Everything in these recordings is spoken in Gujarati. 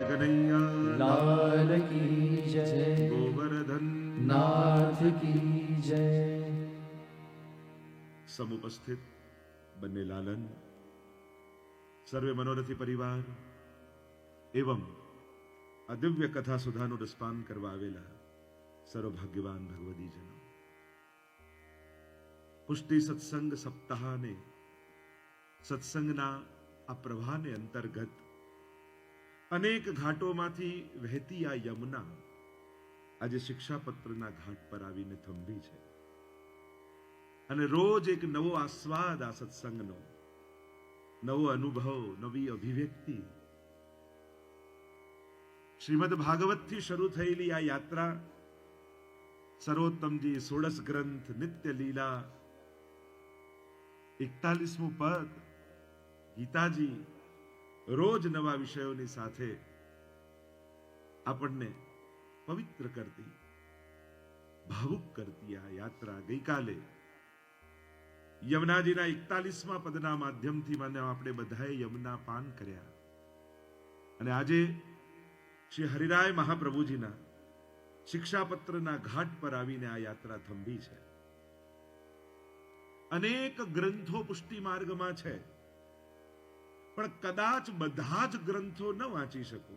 કનૈયા લાલ કી જય, ગોવર્ધન નાથ કી જય. સમુપસ્થિત બંને લાલન, સર્વે મનોરથી પરિવાર એવં આ દિવ્ય કથા સુધાનું રસપાન કરવા આવેલા સર્વભાગ્યવાન ભગવદીજનો, પુષ્ટિ સત્સંગ સપ્તાહને સત્સંગના આ પ્રવાહને અંતર્ગત અનેક ઘાટોમાંથી વહેતી આ યમુના આજે શિક્ષાપત્રના ઘાટ પર આવીને થંભી છે અને રોજ એક નવો આસ્વાદ આ સત્સંગનો, નવો અનુભવ, નવી અભિવ્યક્તિ. શ્રીમદ ભાગવતથી શરૂ થયેલી આ યાત્રા સર્વોત્તમજી 16 ગ્રંથ, નિત્ય લીલા, 41મું પદ, ગીતાજી, રોજ નવા વિષયોની સાથે આપણને પવિત્ર કરતી, ભાવુક કરતી આ યાત્રા ગઈકાલે યમુનાજીના 41મા પદના માધ્યમથી મને આપણે બધાએ યમુના પાન કર્યા અને આજે શ્રી હરિરાય મહાપ્રભુજીના શિક્ષાપત્રના ઘાટ પર આવીને આ યાત્રા થંભી છે. અનેક ગ્રંથો પુષ્ટિ માર્ગમાં છે, પણ કદાચ બધા જ ગ્રંથો ન વાંચી શકો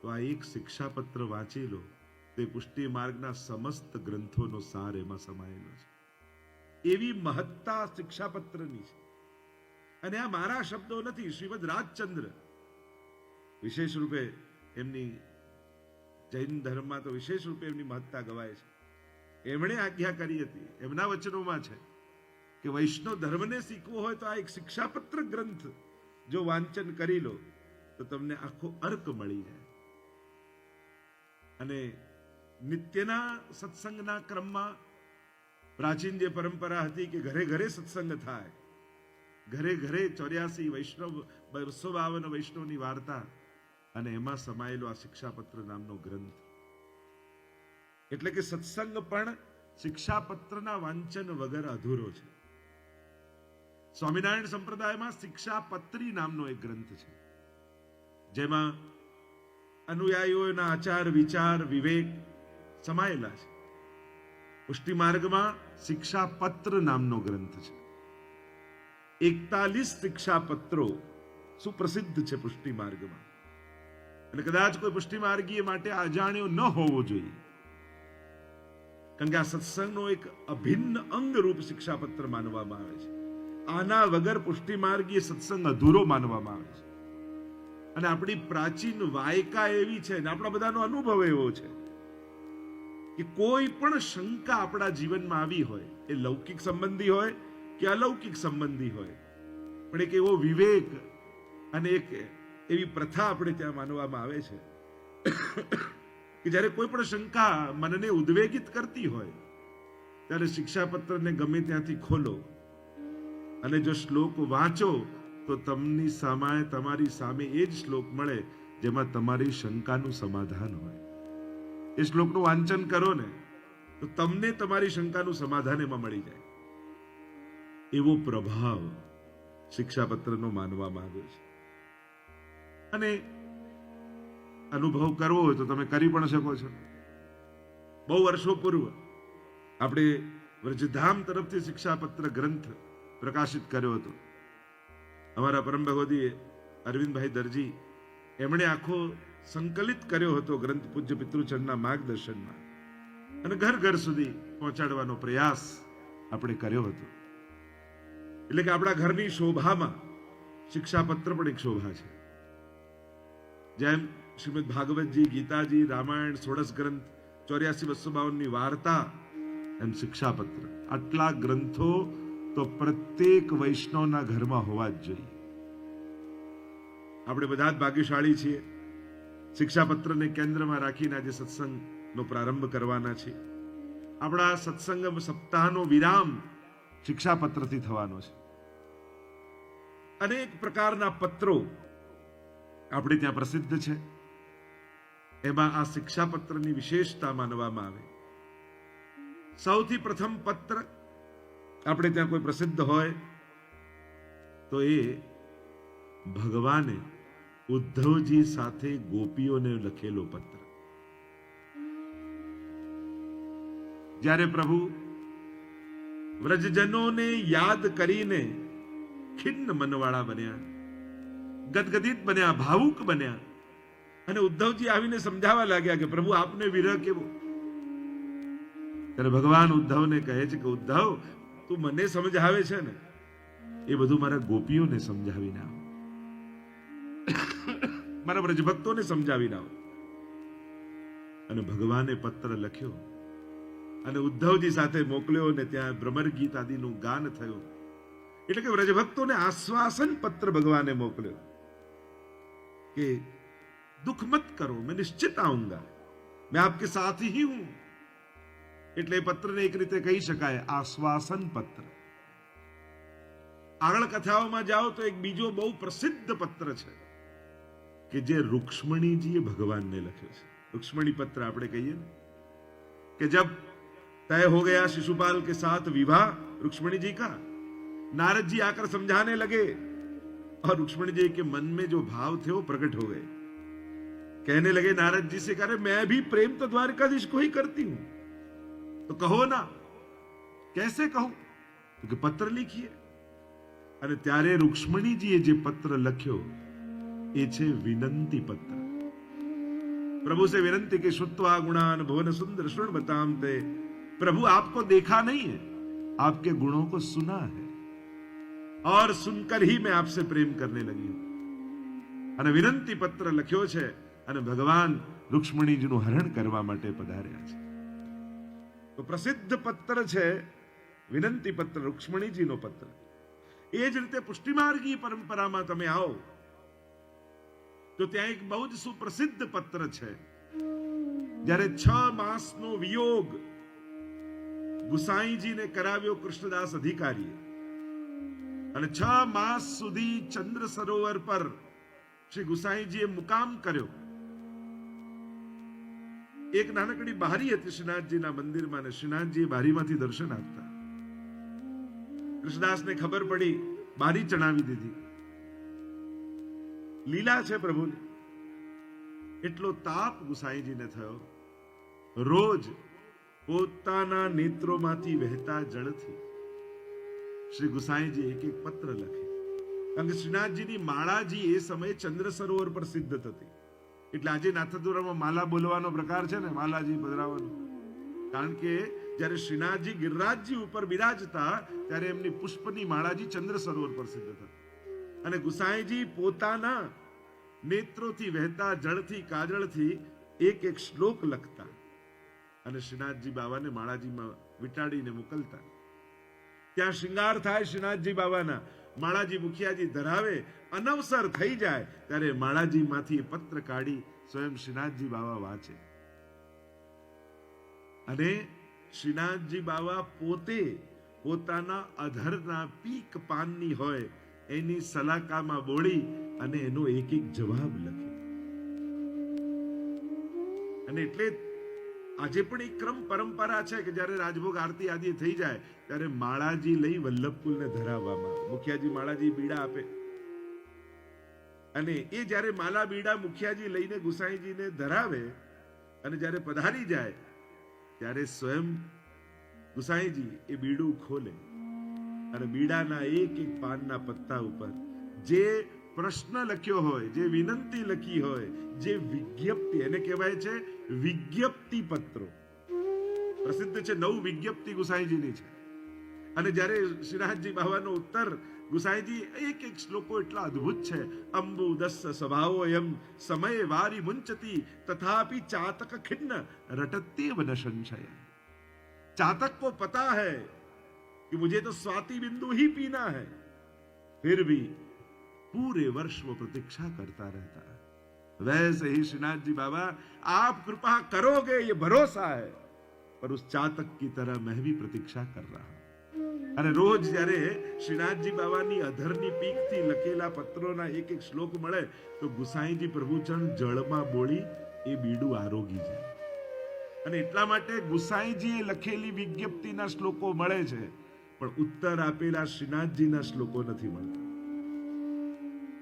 તો આ એક શિક્ષાપત્ર વાંચી લો, તે પુષ્ટિ માર્ગના સમસ્ત ગ્રંથોનો સાર એમાં સમાયેલો છે. એવી મહત્તા શિક્ષાપત્રની છે. અને આ મારા શબ્દો નથી, શ્રીમદ રાજચંદ્ર વિશેષ રૂપે એમની જૈન ધર્મમાં તો વિશેષ રૂપે એમની મહત્તા ગવાય છે. એમણે આજ્ઞા કરી હતી, એમના વચનોમાં છે કે વૈષ્ણવ ધર્મને શીખવો હોય તો આ એક શિક્ષાપત્ર ગ્રંથ જો વાંચન કરી લો તો તમને આખો અર્ક મળી જાય. અને નિત્યના સત્સંગના ક્રમમાં પ્રાચીન જે પરંપરા હતી કે ઘરે ઘરે સત્સંગ થાય, ઘરે ઘરે 84 વૈષ્ણવ, 252 વૈષ્ણવની વાર્તા, અને એમાં સમાયેલો આ શિક્ષાપત્ર નામનો ગ્રંથ. એટલે કે સત્સંગ પણ શિક્ષાપત્રના વાંચન વગર અધૂરો છે. સ્વામિનારાયણ સંપ્રદાયમાં શિક્ષાપત્રી નામનો એક ગ્રંથ છે, જેમાં અનુયાયીઓના આચાર, વિચાર, વિવેક સમાયેલા છે. પુષ્ટિ માર્ગમાં શિક્ષાપત્ર નામનો ગ્રંથ છે. 41 શિક્ષાપત્રો સુપ્રસિદ્ધ છે પુષ્ટિ માર્ગમાં. અને કદાચ કોઈ પુષ્ટિ માર્ગીય માટે અજાણ્યો ન હોવો જોઈએ, કારણ કે આ સત્સંગનો એક અભિન્ન અંગ રૂપ શિક્ષાપત્ર માનવામાં આવે છે. આના વગર પુષ્ટિ માર્ગીય સત્સંગ અધૂરો માનવામાં આવે છે. અને આપણી પ્રાચીન વાયકા એવી છે ને આપણા બધાનો અનુભવ એવો છે કે કોઈ પણ શંકા આપણા જીવનમાં આવી હોય, એ લૌકિક સંબંધી હોય કે અલૌકિક સંબંધી હોય, પણ એક એવો વિવેક અને એક એવી પ્રથા આપણે ત્યાં માનવામાં આવે છે કે જ્યારે કોઈ પણ શંકા મનને ઉદ્વેગિત કરતી હોય ત્યારે શિક્ષાપત્રને ગમે ત્યાંથી ખોલો અને જો શ્લોક વાંચો તો તમારી સામે એ જ શ્લોક મળે જેમાં તમારી શંકાનું સમાધાન હોય. એ શ્લોકનું વાંચન કરો ને તો તમને તમારી શંકાનું સમાધાન એમાં મળી જાય. એવો પ્રભાવ શિક્ષાપત્રનો માનવામાં આવ્યો છે. અને અનુભવ કરવો હોય તો તમે કરી પણ શકો છો. બહુ વર્ષો પૂર્વ આપણે વ્રજધામ તરફથી શિક્ષાપત્ર ગ્રંથ પ્રકાશિત કર્યો હતો. અમારા પરમ ભગવદી અરવિંદભાઈ દરજી, એમણે આખો સંકલિત કર્યો હતો ગ્રંથ પૂજ્ય પિતૃચરણના માર્ગદર્શનમાં, અને ઘર ઘર સુધી પહોંચાડવાનો પ્રયાસ આપણે કર્યો હતો. એટલે કે આપણા ઘરની શોભામાં શિક્ષાપત્ર પણ એક શોભા છે. જેમ શ્રીમદ ભાગવતજી, ગીતાજી, રામાયણ, 16 ગ્રંથ, 84-252ની વાર્તા, એમ શિક્ષાપત્ર. આટલા ગ્રંથો તો પ્રત્યેક વૈષ્ણવના ઘરમાં હોવા જ જોઈએ. આપણે બધા જ ભાગ્યશાળી છીએ. શિક્ષાપત્રને કેન્દ્રમાં રાખીને આજે સત્સંગનો પ્રારંભ કરવાના છીએ. આપણા સત્સંગ સપ્તાહનો વિરામ શિક્ષાપત્રથી થવાનો છે. અનેક પ્રકારના પત્રો આપણે ત્યાં પ્રસિદ્ધ છે. એમાં આ શિક્ષાપત્રની વિશેષતા માનવામાં આવે. સૌથી પ્રથમ પત્ર આપણે ત્યાં કોઈ પ્રસિદ્ધ હોય તો એ ભગવાને ઉદ્ધવજી સાથે ગોપીઓને લખેલો પત્ર. જ્યારે પ્રભુ વ્રજજનોને યાદ કરીને ખિન્ન મનવાળા બન્યા, ગદગદિત બન્યા, ભાવુક બન્યા, અને ઉદ્ધવજી આવીને સમજાવવા લાગ્યા કે પ્રભુ આપને વિરહ કેવો. ત્યારે ભગવાન ઉદ્ધવને કહે છે કે ઉદ્ધવ, તું મને સમજાવે છે ને, એ બધું મારા ગોપીઓને સમજાવીને આવો, મારા વ્રજભક્તોને સમજાવીને આવો. અને ભગવાને પત્ર લખ્યો અને ઉદ્ધવજી સાથે મોકલ્યો, અને ત્યાં ભ્રમર ગીત આદિનું ગાન થયું. એટલે કે વ્રજભક્તોને આશ્વાસન પત્ર ભગવાને મોકલ્યો કે दुख मत करो, मैं निश्चित आऊंगा, मैं आपके साथ ही हूं. એટલે પત્રને એક રીતે કહી શકાય આશ્વાસન પત્ર. આગળ કથાઓમાં જાઓ તો એક બીજો બહુ પ્રસિદ્ધ પત્ર છે કે જે રૂક્ષ્મણીજીએ ભગવાનને લખ્યો છે. રૂક્ષ્મણી પત્ર આપણે કહીએ ને कि जब तय हो गया शिशुपाल के साथ विवाह रुक्ष्मणी जी का, नारद जी आकर समझाने लगे और रुक्ष्मणी जी के मन में जो भाव थे वो प्रकट हो गए. कहने लगे नारद जी से, करे मैं भी प्रेम तो द्वारकाधीश को ही करती हूं, तो कहो ना. कैसे कहूं? तो पत्र लिखिए. અને ત્યારે રૂક્ષ્મણીજીએ જે પત્ર લખ્યો એ છે વિનંતી પત્ર. प्रभु से विनंती के श्रुत्वा गुणान भुवन सुंदर शृण्वताम ते. प्रभु आपको देखा नहीं है, आपके गुणों को सुना है और सुनकर ही मैं आपसे प्रेम करने लगी हूं. અને વિનંતી પત્ર લખ્યો છે અને ભગવાન રૂક્ષ્મણીજીનું હરણ કરવા માટે પધાર્યા છે. તો પ્રસિદ્ધ પત્ર છે વિનંતી પત્ર, રૂક્ષ્મણીજીનો પત્ર. એ જ રીતે પુષ્ટિમાર્ગી પરંપરામાં તમે આવો તો ત્યાં એક બહુ જ સુપ્રસિદ્ધ પત્ર છે. જ્યારે 6 માસનો વિયોગ ગુસાઈજીને કરાવ્યો કૃષ્ણદાસ અધિકારીએ, અને 6 માસ સુધી ચંદ્ર સરોવર પર શ્રી ગુસાઈજીએ મુકામ કર્યો. એક નાનકડી બારી હતી શ્રીનાથજીના મંદિરમાં, ને શ્રીનાથજીએ બારીમાંથી દર્શન આપતા. કૃષ્ણદાસને ખબર પડી, બારી ચણાવી દીધી. લીલા છે પ્રભુની. એટલો તાપ ગુસાઈજીને થયો. રોજ પોતાના નેત્રોમાંથી વહેતા જળથી શ્રી ગુસાઈજી એક એક પત્ર લખે. કારણ કે શ્રીનાથજીની માળાજી એ સમયે ચંદ્ર સરોવર પર સિદ્ધ થતી. એટલે આજે નાથદ્વારામાં માલા બોલવાનો પ્રકાર છે ને, માલાજી પધરાવાનો. કારણ કે જ્યારે શ્રીનાથજી ગિરિરાજજી ઉપર બિરાજતા ત્યારે એમની પુષ્પની માળાજી ચંદ્ર સરોવર પર સિદ્ધ થતી. અને ગુસાઈજી પોતાના નેત્રોથી વહેતા જળથી, કાજળથી એક એક શ્લોક લખતા અને શ્રીનાથજી બાવાને માળાજીમાં વીંટાડીને મોકલતા. ત્યાં શૃંગાર થાય શ્રીનાથજી બાવાના, માળાજી મુખિયાજી ધરાવે, અનવસર થઈ જાય ત્યારે માળાજીમાંથી પત્ર કાઢી સ્વયં શ્રીનાથજી બાવા વાંચે. અને શ્રીનાથજી બાવા પોતે પોતાના અધરના પીક પાનની હોય એની સલાકામાં બોળી અને એનો એક એક જવાબ લખે. અને એટલે આજે પણ એક ક્રમ પરંપરા છે કે જ્યારે રાજભોગ આરતી આદિ થઈ જાય ત્યારે માળાજી લઈ વલ્લભકુલને ધરાવવામાં, મુખિયાજી માળાજી બીડા આપે, અને એ જ્યારે માલા બીડા મુખિયાજી લઈને ગુસાઈજીને ધરાવે અને જ્યારે પધારી જાય ત્યારે સ્વયં ગુસાઈજી એ બીડું ખોલે અને બીડાના એક એક પાનના પત્તા ઉપર જે પ્રશ્ન લખ્યો હોય, જે વિનંતી લખી હોય, જે વિજ્ઞપ્તિ, એને કહેવાય છે વિજ્ઞપ્તિ પત્રો. પ્રસિદ્ધ છે 9 વિજ્ઞપ્તિ ગુસાઈજીની છે. અને જ્યારે શ્રીનાથજી બાવાનો ઉત્તર ગુસાઈજી એક એક શ્લોકો એટલા અદ્ભુત છે. અંબુ દસ સ્વભાવોયમ સમય વારી મુંચતી તથાપि ચાતક ખિન્ન રટत्येव न संशय. चातक को पता है कि मुझे तो स्वाति बिंदु ही पीना है, फिर भी पूरे वर्ष वो प्रतीक्षा करता रहता है. वैसे ही श्रीनाथ जी बाबा आप कृपा करोगे ये भरोसा है, पर उस चातक की तरह मैं भी प्रतीक्षा कर रहा हूं. અને રોજ જ્યારે શ્રીનાથજી બાવાની અધરની પીકથી લખેલા પત્રોના એક એક શ્લોક મળે તો ગુસાઈજી પ્રભુચરણ જળમાં બોળી એ બીડું આરોગી જાય. અને એટલા માટે ગુસાઈજીએ લખેલી વિજ્ઞપ્તિના શ્લોકો મળે છે, પણ ઉત્તર આપેલા શ્રીનાથજીના શ્લોકો નથી મળતા.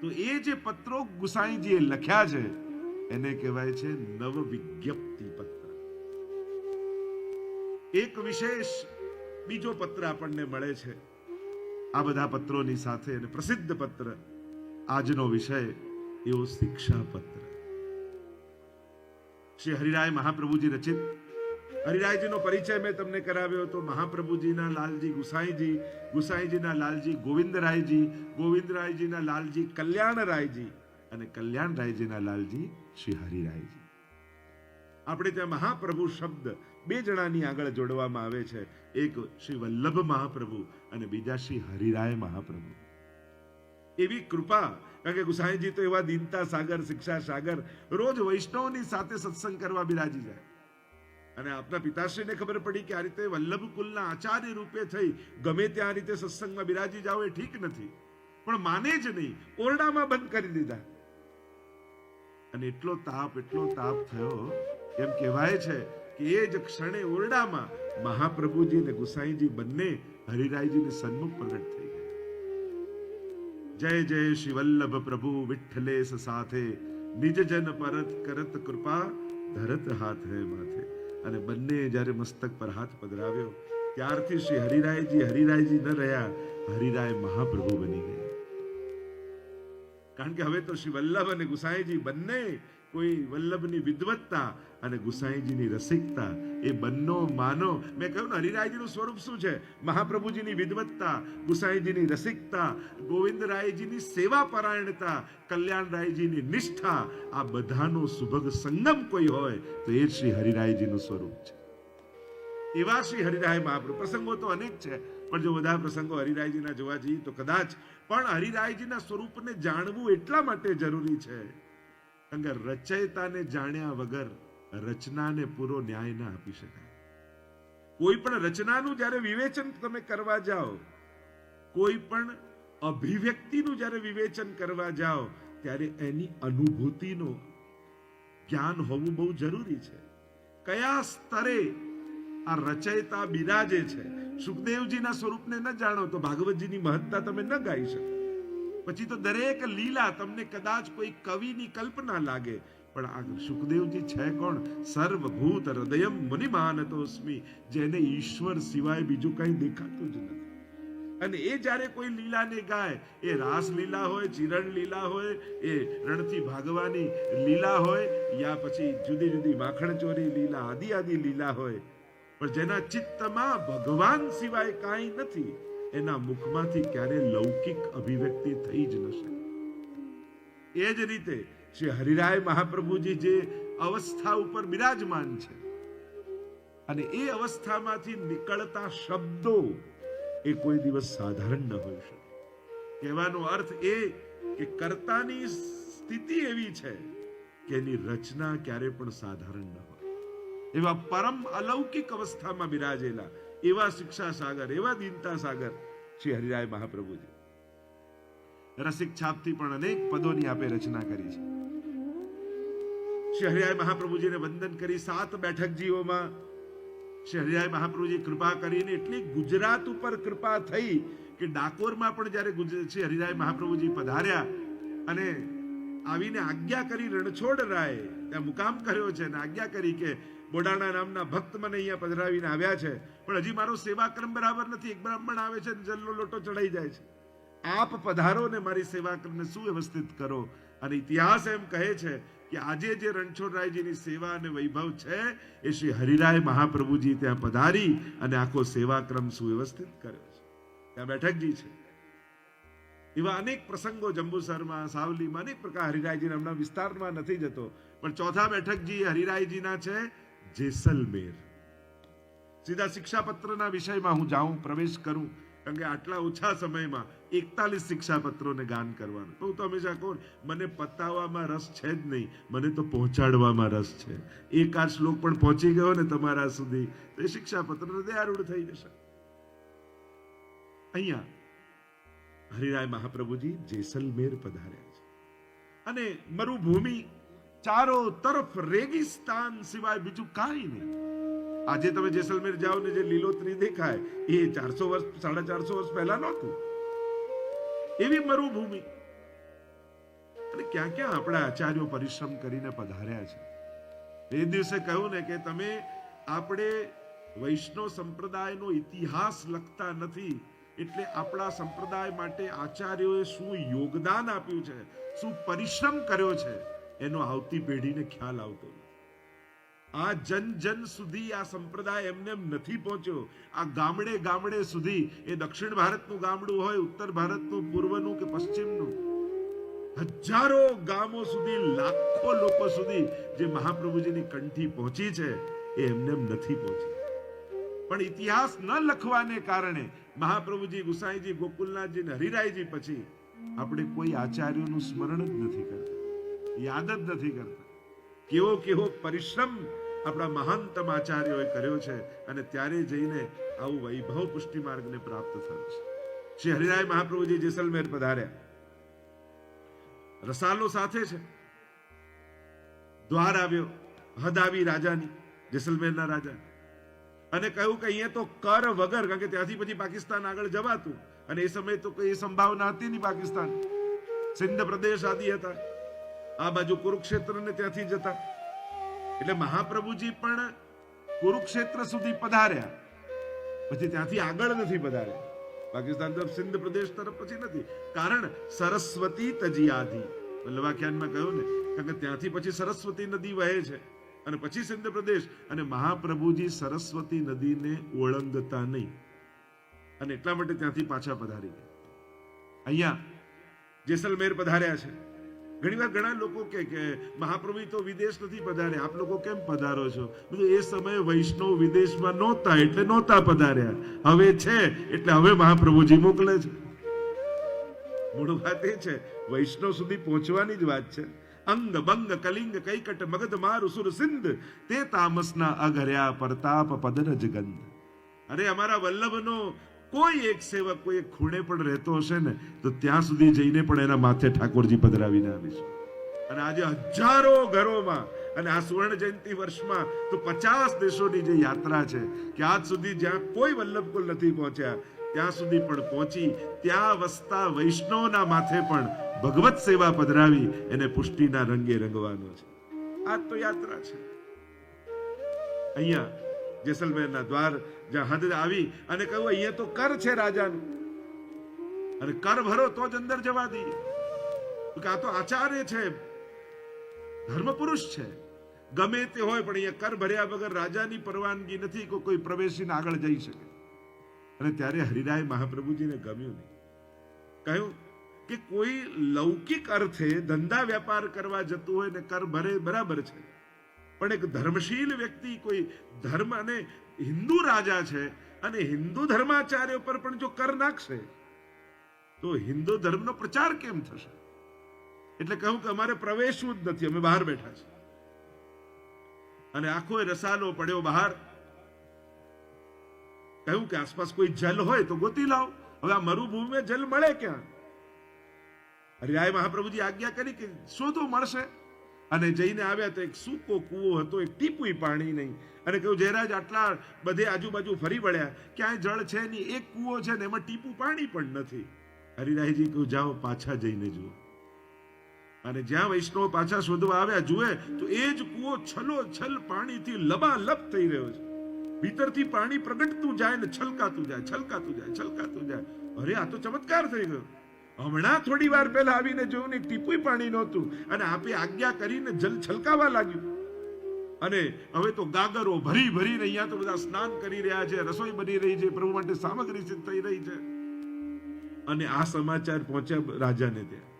તો તો એ જે પત્રો ગુસાઈજીએ લખ્યા છે એને કહેવાય છે નવ વિજ્ઞપ્તિ પત્ર. એક વિશેષ બીજો પત્ર આપણને મળે છે આ બધા પત્રોની સાથે, અને પ્રસિદ્ધ પત્ર આજનો વિષય એવો શિક્ષા પત્ર. શ્રી હરિરાય મહાપ્રભુજી રચિત. હરિરાયજીનો પરિચય મેં તમને કરાવ્યો તો મહાપ્રભુજીના લાલજી ગુસાઈજી, ગુસાઈજીના લાલજી ગોવિંદરાયજી, ગોવિંદરાયજીના લાલજી કલ્યાણરાયજી અને કલ્યાણરાયજીના લાલજી શ્રી હરિરાયજી. આપણે ત્યાં મહાપ્રભુ શબ્દ બે જણાની આગળ જોડવામાં આવે છે, એક શ્રી વલ્લભ મહાપ્રભુ અને બીજા શ્રી હરિરાય મહાપ્રભુ. એવી કૃપા, કારણ કે ગુસાઈજી તો એવા દીનતા સાગર, શિક્ષા સાગર, રોજ વૈષ્ણવની સાથે સત્સંગ કરવા બિરાજી જાય. અને આપના પિતાશ્રીને ખબર પડી કે આ રીતે વલ્લભ કુલના આચાર્ય રૂપે થઈ ગમે ત્યાં રીતે સત્સંગમાં બિરાજી જાવ એ ઠીક નથી, પણ માને જ નહીં, ઓરડામાં બંધ કરી દીધા. અને એટલો તાપ થયો, એમ કહેવાય છે કે એ જ ક્ષણે ઓરડામાં મહાપ્રભુજી અને ગુસાઈજી બંને હરિરાયજીની સન્મુખ પ્રગટ થઈ ગયા. જય જય શ્રી વલ્લભ પ્રભુ વિઠ્ઠલેશ સાથે, નિજ જન પરત કરત કૃપા ધરત હાથ હે માથે. અને બંને જ્યારે મસ્તક પર હાથ પધરાવ્યો ત્યારથી શ્રી હરિરાયજી ન રહ્યા, હરિરાય મહાપ્રભુ બની ગયા. કારણ કે હવે તો શ્રી વલ્લભ અને ગુસાઈજી બંને, કોઈ વલ્લભની વિદ્વત્તા અને ગુસાઈજીની રસિકતા, એ બંનો માનો. મેં કહ્યું ને, હરિરાયજીનું સ્વરૂપ શું છે? મહાપ્રભુજીની વિદ્વત્તા, ગુસાઈજીની રસિકતા, ગોવિંદરાયજીની સેવા પરાયણતા, કલ્યાણરાયજીની નિષ્ઠા, આ બધાનો સુભગ સંગમ કોઈ હોય તો એ શ્રી હરિરાયજીનું સ્વરૂપ છે. એવા શ્રી હરિરાય મહાપ્રભુ. પ્રસંગો તો અનેક છે, પણ જો બધા પ્રસંગો હરિરાયજીના જોવા જઈએ તો કદાચ, પણ હરિરાયજીના સ્વરૂપને જાણવું એટલા માટે જરૂરી છે કારણ કે રચયિતાને જાણ્યા વગર રચનાને પૂરો ન્યાય ના આપી શકાય. કોઈ પણ રચનાનું જ્યારે વિવેચન તમે કરવા જાઓ, કોઈ પણ અભિવ્યક્તિનું જ્યારે વિવેચન કરવા જાઓ, ત્યારે એની અનુભૂતિનો જ્ઞાન હોવું બહુ જરૂરી છે. કયા સ્તરે આ રચયિતા બિરાજે છે. સુખદેવજીના સ્વરૂપને ન જાણો તો ભાગવતજીની મહત્તા તમે ન ગાઈ શકો. પછી તો દરેક લીલા તમને કદાચ કોઈ કવિની કલ્પના લાગે, પણ આ સુખદેવજી છે કોણ? સર્વભૂત હૃદયમ મુનિમાનતોસ્મિ, જેને ઈશ્વર સિવાય બીજું કઈ દેખાતું જ નથી. અને એ જ્યારે કોઈ લીલાને ગાય, એ રાસ લીલા હોય, ચિરણ લીલા હોય, એ રણથી ભાગવાની લીલા હોય, યા પછી જુદી જુદી માખણ ચોરી લીલા, આદિ લીલા હોય, પણ જેના ચિત્તમાં ભગવાન સિવાય કાંઈ નથી, એના મુખમાંથી ક્યારે લૌકિક અભિવ્યક્તિ થઈ જ ન શકે. એ જ રીતે શ્રી હરિરાય મહાપ્રભુજી જે અવસ્થા ઉપર બિરાજમાન છે, અને એ અવસ્થામાંથી નીકળતા શબ્દો એ કોઈ દિવસ સાધારણ ન હોઈ શકે. કહેવાનો અર્થ એ કે કર્તાની સ્થિતિ એવી છે કે એની રચના ક્યારે પણ સાધારણ ન હોય. એવા પરમ અલૌકિક અવસ્થામાં બિરાજેલા એવા શિક્ષા સાગર, એવા દીનતા સાગર શ્રી હરિરાય મહાપ્રભુજી. રસિક છાપથી પણ અનેક પદોની આપે રચના કરી છે. શ્રી હરિરાય મહાપ્રભુજીને વંદન કરી 7 બેઠકજીઓમાં શ્રી હરિરાય મહાપ્રભુજી કૃપા કરીને એટલી ગુજરાત ઉપર કૃપા થઈ કે ડાકોરમાં પણ જ્યારે શ્રી હરિરાય મહાપ્રભુજી પધાર્યા અને આવીને આજ્ઞા કરી, રણછોડ રાય ત્યાં મુકામ કર્યો છે અને આજ્ઞા કરી કે બોડાણા નામના ભક્ત મને અહીંયા પધરાવીને આવ્યા છે, પણ હજી મારો સેવાક્રમ બરાબર નથી. એક બ્રાહ્મણ આવે છે, જલનો લોટો ચડાઈ જાય છે. આપ પધારો ને મારી સેવાક્રમને સુવ્યવસ્થિત કરો. અને ઇતિહાસ એમ કહે છે કે આજે જે રણછોડરાયજીની સેવા અને વૈભવ છે એ શ્રી હરિરાય મહાપ્રભુજી ત્યાં પધારી અને આખો સેવાક્રમ સુવ્યવસ્થિત કર્યો છે. ત્યાં બેઠકજી છે. એવા અનેક પ્રસંગો જંબુસરમાં, સાવલીમાં, અનેક પ્રકાર હરિરાયજીના, હમણાં વિસ્તારમાં નથી જતો, પણ ચોથા બેઠકજી હરિરાયજીના છે જેસલમેર. સીધા શિક્ષાપત્રના વિષયમાં હું જાઉં, પ્રવેશ કરું, કારણ કે આટલા ઓછા સમયમાં 41 શિક્ષાપત્રોને ગાન કરવાનું. હું તો હંમેશા કહું, મને પતાવવામાં રસ છે જ નહીં, મને તો પહોંચાડવામાં રસ છે. એક આ શ્લોક પણ પહોંચી ગયો ને તમારા સુધી તો એ શિક્ષાપત્ર હૃદયારૂઢ થઈ જશે. અહીંયા હરિરાય મહાપ્રભુજી જેસલમેર પધાર્યા છે અને મરુભૂમિ, ચારો તરફ રેગિસ્તાન સિવાય બીજું કાંઈ નહીં. આજે તમે જેસલમેર જાઓ ને જે લીલોતરી દેખાય એ 400 વર્ષ, 450 વર્ષ પહેલા નહોતું. એવી મરુભૂમિ, અને ક્યાં ક્યાં આપણા આચાર્યો પરિશ્રમ કરીને પધાર્યા છે. એ દિવસે કહ્યું ને કે તમે આપણે વૈષ્ણવ સંપ્રદાયનો ઇતિહાસ લખતા નથી, એટલે આપણા સંપ્રદાય માટે આચાર્યોએ શું યોગદાન આપ્યું છે, શું પરિશ્રમ કર્યો છે, એનો આવતી પેઢીને ખ્યાલ આવતો નથી. આ જન જન સુધી આ સંપ્રદાય એમને એમ નથી પહોંચ્યો. આ ગામડે ગામડે સુધી, એ દક્ષિણ ભારતનું ગામડું હોય, ઉત્તર ભારતનું, પૂર્વનું કે પશ્ચિમનું, હજારો ગામો સુધી, લાખો લોકો સુધી જે મહાપ્રભુજીની કંઠી પહોંચી છે એ એમને એમ નથી પહોંચી. પણ ઇતિહાસ ન લખવાને કારણે મહાપ્રભુજી, ગુસાઈજી, ગોકુલનાથજી ને હરિરાયજી પછી આપણે કોઈ આચાર્યોનું સ્મરણ જ નથી કરતા, યાદ જ નથી કરતા. કેવો કેવો પરિશ્રમ આપણા મહાનતમ આચાર્યોએ કર્યો છે, અને ત્યારે જઈને આવું વૈભવ પુષ્ટિ માર્ગને પ્રાપ્ત થયું છે. શ્રી હરિરાય મહાપ્રભુજી જેસલમેર પધાર્યા, રસાલો સાથે છે. દ્વાર આવ્યો, હદ આવી રાજાની, જેસલમેરના રાજા, અને કહ્યું કે અહીંયા તો કર વગર, કારણ કે ત્યાંથી પછી પાકિસ્તાન આગળ જવાતું, અને એ સમયે તો કોઈ સંભાવના હતી નહીં. પાકિસ્તાન, સિંધ પ્રદેશ આદિ હતા, આ બાજુ કુરુક્ષેત્ર ને ત્યાંથી જતા. એટલે મહાપ્રભુજી પણ કુરુક્ષેત્ર સુધી પધાર્યા, પછી ત્યાંથી આગળ નથી પધાર્યા. પાકિસ્તાન તરફ, સિંધ પ્રદેશ તરફ પછી નથી. કારણ સરસ્વતી તજી આધી, વલ્લભાખ્યાનમાં કહ્યું ને, કારણ કે ત્યાંથી પછી સરસ્વતી નદી વહે છે, અને પછી સિંધ પ્રદેશ. અને મહાપ્રભુજી સરસ્વતી નદીને ઓળંગતા નહીં, અને એટલા માટે ત્યાંથી પાછા પધારી ગયા. અહીંયા જેસલમેર પધાર્યા છે. ઘણી વાર ઘણા લોકો કે મહાપ્રભુ તો વિદેશ નથી પધાર્યા, આપ લોકો કેમ પધારો છો? એ સમયે વૈષ્ણવ વિદેશમાં નહોતા એટલે નહોતા પધાર્યા, હવે છે એટલે હવે મહાપ્રભુજી મોકલે છે. મૂળ વાત એ છે, વૈષ્ણવ સુધી પહોંચવાની જ વાત છે. અંગ બંગ કલિંગ કૈકટ મગધ મારુ સુર સિંધ, તે તામસના અઘર્યા પ્રતાપ પદરજ ગંધ. અરે અમારા વલ્લભનો કોઈ એક સેવક કોઈ એક ખૂણે પણ રહેતો હશે ને, તો ત્યાં સુધી જઈને પણ એના માથે ઠાકોરજી પધરાવીને આવીશું. અને આજે હજારો ઘરોમાં, અને આ સુવર્ણ જયંતિ વર્ષમાં તો 50 દેશોની જે યાત્રા છે, કે આજ સુધી જ્યાં કોઈ વલ્લભકુલ નથી પહોંચ્યા, ત્યાં સુધી પણ પહોંચી, ત્યાં વસતા વૈષ્ણવના માથે પણ ભગવત સેવા પધરાવી એને પુષ્ટિના રંગે રંગવાનો છે. આ તો યાત્રા છે. અહીંયા જેસલમેરના દ્વાર જ્યાં હદ આવી, અને કહ્યું અહીંયા તો કર છે રાજાનું, અને કર ભરો તો જ અંદર જવા દઈએ. આ તો આચાર્ય છે, ધર્મ પુરુષ છે, ગમે તે હોય, પણ અહીંયા કર ભર્યા વગર રાજાની પરવાનગી નથી કે કોઈ પ્રવેશીને આગળ જઈ શકે. અને ત્યારે હરિરાય મહાપ્રભુજીને ગમ્યું નહીં. કહ્યું કે કોઈ લૌકિક અર્થે ધંધા વેપાર કરવા જતું હોય ને કર ભરે બરાબર છે, પણ એક ધર્મશીલ વ્યક્તિ, કોઈ ધર્મ, અને હિન્દુ રાજા છે, અને હિન્દુ ધર્માચાર્ય પર પણ જો કર નાખશે તો હિન્દુ ધર્મનો પ્રચાર કેમ થશે? એટલે કહ્યું કે અમારે પ્રવેશવું જ નથી, અમે બહાર બેઠા છીએ. અને આખો રસાલો પડ્યો બહાર. કહ્યું કે આસપાસ કોઈ જલ હોય તો ગોતી લાવો. હવે આ મરુભૂમિમાં જલ મળે ક્યાં? હરિરાય મહાપ્રભુજી આજ્ઞા કરી કે શોધો, મળશે. અને જઈને આવ્યા તો એક સૂકો કૂવો હતો, એક ટીપુય પાણી નહીં. અને કહ્યું જયરાજ આટલા બધે આજુબાજુ ફરી વળ્યા, ક્યાંય જળ છે નહીં, એક કૂવો છે ને એમાં ટીપું પાણી પણ નથી. હરિરાયજી કહ્યું જાઓ પાછા જઈને જુઓ. અને જ્યાં વૈષ્ણવ પાછા શોધવા આવ્યા, જુએ તો એ જ કૂવો છલોછલ પાણીથી લબાલબ થઈ રહ્યો છે. ભીતરથી પાણી પ્રગટતું જાય ને છલકાતું જાય, છલકાતું જાય, છલકાતું જાય. અરે આ તો ચમત્કાર થઈ ગયો. હમણાં થોડી વાર પહેલા આવીને જોયું ને ટીપુય પાણી નહોતું, અને આપે આજ્ઞા કરીને જલ છલકાવા લાગ્યું. અને હવે તો ગાગરો ભરી ભરીને અહીંયા તો બધા સ્નાન કરી રહ્યા છે, રસોઈ બની રહી છે, પ્રભુ માટે સામગ્રી સિદ્ધ થઈ રહી છે. અને આ સમાચાર પહોંચ્યા રાજાને ત્યાં.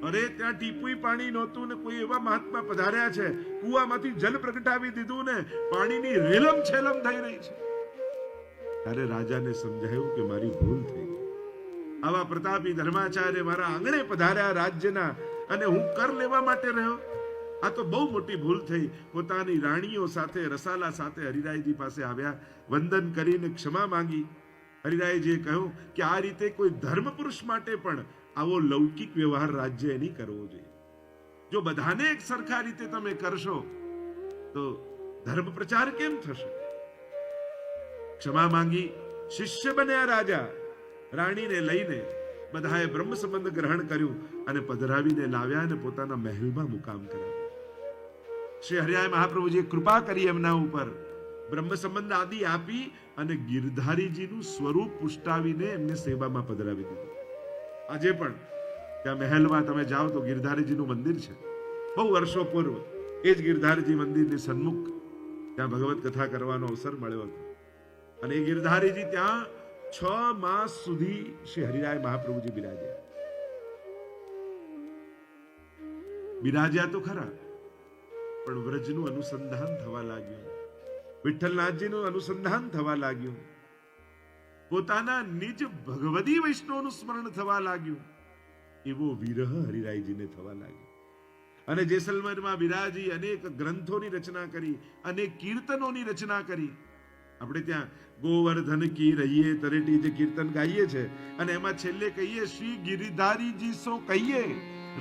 અરે ત્યાં ટીપુય પાણી નહોતું ને કોઈ એવા મહાત્મા પધાર્યા છે, કુવામાંથી જલ પ્રગટાવી દીધું ને પાણીની રેલમ છેલમ થઈ રહી છે. ત્યારે રાજાને સમજાયું કે મારી ભૂલ થઈ ગઈ. આવા પ્રતાપી ધર્માચાર્ય મારા આંગણે પધાર્યા રાજ્યના, અને હું કર લેવા માટે રહ્યો. આ તો બહુ મોટી ભૂલ થઈ. પોતાની રાણીઓ સાથે, રસાલા સાથે હરિરાયજી પાસે આવ્યા, વંદન કરીને ક્ષમા માંગી. હરિરાયજીએ કહ્યું કે આ રીતે કોઈ ધર્મ પુરુષ માટે પણ આવો લૌકિક વ્યવહાર રાજ્ય નહીં કરવો જોઈએ. જો બધાને એક સરખા રીતે તમે કરશો તો ધર્મ પ્રચાર કેમ થશે? ક્ષમા માંગી, શિષ્ય બન્યા રાજા. રાણીને લઈને બધાએ બ્રહ્મ સંબંધ ગ્રહણ કર્યું અને પધરાવીને લાવ્યા અને પોતાના મહેલમાં મુકામ કરાવ્યો. શ્રી હરિરાય મહાપ્રભુજીએ કૃપા કરી એમના ઉપર, બ્રહ્મ સંબંધ આદિ આપી અને ગિરધારીજીનું સ્વરૂપ પુષ્ટાવીને એમને સેવામાં પધરાવી દીધું. આજે પણ ત્યાં મહેલમાં તમે જાઓ તો ગિરધારીજીનું મંદિર છે. બહુ વર્ષો પૂર્વ એ જ ગિરધારીજી મંદિરની સન્મુખ ત્યાં ભગવત કથા કરવાનો અવસર મળ્યો હતો. અને એ ગિરધારીજી ત્યાં 6 માસ સુધી શ્રી હરિરાય મહાપ્રભુજી બિરાજ્યા તો ખરા, પણ વ્રજનું અનુસંધાન થવા લાગ્યું, વિઠ્ઠલનાથજીનું અનુસંધાન થવા લાગ્યું, પોતાના નિજ ભગવદી વૈષ્ણવનું સ્મરણ થવા લાગ્યું. એવો વિરહ હરિરાયજીને થવા લાગ્યો. અને જેસલમેરમાં બિરાજી અનેક ગ્રંથોની રચના કરી, અનેક કીર્તનોની રચના કરી. આપણે ત્યાં ગોવર્ધન કી રહીએ તરેટી જે કીર્તન ગાઈએ છે, અને એમાં છેલ્લે કહીએ શ્રી ગિરધારીજી સો કહીએ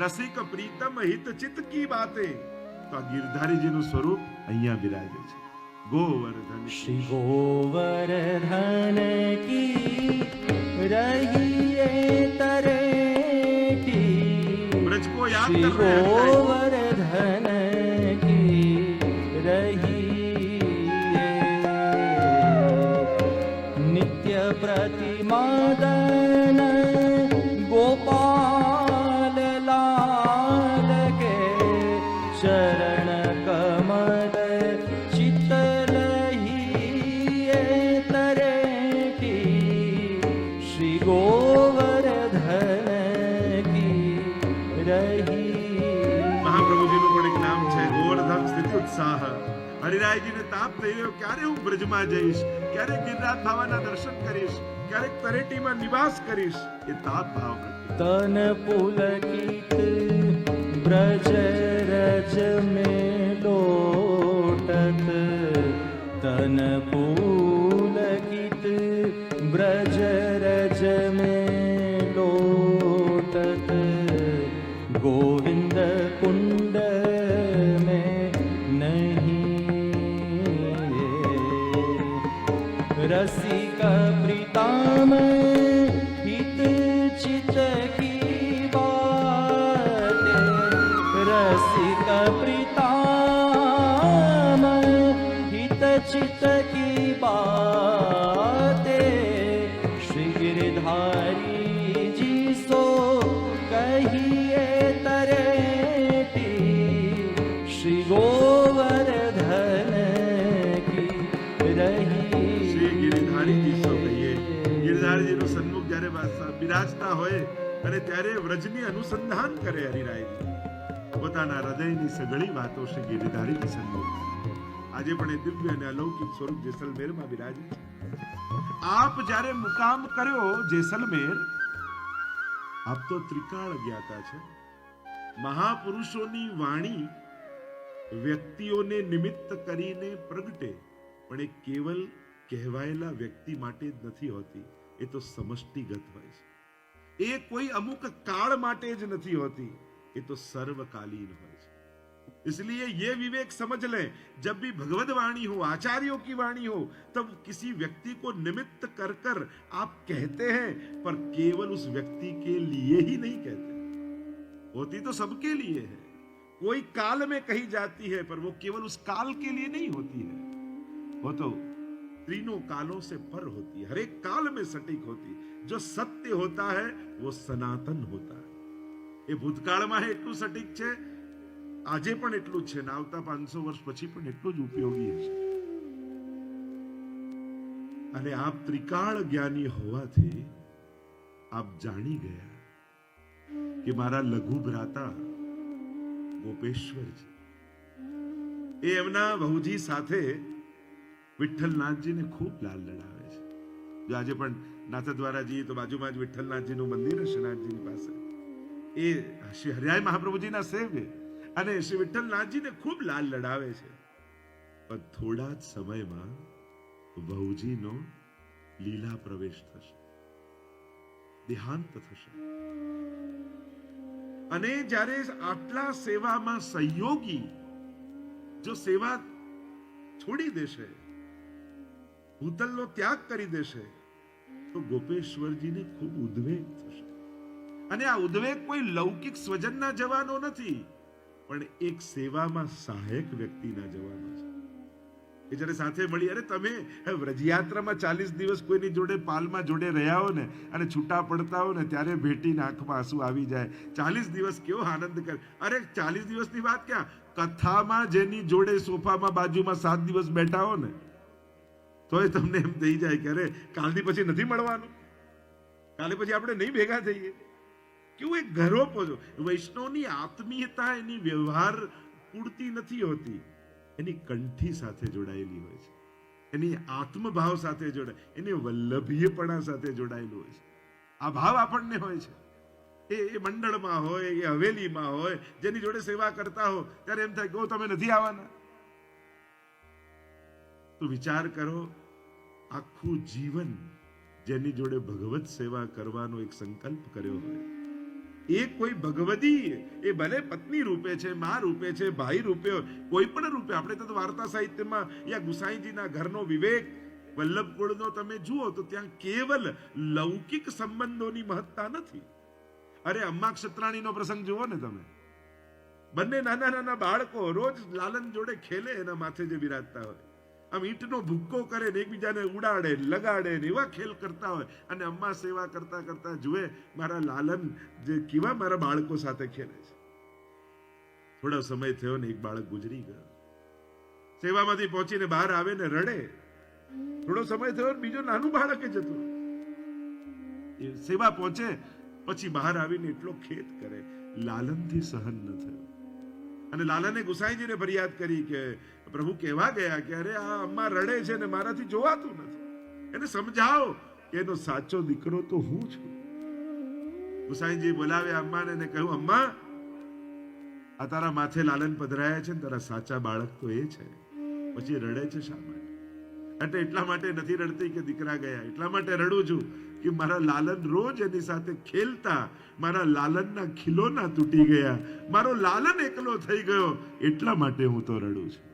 રસિક પ્રીતમ હિત ચિત કી બાતે. તો આ ગિરધારીજીનું સ્વરૂપ અહીંયા બિરાજે છે. ગોવર્ધન श्री गोवर्धन की रहिए तरेटी, ब्रज को याद श्री कर रहे हैं गोवर्धन की रहिए नित्य प्रतिमादन गोपाल लाल के चरण कमल હરિરાયજીને તાપ થઈ રહ્યો, ક્યારે હું બ્રજમાં જઈશ, ક્યારે ગિરરાજ બાવાના દર્શન કરીશ, ક્યારે તરેટીમાં નિવાસ કરીશ. એ તાપ ભાવ તન પુલકિત બ્રજ રજ में लोटत, तन पुलकित ब्रज रज में लोटत, गोविंद कुंड रसिक प्रीतम हित चित की बात, रसिक प्रीतम हित चित की बात, श्री गिरधारी जी सो कहिए तरेटी, श्री गोवर्धन की रही. ગિરધારીજીનું સન્મુખ જ્યારે બિરાજતા હોય અને ત્યારે વ્રજની અનુસંધાન કરે હરિરાયજી. પોતાના હૃદયની સઘળી વાતો શ્રી ગિરધારીજી સન્મુખ. આજે પણ એ દિવ્ય અને અલૌકિક સ્વરૂપ જેસલમેરમાં બિરાજે છે. આપ જ્યારે મુકામ કર્યો જેસલમેર, આપ તો ત્રિકાળ જ્ઞાતા છે. મહાપુરુષોની વાણી વ્યક્તિઓને નિમિત્ત કરીને પ્રગટે, પણ એ કેવલ કહેવાયેલા વ્યક્તિ માટે જ નથી હોતી, એ તો સમષ્ટિગત હોય છે. એ કોઈ અમુક કાળ માટે જ नहीं होती, ये तो सर्वकालीन હોય છે. इसलिए ये विवेक समझ लें, जब भी भगवद वाणी हो, आचार्यों की वाणी हो, तब किसी व्यक्ति को निमित्त कर कर आप कहते हैं, पर केवल उस व्यक्ति के लिए ही नहीं कहते, होती तो सबके लिए है. कोई काल में कही जाती है, पर वो केवल उस काल के लिए नहीं होती है, वो तो तीनों कालों से पर होती है, हर एक काल में सटीक होती है. जो सत्य होता है वो सनातन होता है. એ ભૂતકાળમાં એટલું સટીક છે, આજે પણ એટલું જ છે, ને આવતા 500 વર્ષ પછી પણ એટલું જ ઉપયોગી હશે. અને આપ ત્રિકાળ જ્ઞાની હોવાથી આપ જાણી ગયા કે મારા લઘુ ભ્રાતા ગોપેશ્વરજી એ એમના વહુજી સાથે વિઠ્ઠલનાથજીને ખૂબ લાલ લડાવે છે. જો આજે પણ નાથદ્વારાજી તો બાજુમાં જ વિઠ્ઠલનાથજીનું મંદિર છે નાથજીની પાસે. એ શ્રી હરિરાય મહાપ્રભુજીના સેવ્ય અને શ્રી વિઠ્ઠલનાથજીને ખૂબ લાલ લડાવે છે. પણ થોડા જ સમયમાં વહુજીનો લીલા પ્રવેશ થશે, દેહાંત થશે. અને જ્યારે આટલા સેવામાં સહયોગી જો સેવા છોડી દેશે, ભૂતલનો ત્યાગ કરી દેશે, તો ગોપેશ્વરજીને ખૂબ ઉદ્વેગ થશે. અને આ ઉદ્વેગ કોઈ લૌકિક સ્વજનના જવાનો નથી, પણ એક સેવામાં સહાયક વ્યક્તિના જવાનો છે. એ જ્યારે સાથે મળી, અરે તમે વ્રજયાત્રામાં 40 દિવસ કોઈની જોડે પાલમાં જોડે રહ્યા હો ને અને છૂટા પડતા હો ને ત્યારે ભેટીને આંખમાં આંસુ આવી જાય. 40 દિવસ કેવો આનંદ કરે. અરે 40 દિવસની વાત ક્યાં, કથામાં જેની જોડે સોફામાં બાજુમાં 7 દિવસ બેઠા હો ને તોય તમને એમ થઈ જાય કે અરે કાલથી પછી નથી મળવાનું, કાલે પછી આપણે નહીં ભેગા થઈએ. કેવું એક ઘરોપો છો. વૈષ્ણવની આત્મીયતા એની વ્યવહાર પૂરતી નથી હોતી, એની કંઠી સાથે જોડાયેલી હોય છે, એની આત્મભાવ સાથે જોડાય, એની વલ્લભીયપણા સાથે જોડાયેલું હોય છે. આ ભાવ આપણને હોય છે. એ મંડળમાં હોય, એ હવેલીમાં હોય, જેની જોડે સેવા કરતા હો ત્યારે એમ થાય કે તમે નથી આવવાના. તો વિચાર કરો, આખું જીવન જેની જોડે ભગવત સેવા કરવાનો એક સંકલ્પ કર્યો હોય, એ કોઈ ભગવદી, એ ભલે પત્ની રૂપે છે, મા રૂપે છે, ભાઈ રૂપે હોય, કોઈ પણ રૂપે. આપણે તો વાર્તા સાહિત્યમાં યા ગુસાઈજીના ઘરનો વિવેક, વલ્લભ કુળનો તમે જુઓ તો ત્યાં કેવલ લૌકિક સંબંધોની મહત્તા નથી. અરે અમ્મા ક્ષત્રાણીનો પ્રસંગ જુઓ ને તમે, બંને નાના નાના બાળકો રોજ લાલન જોડે ખેલે, એના માથે જે બિરાજતા હોય, આમ ઈંટનો ભૂક્કો કરે ને એકબીજાને ઉડાડે લગાડે ને એવા ખેલ કરતા હોય, અને અમ્મા સેવા કરતા કરતા જુએ મારા લાલન જે કેવા મારા બાળકો સાથે ખેલે છે. થોડો સમય થયો ને એક બાળક ગુજરી ગયો. સેવામાંથી પહોંચીને બહાર આવે ને રડે. થોડો સમય થયો ને બીજો નાનું બાળક જતું. એ સેવા પહોંચે પછી બહાર આવીને એટલો ખેદ કરે, લાલનથી સહન ન થયો. અને લાલને ગુસાઈજીને ફરિયાદ કરી કે પ્રભુ કહેવા ગયા કે અરે આ અમ્મા રડે છે ને મારાથી જોવાતું નથી, એને સમજાવો કે એનો સાચો દીકરો તો હું છું. ગુસાઈજી બોલાવ્યા અમ્માને ને કહ્યું, અમ્મા આ તારા માથે લાલન પધરાયા છે ને તારા સાચા બાળક તો એ છે, પછી રડે છે શા માટે? એટલે એટલા માટે નથી રડતી કે દીકરા ગયા, એટલા માટે રડું છું કે મારા લાલન રોજ એની સાથે ખેલતા, મારા લાલનના ખીલોના તૂટી ગયા, મારો લાલન એકલો થઈ ગયો, એટલા માટે હું તો રડું છું.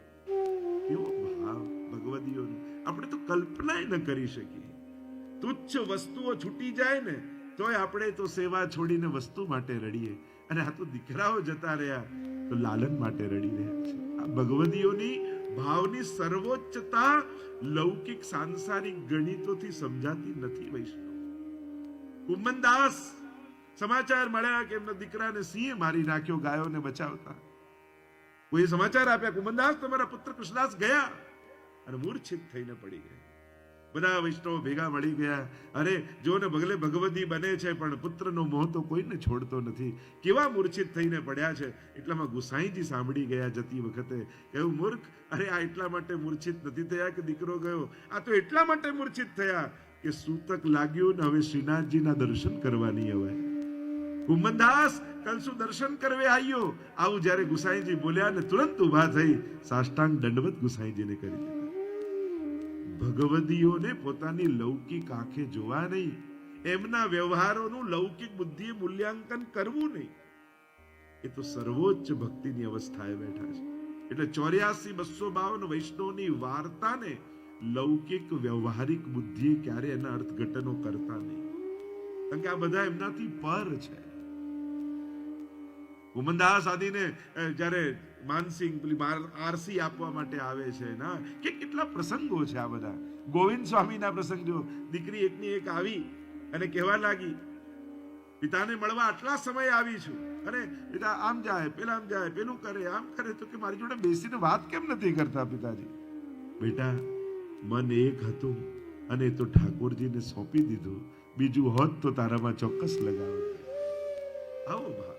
કેવો ભાવ ભગવદીઓનો આપણે તો કલ્પના ન કરી શકીએ. તુચ્છ વસ્તુઓ છૂટી જાય ને તોય આપણે તો સેવા છોડીને વસ્તુ માટે રડીએ, અને આ તો દીકરાઓ જતા રહ્યા તો લાલન માટે રડી રહ્યા છે. આ ભગવદીઓની ભાવની સર્વોચ્ચતા લૌકિક સાંસારિક ગણિતોથી સમજાતી નથી. વૈષ્ણવ કુંભનદાસ સમાચાર મળ્યા કે એમના દીકરાને સિંહે મારી નાખ્યો ગાયોને બચાવતા. કોઈ સમાચાર આપ્યા, કુંભનદાસ તમારા પુત્ર કૃષ્ણદાસ ગયા, અને મૂર્છિત થઈને પડી ગયા. બધા વૈષ્ણવો ભેગા મળી ગયા. અરે જો ને ભગલે ભગવદી બને છે પણ પુત્રનો મોહ તો કોઈને છોડતો નથી. કેવા મૂર્છિત થઈને પડ્યા છે. એટલામાં ગુસાઈજી સાંભળી ગયા જતી વખતે, એવું મૂર્ખ, અરે આ એટલા માટે મૂર્છિત નથી થયા કે દીકરો ગયો, આ તો એટલા માટે મૂર્છિત થયા કે સૂતક લાગ્યું ને હવે શ્રીનાથજીના દર્શન કરવાની હવે. કુંભનદાસ કલ શું દર્શન કરવે આવ્યો? આવું જ્યારે ગુસાઈજી બોલ્યા ને તુરંત ઉભા થઈ સાષ્ટાંગ દંડવત ગુસાઈજીને કરી દીધા. ભગવદીઓને પોતાની લૌકિક આંખે જોવા નહીં, એમના વ્યવહારોનું લૌકિક બુદ્ધિએ મૂલ્યાંકન કરવું નહીં. એ તો સર્વોચ્ચ ભક્તિની અવસ્થાએ બેઠા છે. એટલે 84,252 વૈષ્ણવની વાર્તાને લૌકિક વ્યવહારિક બુદ્ધિએ ક્યારે એના અર્થઘટનો કરતા નહીં, કારણ કે આ બધા એમનાથી પર છે. કુંભનદાસ આદિને જ્યારે માનસિંહ આરસી આપવા માટે આવે છે ના, કે કેટલા પ્રસંગો છે આ બધા. ગોવિંદ સ્વામીના પ્રસંગ જો, દીકરી એકની એક આવી અને કહેવા લાગી પિતાને મળવા આટલા સમય આવી છું, અરે પિતા આમ જાય, પેલા આમ જાય, પેલું કરે, આમ કરે, તો કે મારી જોડે બેસીને વાત કેમ નથી કરતા? પિતાજી, બેટા મન એક હતું અને તો ઠાકોરજીને સોંપી દીધું, બીજું હોત તો તારામાં ચોક્કસ લગાવત. આવો ભાવ.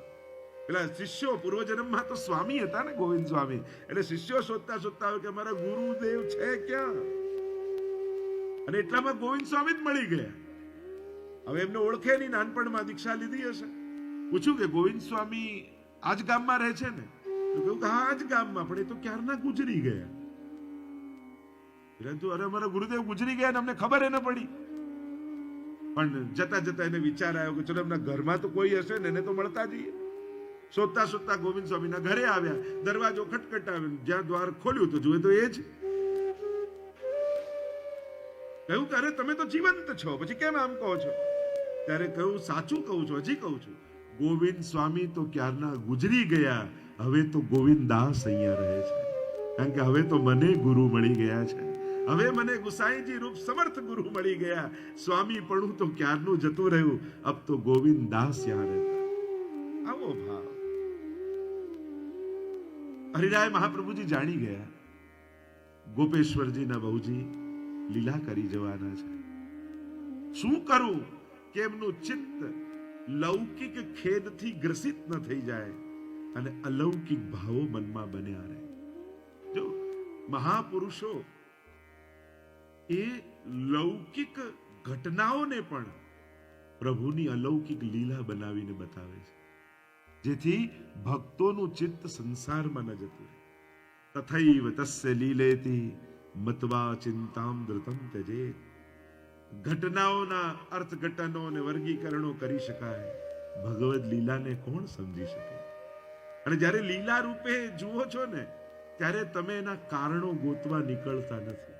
પેલા શિષ્યો પૂર્વજન્મમાં તો સ્વામી હતા ને, ગોવિંદ સ્વામી, એટલે શિષ્યો શોધતા શોધતા આવે કે અમારા ગુરુદેવ છે ક્યાં? અને એટલામાં ગોવિંદ સ્વામી જ મળી ગયા. હવે એમને ઓળખે નહીં, નાનપણમાં દીક્ષા લીધી હશે. પૂછ્યું કે ગોવિંદ સ્વામી આજ ગામમાં રહે છે ને? તો કહ્યું કે હા આજ ગામમાં, પણ એ તો ક્યારના ગુજરી ગયા. પરંતુ અરે અમારા ગુરુદેવ ગુજરી ગયા ને અમને ખબર ન પડી. પણ જતા જતા એને વિચાર આવ્યો કે ચલો એમના ઘરમાં તો કોઈ હશે ને, એને તો મળતા જઈએ. શોધતા શોધતા ગોવિંદ સ્વામીના ઘરે આવ્યા. દરવાજો ખટખટાવ્યો, જ્યાં દ્વાર ખોલ્યું તો જોયે તો એ જ. કહ્યું કે અરે તમે તો જીવંત છો, પછી કેમ આમ કહો છો? ત્યારે કહ્યું, સાચું કહું છું, હજી કહું છું, ગોવિંદ સ્વામી તો ક્યારના ગુજરી ગયા, હવે તો ગોવિંદ દાસ અહીંયા રહે છે. કારણ કે હવે તો મને ગુરુ મળી ગયા છે, હવે મને ગુસાઈજી રૂપ સમર્થ ગુરુ મળી ગયા. સ્વામી પણ તો ક્યારનું જતું રહ્યું, અબ તો ગોવિંદ દાસ યહાં રહેતા. આવો ભાવ હરિરાય મહાપ્રભુજી જાણી ગયા, ગોપેશ્વરજીના બહુજી લીલા કરી જવાના છે. શું કરું કે એમનું ચિત્ત લૌકિક ખેદથી ગ્રસિત ન થઈ જાય અને અલૌકિક ભાવો મનમાં બન્યા રહે. જો મહાપુરુષો એ લૌકિક ઘટનાઓને પણ પ્રભુની અલૌકિક લીલા બનાવીને બતાવે છે, જેથી ભક્તોનું ચિત્ત સંસારમાં ન જતું રહે. તથૈવ તસ્ય લીલેતિ મત્વા ચિંતામ ધૃતમ ત્યજેત. ઘટનાઓના અર્થઘટનો અને વર્ગીકરણો કરી શકાય, ભગવદ લીલાને કોણ સમજી શકે? અને જ્યારે લીલા રૂપે જુઓ છો ને, ત્યારે તમે એના કારણો ગોતવા નીકળતા નથી.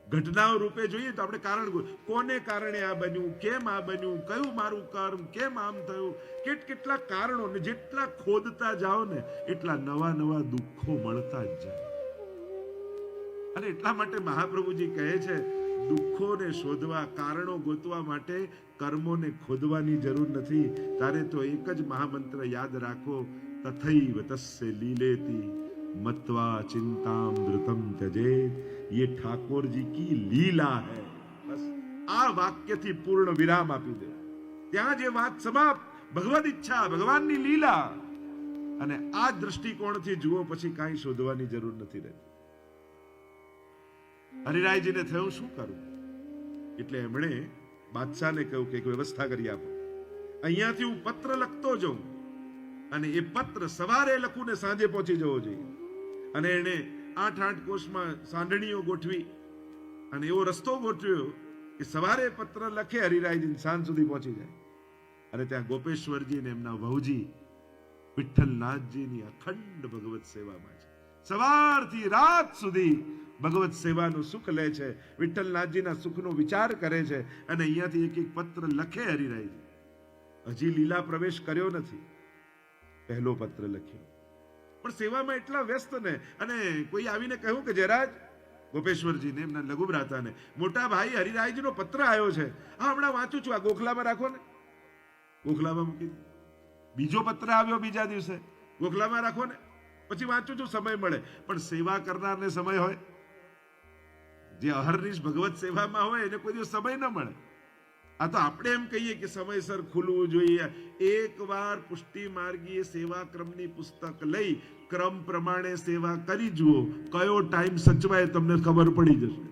ઘટનાઓ રૂપે જોઈએ તો આપણે કારણ, કોને કારણે આ બન્યું, કેમ આ બન્યું, કયું મારું કર્મ, કેમ આમ થયું, કેટલા કારણો, ને જેટલા ખોદતા જાઓ ને એટલા નવા નવા દુઃખો મળતા જ જાય. અને એટલા માટે મહાપ્રભુજી કહે છે, દુઃખોને શોધવા, કારણો ગોતવા માટે કર્મોને ખોદવાની જરૂર નથી. તારે તો એક જ મહામંત્ર યાદ રાખો, તથૈવ તસ્ય લીલેતિ મત્વા ચિંતામ ધૃતમ ત્યજેત. ये ठाकुर जी की लीला है. बस આ વાક્યથી પૂર્ણ વિરામ આપી દે. ત્યાં જે વાત સમાપ્ત, ભગવદ ઈચ્છા, ભગવાનની લીલા. અને આ દ્રષ્ટિકોણથી જુઓ, પછી કાંઈ શોધવાની જરૂર નથી રહેતી. હરિરાયજીને થયું શું કરું, એટલે એમણે બાદશાહને કહ્યું કે એક વ્યવસ્થા કરી આપો. અહીંયાથી હું પત્ર લખતો જાઉં અને એ પત્ર સવારે લખું ને સાંજે પહોંચી જવો જોઈએ. અને એને 8 કોષમાં સાંડણીઓ ગોઠવી અને એવો રસ્તો ગોઠવ્યો કે સવારે પત્ર લખે હરિરાયજી, સાંજ સુધી પહોંચી જાય. અને ત્યાં ગોપેશ્વરજી અને એમના વહુજી વિઠ્ઠલનાથજીની અખંડ ભગવત સેવામાં છે. સવારથી રાત સુધી ભગવત સેવાનું સુખ લે છે, વિઠ્ઠલનાથજીના સુખનો વિચાર કરે છે. અને અહીંયાથી એક એક પત્ર લખે હરિરાયજી. હજી લીલા પ્રવેશ કર્યો નથી, પહેલો પત્ર લખ્યો, પણ સેવામાં એટલા વ્યસ્ત ને. અને કોઈ આવીને કહ્યું કે જયરાજ, ગોપેશ્વરજીને એમના લઘુ ભ્રાતાને, મોટા ભાઈ હરિરાયજીનો પત્ર આવ્યો છે, હા હમણાં વાંચું છું, આ ગોખલામાં રાખો ને. ગોખલામાં મૂકી. બીજો પત્ર આવ્યો બીજા દિવસે, ગોખલામાં રાખો ને, પછી વાંચું છું, સમય મળે. પણ સેવા કરનારને સમય હોય? જે અહર્નિશ ભગવત સેવામાં હોય એને કોઈ દિવસ સમય ન મળે. આ તો આપણે એમ કહીએ કે સમયસર ખુલવું જોઈએ. એકવાર પુષ્ટિ માર્ગીય સેવા ક્રમની પુસ્તક લઈ ક્રમ પ્રમાણે સેવા કરી જુઓ, કયો ટાઈમ સચવાય તમને ખબર પડી જશે.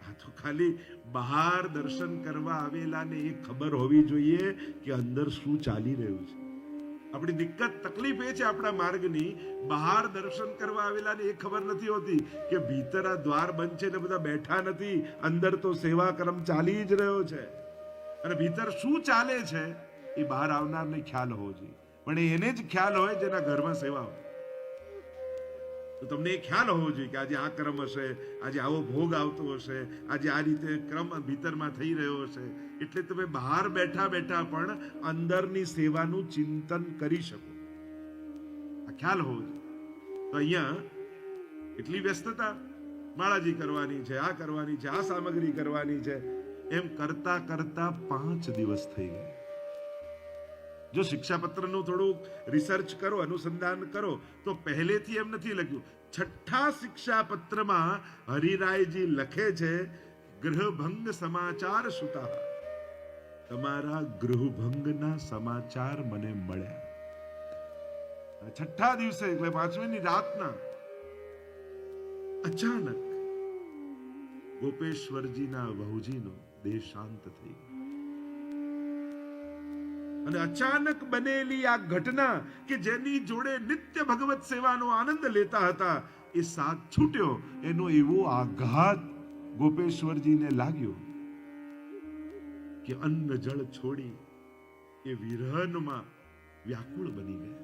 આ તો ખાલી બહાર દર્શન કરવા આવેલાને એ ખબર હોવી જોઈએ કે અંદર શું ચાલી રહ્યું છે. આપણી દિક્કત, તકલીફ એ છે આપણા માર્ગની, બહાર દર્શન કરવા આવેલાને એ ખબર નથી હોતી કે ભીતર આ દ્વાર બંધ છે એટલે બધા બેઠા નથી, અંદર તો સેવા ક્રમ ચાલી જ રહ્યો છે. અને ભીતર શું ચાલે છે એ બહાર આવનારને ખ્યાલ હોવો જોઈએ. પણ એને જ ખ્યાલ હોય જેના ઘરમાં સેવા હોય. તો તમને એ ખ્યાલ હોવો જોઈએ કે આજે આ ક્રમ હશે, આજે આવો ભોગ આવતો હશે, આજે આ રીતે ક્રમ ભીતરમાં થઈ રહ્યો હશે. એટલે તમે બહાર બેઠા બેઠા પણ અંદરની સેવાનું ચિંતન કરી શકો, આ ખ્યાલ હોવો જોઈએ. તો અહીંયા એટલી વ્યસ્તતા, માળાજી કરવાની છે, આ કરવાની છે, આ સામગ્રી કરવાની છે, એમ કરતા કરતા 5 દિવસ થઈ ગયા. જો શિક્ષાપત્રનું થોડું રિસર્ચ કરો, અનુસંધાન કરો, તો પહેલેથી એમ નથી લખ્યું. 6થા શિક્ષાપત્રમાં હરિરાયજી લખે છે, ગૃહભંગ સમાચાર સુતા. તમારા ગૃહભંગના સમાચાર મને મળ્યા. 6થા દિવસે એટલે 5મીની રાતના અચાનક ગોપેશ્વરજીના વહુજીનો દેહ શાંત થઈ ગયો. અને અચાનક બનેલી આ ઘટના કે જેની જોડે નિત્ય ભગવત સેવાનો આનંદ લેતા હતા, એ સાથ છૂટ્યો. એનો એવો આઘાત ગોપેશ્વરજીને લાગ્યો કે અન્ન જળ છોડી એ વિરહનમાં વ્યાકુળ બની ગયા.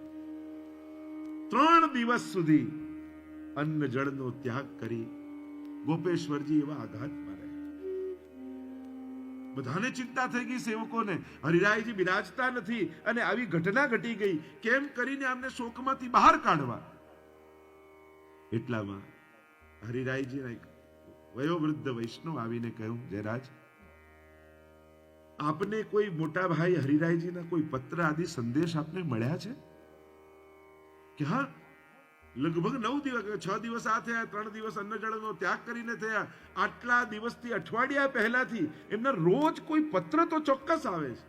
3 દિવસ સુધી અન્ન જળનો ત્યાગ કરી ગોપેશ્વરજી એવા આઘાતમાં રહ્યા. બધાને ચિંતા થઈ ગઈ, સેવકોને. હરિરાયજી બિરાજતા નથી અને આવી ઘટના ઘટી ગઈ, કેમ કરીને આમને શોકમાંથી બહાર કાઢવા. એટલામાં હરિરાયજીના એક વયોવૃદ્ધ વૈષ્ણવ આવીને કહ્યું, જયરાજ, આપને કોઈ મોટા ભાઈ હરિરાયજીના કોઈ પત્ર આદિ સંદેશ આપને મળ્યા છે? કે હા, લગભગ 9 દિવસ, 6 દિવસ આ થયા, 3 દિવસ અન્ન જળનો ત્યાગ કરીને થયા. આટલા દિવસથી, અઠવાડિયા પહેલાથી એમના રોજ કોઈ પત્ર તો ચોક્કસ આવે છે,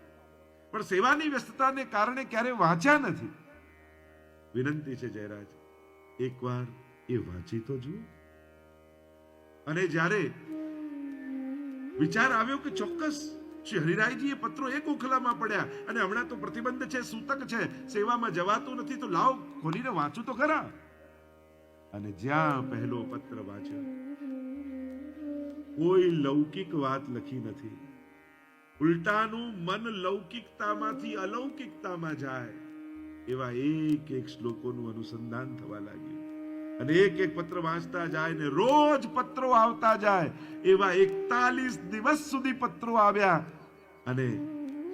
પણ સેવાની વ્યસ્તતાને કારણે ક્યારે વાંચ્યા નથી. વિનંતી છે જયરાજ, એકવાર એ વાંચી તો જુઓ. અને જ્યારે વિચાર આવ્યો કે ચોક્કસ શ્રી હરિરાયજી એ પત્રો એક ઓખલામાં પડ્યા અને હમણાં તો પ્રતિબંધ છે, સૂતક છે, સેવામાં જવાતું નથી, તો લાવ ખોલીને વાંચું તો ખરા. અને જ્યાં પહેલો પત્ર વાંચ્યો, કોઈ લૌકિક વાત લખી નથી, ઉલટાનું મન લૌકિકતામાંથી અલૌકિકતામાં જાય એવા એક એક શ્લોકોનું અનુસંધાન થવા લાગ્યું. અને એક એક પત્ર વાંચતા જાય ને રોજ પત્રો આવતા જાય. એવા 41 દિવસ સુધી પત્રો આવ્યા અને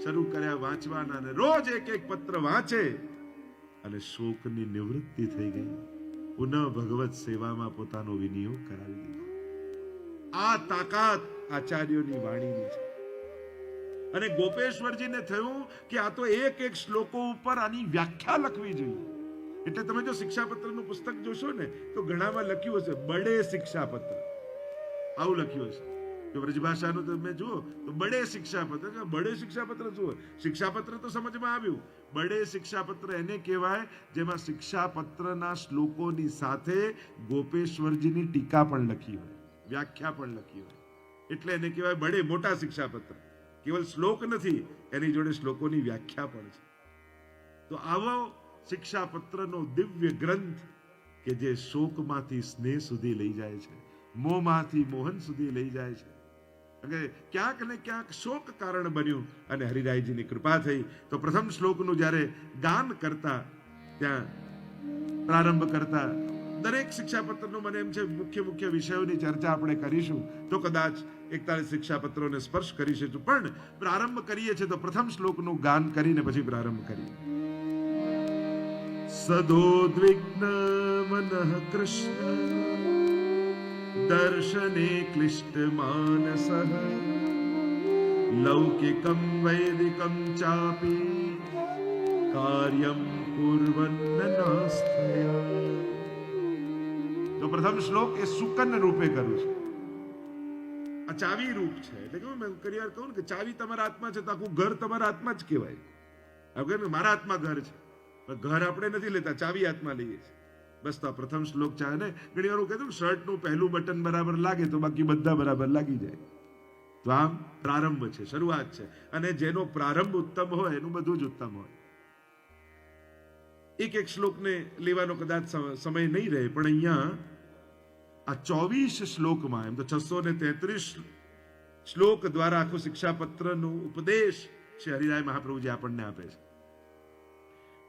શરૂ કર્યા વાંચવાના, અને રોજ એક એક પત્ર વાંચે અને શોકની નિવૃત્તિ થઈ ગઈ. પુનઃ ભગવત સેવામાં પોતાનો વિનિયોગ કરાવી દીધો. આ તાકાત આચાર્યોની વાણીની છે. અને ગોપેશ્વરજીને થયું કે આ તો એક એક શ્લોકો ઉપર આની વ્યાખ્યા લખવી જોઈએ. એટલે તમે જો શિક્ષાપત્રનું પુસ્તક જોશો ને તો ઘણામાં લખ્યું હશે બડે શિક્ષાપત્ર, આવું લખ્યું હશે. જો વ્રજભાષાનું તમે જુઓ તો બડે શિક્ષાપત્ર. બડે શિક્ષાપત્ર જુઓ, શિક્ષાપત્ર તો સમજમાં આવ્યું. બડે શિક્ષાપત્ર એને કહેવાય જેમાં શિક્ષાપત્રના શ્લોકોની સાથે ગોપેશ્વરજીની ટીકા પણ લખી હોય, વ્યાખ્યા પણ લખી હોય, એટલે એને કહેવાય બડે, મોટા શિક્ષાપત્ર. કેવલ શ્લોક નથી, એની જોડે શ્લોકોની વ્યાખ્યા પણ છે. તો આવો શિક્ષાપત્રનો દિવ્ય ગ્રંથ કે જે શોકમાંથી સ્નેહ સુધી લઈ જાય છે, મોહમાંથી મોહન સુધી લઈ જાય છે. ક્યાંક ને ક્યાંક શોક કારણ બન્યું અને હરિરાયજીની કૃપા થઈ. તો પ્રથમ શ્લોકનું જ્યારે ગાન કરતા, ત્યાં પ્રારંભ કરતા, દરેક શિક્ષાપત્રનો મને એમ છે મુખ્ય વિષયોની ચર્ચા આપણે કરીશું તો કદાચ 41 શિક્ષાપત્રોને સ્પર્શ કરીશું, પણ પ્રારંભ કરીએ છીએ તો પ્રથમ શ્લોકનું ગાન કરીને પછી પ્રારંભ કરીએ. સદોદ્વિગ્ન મનઃ કૃષ્ણ દર્શને ક્લિષ્ટ માનસઃ લૌકિકં વૈદિકં ચાપી કાર્યં કુર્વન્ન નાસ્તયા. તો પ્રથમ શ્લોક એ સુકન રૂપે કરું છું. આ ચાવી રૂપ છે. એટલે કે મેં કરિયાર કહું કે ચાવી તમારા હાથમાં છે તો આખું ઘર તમારા હાથમાં જ કહેવાય. હવે મારા હાથમાં ઘર છે, ઘર આપણે નથી લેતા, ચાવી હાથમાં લઈએ છીએ. બસ તો પ્રથમ શ્લોક ચાલે ને. ઘણી વાર હું કહેતું શર્ટનું પહેલું બટન બરાબર લાગે તો બાકી બધા બરાબર લાગી જાય. તો આમ પ્રારંભ છે, શરૂઆત છે, અને જેનો પ્રારંભ ઉત્તમ હોય એનું બધું જ ઉત્તમ હોય. એક એક શ્લોકને લેવાનો કદાચ સમય નહીં રહે, પણ અહીંયા આ 24 શ્લોકમાં, એમ તો 633 શ્લોક દ્વારા આખું શિક્ષાપત્રનું ઉપદેશ શ્રી હરિરાય મહાપ્રભુજી આપણને આપે છે.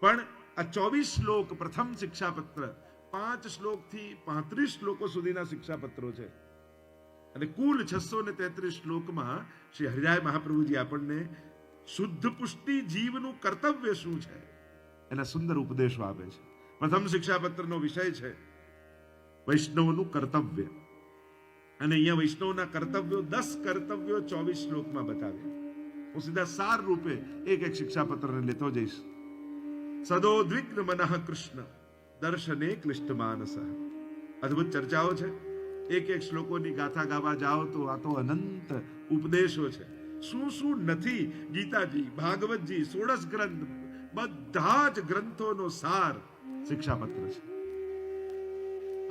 પણ આ 24 શ્લોક પ્રથમ શિક્ષાપત્ર, 5 શ્લોકથી 35 શ્લોકો સુધીના શિક્ષાપત્રો છે. અને કુલ 633 શ્લોકમાં શ્રી હરિરાય મહાપ્રભુજી આપણને શુદ્ધ પુષ્ટિ જીવનું કર્તવ્ય શું છે એના સુંદર ઉપદેશો આપે છે. પ્રથમ શિક્ષાપત્રનો વિષય છે વૈષ્ણવનું કર્તવ્ય. અને અહીંયા વૈષ્ણવના કર્તવ્યો 10 કર્તવ્યો 24 શ્લોકમાં બતાવ્યા. હું સીધા સાર રૂપે એક એક શિક્ષાપત્રને લેતો જઈશ. સદોદ્વિગ્ન મનઃ કૃષ્ણ દર્શને ક્લિષ્ટ માનસ. અદ્ભુત ચર્ચાઓ છે. એક એક શ્લોકોની ગાથા ગાવા જાઓ તો આ તો અનંત ઉપદેશો છે. શું શું નથી, ગીતાજી, ભાગવતજી, 16 ગ્રંથ, બધા જ ગ્રંથોનો સાર શિક્ષાપત્ર છે.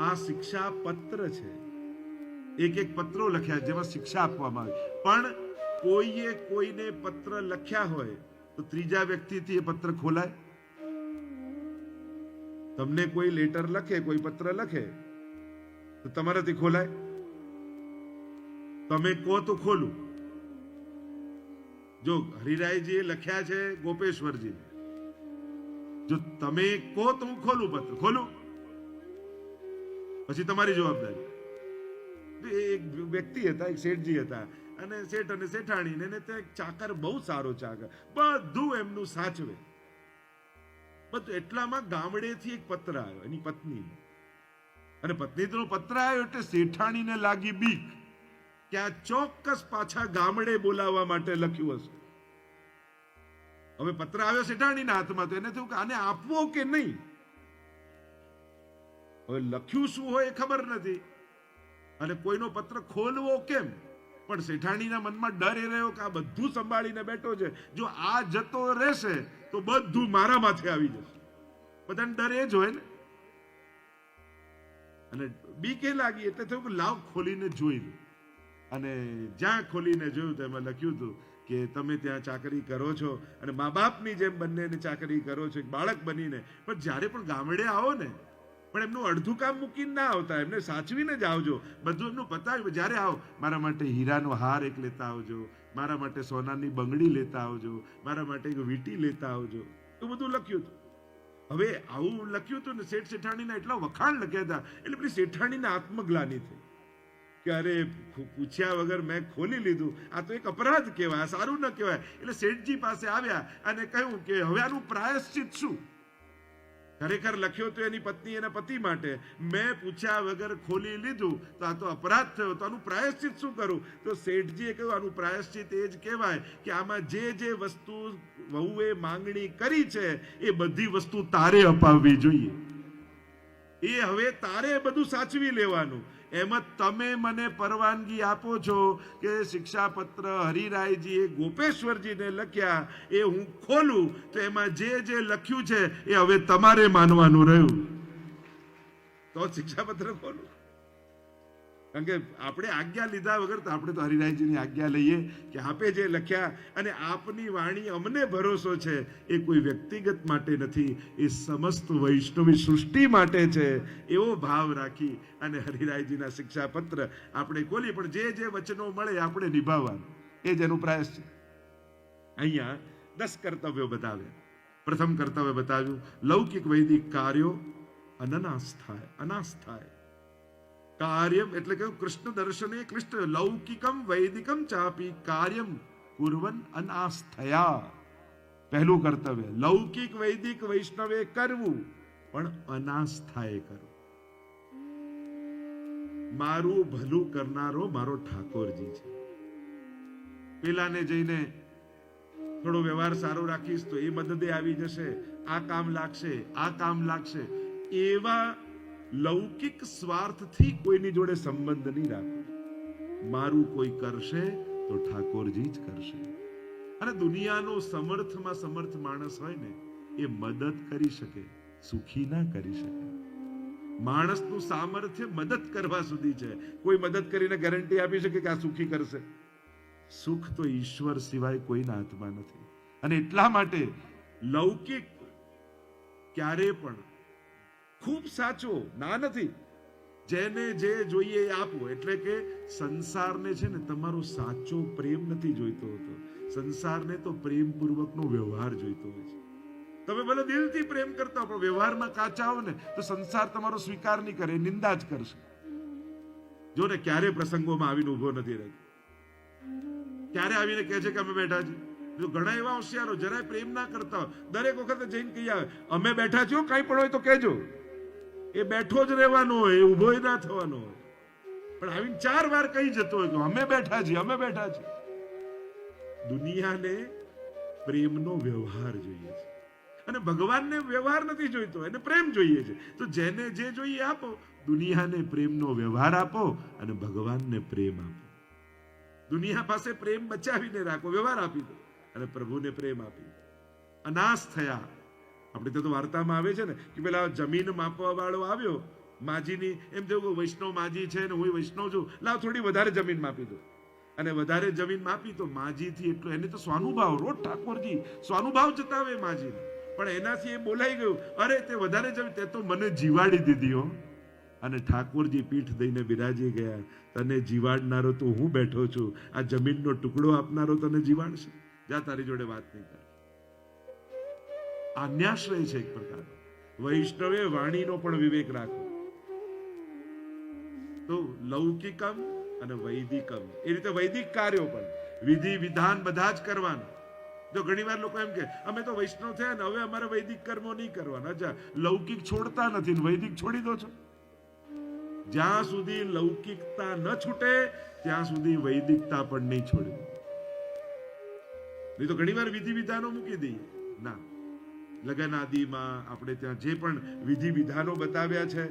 આ શિક્ષાપત્ર છે. એક એક પત્રો લખ્યા જેમાં શિક્ષા આપવામાં આવી. પણ કોઈએ કોઈને પત્ર લખ્યા હોય તો ત્રીજા વ્યક્તિથી એ પત્ર ખોલાય? તમને કોઈ લેટર લખે, કોઈ પત્ર લખે તો તમારાથી ખોલાય? તમે કહો તો ખોલું. જો હરિરાયજીએ લખ્યા છે ગોપેશ્વરજીને, જો તમે કહો તો હું ખોલું, પત્ર ખોલું, પછી તમારી જવાબદારી. એક વ્યક્તિ હતા, એક શેઠજી હતા, અને શેઠ અને શેઠાણી ને એને તે ચાકર બહુ સારો ચાકર, બધું એમનું સાચવે બધું. એટલામાં ગામડેથી એક પત્ર આવ્યો એની પત્ની, અને પત્નીનો પત્ર આવ્યો એટલે શેઠાણીને લાગી બીક કે આ ચોક્કસ પાછા ગામડે બોલાવવા માટે લખ્યું હશે. હવે પત્ર આવ્યો શેઠાણીના હાથમાં, તો એને થયું કે આને આપવો કે નહીં. હવે લખ્યું શું હોય એ ખબર નથી, અને કોઈનો પત્ર ખોલવો કેમ. પણ શેઠાણીના મનમાં ડર એ રહ્યો કે આ બધું સંભાળીને બેઠો છે, જો આ જતો રહેશે તો બધું મારા માથે આવી જશે. બધાને ડર એ જ હોય ને. અને બીક એ લાગી એટલે થયું કે લાવ ખોલીને જોઈ લો. અને જ્યાં ખોલીને જોયું તો એમાં લખ્યું હતું કે તમે ત્યાં ચાકરી કરો છો અને મા બાપની જેમ બંનેને ચાકરી કરો છો એક બાળક બનીને, પણ જ્યારે પણ ગામડે આવો ને પણ એમનું અડધું કામ મૂકીને ના આવતા, એમને સાચવીને જ આવજો, બધું એમનું પતાવ્યું. જ્યારે આવો મારા માટે હીરાનો હાર એક લેતા આવજો, મારા માટે સોનાની બંગડી લેતા આવજો, મારા માટે એક વીંટી લેતા આવજો, એવું બધું લખ્યું હતું. હવે આવું લખ્યું હતું ને શેઠ શેઠાણીના એટલા વખાણ લખ્યા હતા એટલે પેલી શેઠાણીને આત્મગ્લાનિ થઈ કે અરે પૂછ્યા વગર મેં ખોલી લીધું, આ તો એક અપરાધ કહેવાય, સારું ન કહેવાય. એટલે શેઠજી પાસે આવ્યા અને કહ્યું કે હવે આનું પ્રાયશ્ચિત શું. ખરેખર લખ્યો તો એની પત્ની એના પતિ માટે, મેં પૂછ્યા વગર ખોલી લીધું તો આ તો અપરાધ થયો, તો આનું પ્રાયશ્ચિત શું કરું. તો શેઠજીએ કહ્યું આનું પ્રાયશ્ચિત એ જ કહેવાય કે આમાં જે વસ્તુ વહુએ માંગણી કરી છે એ બધી વસ્તુ તારે અપાવવી જોઈએ. એ હવે તારે બધું સાચવી લેવાનું. એમાં તમે મને પરવાનગી આપો છો કે શિક્ષાપત્ર હરિરાયજીએ ગોપેશ્વરજીને લખ્યા એ હું ખોલું, તો એમાં જે લખ્યું છે એ હવે તમારે માનવાનું રહ્યું. તો શિક્ષાપત્ર ખોલું. કારણ કે આપણે આજ્ઞા લીધા વગર તો આપણે તો હરિરાયજીની આજ્ઞા લઈએ કે આપે જે લખ્યા, અને આપની વાણી અમને ભરોસો છે એ કોઈ વ્યક્તિગત માટે નથી, એ સમસ્ત વૈષ્ણવી સૃષ્ટિ માટે છે, એવો ભાવ રાખી અને હરિરાયજીના શિક્ષાપત્ર આપણે ખોલી. પણ જે વચનો મળે આપણે નિભાવવાનું, એ જ એનું પ્રાયશ્ચિત. અહીંયા 10 કર્તવ્યો બતાવ્યા. પ્રથમ કર્તવ્ય બતાવ્યું લૌકિક વૈદિક કાર્યો અનાસ્થાય. કાર્યમ એટલે કે કૃષ્ણ દર્શને ક્લિષ્ટ લૌકિકમ વૈદિકમ ચાપી કાર્યમ કુર્વન અનાસ્થયા. પહેલું કર્તવ્ય લૌકિક વૈદિક વૈષ્ણવે કરવું, પણ અનાસ્થાએ કરવું. મારું ભલું કરનારો મારો ઠાકોરજી છે. પેલાને જઈને થોડો વ્યવહાર સારો રાખીશ તો એ મદદે આવી જશે, આ કામ લાગશે, એવા લૌકિક સ્વાર્થથી કોઈની જોડે સંબંધ નહીં રાખો. મારું કોઈ કરશે તો ઠાકોરજી જ કરશે. અને દુનિયાનો સમર્થ માણસ હોય ને એ મદદ કરી શકે, સુખી ના કરી શકે. માણસનું સામર્થ્ય મદદ કરવા સુધી છે. કોઈ મદદ કરીને ગેરંટી આપી શકે કે આ સુખી કરશે? સુખ તો ઈશ્વર સિવાય કોઈના હાથમાં નથી. અને એટલા માટે લૌકિક ક્યારે પણ ખૂબ સાચો ના નથી. જેને જે જોઈએ એ આપો. એટલે કે સંસારને છે ને તમારો સાચો પ્રેમ નથી જોઈતો હોતો, સંસારને તો પ્રેમ પૂર્વકનો વ્યવહાર જોઈતો હોય છે. તમે ભલે દિલથી પ્રેમ કરતા હો પણ વ્યવહારમાં કાચા હો ને તો સંસાર તમારો સ્વીકાર નહીં કરે, નિંદા જ કરશે. જો ને ક્યારે પ્રસંગોમાં આવીને ઉભો નથી રહેતો, ક્યારે આવીને કહે છે કે અમે બેઠા છીએ. જો ઘણા એવા હોશિયારો જરાય પ્રેમ ના કરતા હોય, દરેક વખતે જઈને કહી આવે અમે બેઠા છીએ, કઈ પણ હોય તો કહેજો. એ બેઠો જ રહેવાનો હોય, એ ઉભો ના થવાનો હોય. પણ આવીને 4 વાર કહી જતો હોય કે અમે બેઠા છીએ. દુનિયાને પ્રેમનો વ્યવહાર જોઈએ છે અને ભગવાનને વ્યવહાર નથી જોઈતો, એને પ્રેમ જોઈએ છે. તો જેને જે જોઈએ આપો. દુનિયાને પ્રેમનો વ્યવહાર આપો અને ભગવાનને પ્રેમ આપો. દુનિયા પાસે પ્રેમ બચાવીને રાખો, વ્યવહાર આપી દો અને પ્રભુને પ્રેમ આપી દો. અનાશ થયા. આપણે તો વાર્તામાં આવે છે ને કે પેલા જમીન માપવા વાળો આવ્યો માજીની, એમ થયું વૈષ્ણવ માજી છે ને હું વૈષ્ણવ છું, લાવ થોડી વધારે જમીન માપી દો. અને વધારે જમીન માપી તો માજીથી એટલો, એને તો સ્વાનુભાવ, રોજ ઠાકોરજી સ્વાનુભાવ જતાવે માજીને, પણ એનાથી એ બોલાઈ ગયું, અરે તે વધારે જમીન, તે તો મને જીવાડી દીધી હો. અને ઠાકોરજી પીઠ દઈને બિરાજી ગયા, તને જીવાડનારો તો હું બેઠો છું, આ જમીનનો ટુકડો આપનારો તને જીવાડશે? જા, તારી જોડે વાત નહીં કર. અન્યાશ્રય છે એક પ્રકાર. વૈષ્ણવે વાણીનો પણ વિવેક રાખો. તો લૌકિકમ અને વૈદિકમ. એ રીતે વૈદિક કાર્યો પણ વિધિ વિધાન બધા જ કરવાના. જો ઘણીવાર લોકો એમ કે અમે તો વૈષ્ણવ થયા ને હવે અમારે વૈદિક કર્મો નહીં કરવાના. અચ્છા, લૌકિક છોડતા નથી ને વૈદિક છોડી દો છો. જ્યાં સુધી લૌકિકતા ન છૂટે ત્યાં સુધી વૈદિકતા પણ નહીં છોડવી. નહીં તો ઘણીવાર વિધિ વિધાનો મૂકી દઈએ. ના, લગન આદિમાં આપણે ત્યાં જે પણ વિધિ વિધાનો બતાવ્યા છે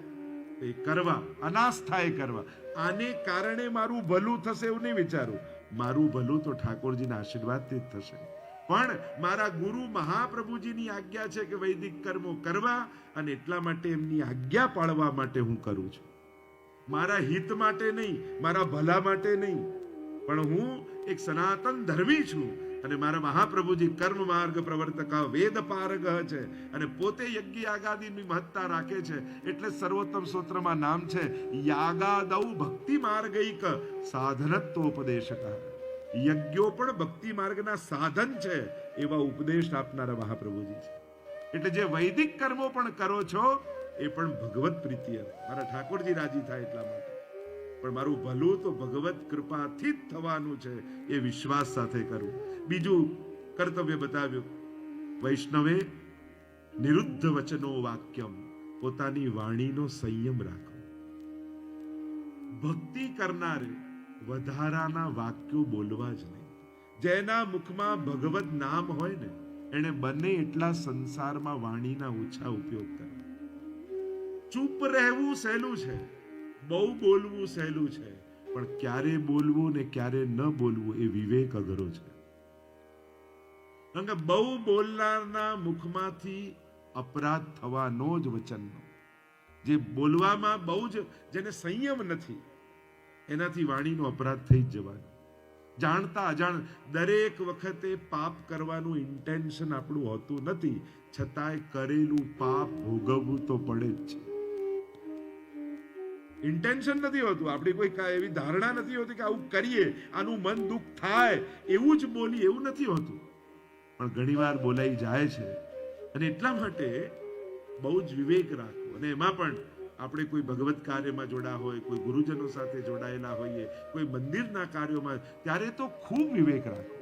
એ કરવા, અનાસ્થાએ કરવા. આને કારણે મારું ભલું થશે એવું નહીં વિચારું. મારું ભલું તો ઠાકોરજીના આશીર્વાદથી જ થશે. પણ મારા ગુરુ મહાપ્રભુજીની આજ્ઞા છે કે વૈદિક કર્મો કરવા, અને એટલા માટે એમની આજ્ઞા પાળવા માટે હું કરું છું. મારા હિત માટે નહીં, મારા ભલા માટે નહીં, પણ હું એક સનાતન ધર્મી છું. અને મારા મહાપ્રભુજી કર્મ માર્ગ પ્રવર્તક વેદ પારગ છે અને પોતે યજ્ઞ યાગાદિની મહત્તા રાખે છે. એટલે સર્વોત્તમ સ્તોત્રમાં નામ છે યાગાદૌ ભક્તિ માર્ગૈક સાધનત્વોપદેશક. યજ્ઞો પણ ભક્તિ માર્ગના સાધન છે એવા ઉપદેશ આપનારા મહાપ્રભુજી છે. એટલે જે વૈદિક કર્મો પણ કરો છો એ પણ ભગવત પ્રીતિ, મારા ઠાકોરજી રાજી થાય એટલા માટે. પણ મારું ભલું તો ભગવત કૃપાથી જ થવાનું છે એ વિશ્વાસ સાથે કરું. બીજું કર્તવ્ય બતાવ્યું, વૈષ્ણવે નિરુદ્ધ વચનો વાક્યમ, પોતાની વાણીનો સંયમ રાખો. ભક્તિ કરનારે વધારાના વાક્યો બોલવા જ નહીં. જેના મુખમાં ભગવત નામ હોય ને એને બને એટલા સંસારમાં વાણીના ઓછા ઉપયોગ કરે. ચૂપ રહેવું સહેલું છે, બહુ બોલવું સહેલું છે, પણ ક્યારે બોલવું ને ક્યારે ન બોલવું એ વિવેક અઘરો છે. કારણ કે બહુ બોલનારના મુખમાંથી અપરાધ થવાનો જ વચનનો. જે બોલવામાં બહુ જ, જેને સંયમ નથી એનાથી વાણીનો અપરાધ થઈ જ જવાનો. જાણતા અજાણ દરેક વખતે પાપ કરવાનું ઇન્ટેન્શન આપણું હોતું નથી, છતાંય કરેલું પાપ ભોગવવું તો પડે જ છે. ઇન્ટેન્શન નથી હોતું, આપણી કોઈ એવી ધારણા નથી હોતી કે આવું કરીએ આનું મન દુઃખ થાય એવું જ બોલી, એવું નથી હોતું. પણ ઘણીવાર બોલાઈ જાય છે. અને એટલા માટે બહુ જ વિવેક રાખવો. અને એમાં પણ આપણે કોઈ ભગવત કાર્યમાં જોડા હોય, કોઈ ગુરુજનો સાથે જોડાયેલા હોઈએ, કોઈ મંદિરના કાર્યોમાં, ત્યારે તો ખૂબ વિવેક રાખો.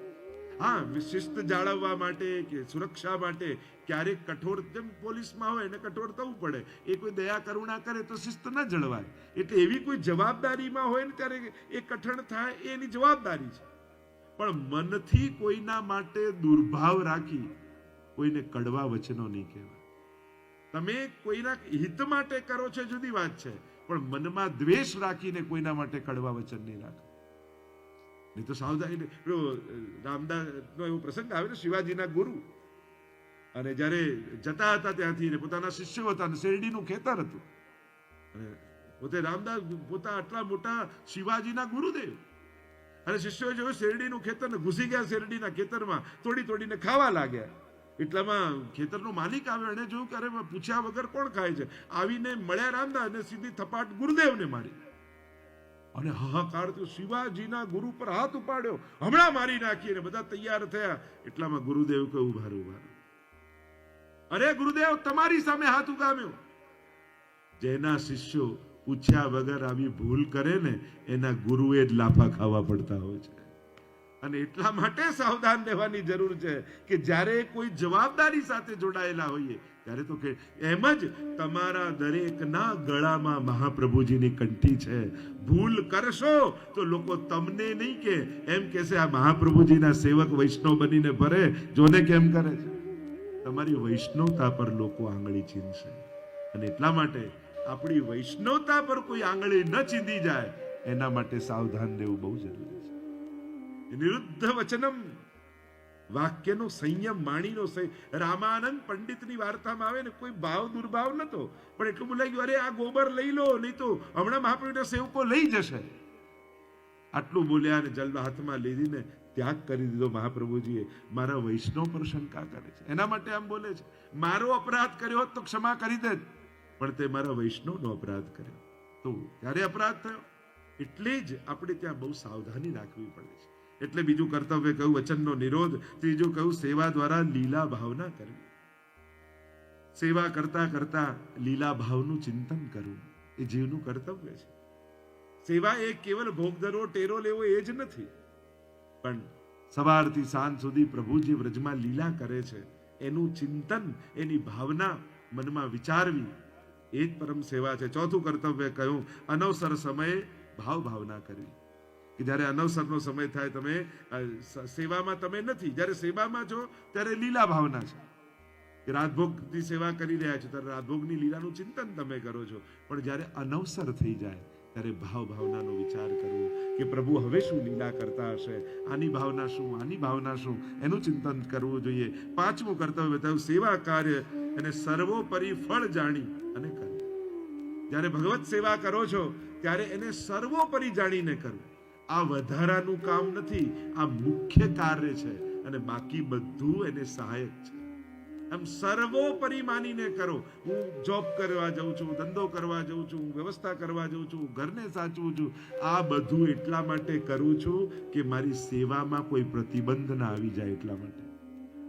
હા, શિસ્ત જાળવવા માટે કે સુરક્ષા માટે ક્યારેક કઠોર, જેમ પોલીસમાં હોય એને કઠોર થવું પડે. એ કોઈ દયા કરુણા કરે તો શિસ્ત ન જળવાય. એટલે એવી કોઈ જવાબદારીમાં હોય ને ત્યારે એ કઠણ થાય, એની જવાબદારી છે. પણ મનથી કોઈના માટે દુર્ભાવ રાખી કોઈને કડવા વચનો નહીં કહેવાય. તમે કોઈના હિત માટે કરો છો જુદી વાત છે, પણ મનમાં દ્વેષ રાખીને કોઈના માટે કડવા વચન નહીં રાખો. નહીં તો સાવધાની. રામદાસ નો એવો પ્રસંગ આવે ને, શિવાજીના ગુરુ અને જયારે જતા હતા ત્યાંથી પોતાના શિષ્યો હતા, શેરડીનું ખેતર હતું, અને પોતે રામદાસ પોતા આટલા મોટા શિવાજીના ગુરુદેવ, અને શિષ્યો જોયું શેરડીનું ખેતર ને ઘૂસી ગયા શેરડીના ખેતરમાં, તોડી તોડીને ખાવા લાગ્યા. એટલામાં ખેતરનો માલિક આવ્યો, એને જોયું કે અરે પૂછ્યા વગર કોણ ખાય છે. આવીને મળ્યા રામદાસ ને સીધી થપાટ ગુરુદેવને મારી. અને હાહાકાર થયો, શિવાજીના ગુરુ પર હાથ ઉપાડ્યો, હમણાં મારી નાખીને બધા તૈયાર થયા. એટલામાં ગુરુદેવ કહ્યું, ઉભા રહો. અરે ગુરુદેવ, તમારી સામે હાથ ઉગામ્યો. જેના શિષ્યો પૂછ્યા વગર આવી ભૂલ કરે ને એના ગુરુએ જ લાફા ખાવા પડતા હોય છે. અને એટલા માટે સાવધાન રહેવાની જરૂર છે કે જ્યારે કોઈ જવાબદારી સાથે જોડાયેલા હોઈએ ત્યારે તો કે એમ જ તમારા દરેકના ગળામાં મહાપ્રભુજીની કંઠી છે. ભૂલ કરશો તો લોકો તમને નહીં કે, એમ કહેશે આ મહાપ્રભુજીના સેવક વૈષ્ણવ બનીને ફરે, જોને કેમ કરે છે. તમારી વૈષ્ણવતા પર લોકો આંગળી ચીંધશે. અને એટલા માટે આપણી વૈષ્ણવતા પર કોઈ આંગળી ન ચીંધી જાય એના માટે સાવધાન રહેવું બહુ જરૂરી છે. નિરુદ્ધ વચનમ, વાક્યનો સંયમ, વાણીનો સંયમ. રામાનંદ પંડિતની વાર્તામાં આવે ને, કોઈ ભાવ દુર્ભાવ નતો, પણ એટલું બોલાઈ ગયું, અરે આ ગોબર લઈ લો, નહીં તો હમણાં મહાપ્રભુના સેવકો લઈ જશે. આટલું બોલ્યા અને જલ હાથમાં લીધીને ત્યાગ કરી દીધો મહાપ્રભુજીએ. મારા વૈષ્ણવ પર શંકા કરે છે, એના માટે આમ બોલે છે. મારો અપરાધ કર્યો હોત તો ક્ષમા કરી દે, પણ તે મારા વૈષ્ણવનો અપરાધ કર્યો તો ત્યારે અપરાધ થયો. એટલે જ આપણે ત્યાં બહુ સાવધાની રાખવી પડે છે. એટલે બીજું કર્તવ્ય કહ્યું વચનનો નિરોધ. ત્રીજું કહ્યું સેવા દ્વારા લીલા ભાવના કરવી. સેવા કરતા કરતા લીલા ભાવનું ચિંતન કરવું એ જીવનું કર્તવ્ય છે. સેવા એ કેવલ ભોગ ધરવો, ટેરો લેવો એ જ નથી, પણ સવારથી સાંજ સુધી પ્રભુ જે વ્રજમાં લીલા કરે છે એનું ચિંતન, એની ભાવના મનમાં વિચારવી, એ જ પરમ સેવા છે. ચોથું કર્તવ્ય કહ્યું, અનવસર સમયે ભાવ ભાવના કરવી. કે જ્યારે અનવસરનો સમય થાય, તમે સેવામાં તમે નથી, જ્યારે સેવામાં છો ત્યારે લીલા ભાવના છે. કે રાજભોગની સેવા કરી રહ્યા છો ત્યારે રાજભોગની લીલાનું ચિંતન તમે કરો છો, પણ જ્યારે અનવસર થઈ જાય ત્યારે ભાવ ભાવનાનો વિચાર કરવો કે પ્રભુ હવે શું લીલા કરતા હશે, આની ભાવના શું, આની ભાવના શું, એનું ચિંતન કરવું જોઈએ. પાંચમું કર્તવ્ય થયું, સેવા કાર્ય અને સર્વોપરી ફળ જાણી અને કરવું. જ્યારે ભગવત સેવા કરો છો ત્યારે એને સર્વોપરી જાણીને કરવું. આ વધારાનું કામ નથી, આ મુખ્ય કાર્ય છે અને બાકી બધું એને સહાયક છે. આમ સર્વોપરી માનીને કરો. હું જોબ કરવા જાઉં છું, ધંધો કરવા જાઉં છું, વ્યવસ્થા કરવા જાઉં છું, ઘરને સાચવું છું, આ બધું એટલા માટે કરું છું કે મારી સેવામાં કોઈ પ્રતિબંધ ના આવી જાય, એટલા માટે.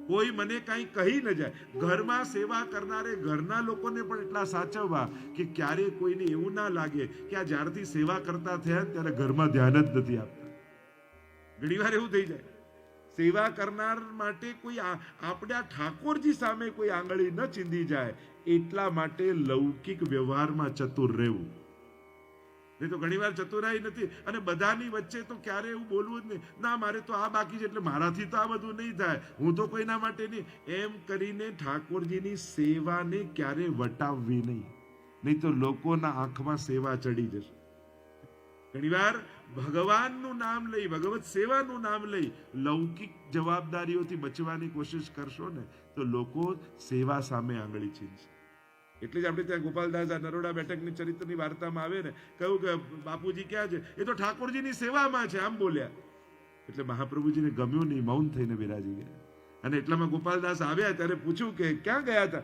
કોઈ મને કઈ કહી ન જાય. ઘરમાં સેવા કરનારે ઘરના લોકોને પણ એટલા સાચવવા કે ક્યારે કોઈને એવું ના લાગે કે આ જ્યારથી સેવા કરતા થયા ત્યારે ઘરમાં ધ્યાન જ નથી આપતા. ઘણીવાર એવું થઈ જાય. સેવા કરનાર માટે કોઈ આપણા ઠાકોરજી સામે કોઈ આંગળી ન ચીંધી જાય, એટલા માટે લૌકિક વ્યવહારમાં ચતુર રહેવું. નહીં તો ઘણીવાર ચતુરાઈ નથી, અને બધાની વચ્ચે તો ક્યારે એવું બોલવું જ નહીં, ના મારે તો આ બાકી છે એટલે મારાથી તો આ બધું નહીં થાય, હું તો કોઈના માટે નહીં, એમ કરીને ઠાકોરજીની સેવાને ક્યારે વટાવવી નહીં, નહીં તો લોકોના આંખમાં સેવા ચડી જશે. ઘણીવાર ભગવાનનું નામ લઈ, ભગવત સેવાનું નામ લઈ લૌકિક જવાબદારીઓથી બચવાની કોશિશ કરશો ને તો લોકો સેવા સામે આંગળી ચીંધશે. એટલે જ આપણે ત્યાં ગોપાલદાસ નરોડા બેઠકની ચરિત્રની વાર્તામાં આવે ને, કહ્યું કે બાપુજી ક્યાં છે, એ તો ઠાકોરજીની સેવામાં છે, આમ બોલ્યા. એટલે મહાપ્રભુજીને ગમ્યું નહીં, મૌન થઈને બિરાજી ગયા. અને એટલામાં ગોપાલદાસ આવ્યા ત્યારે પૂછ્યું કે ક્યાં ગયા હતા?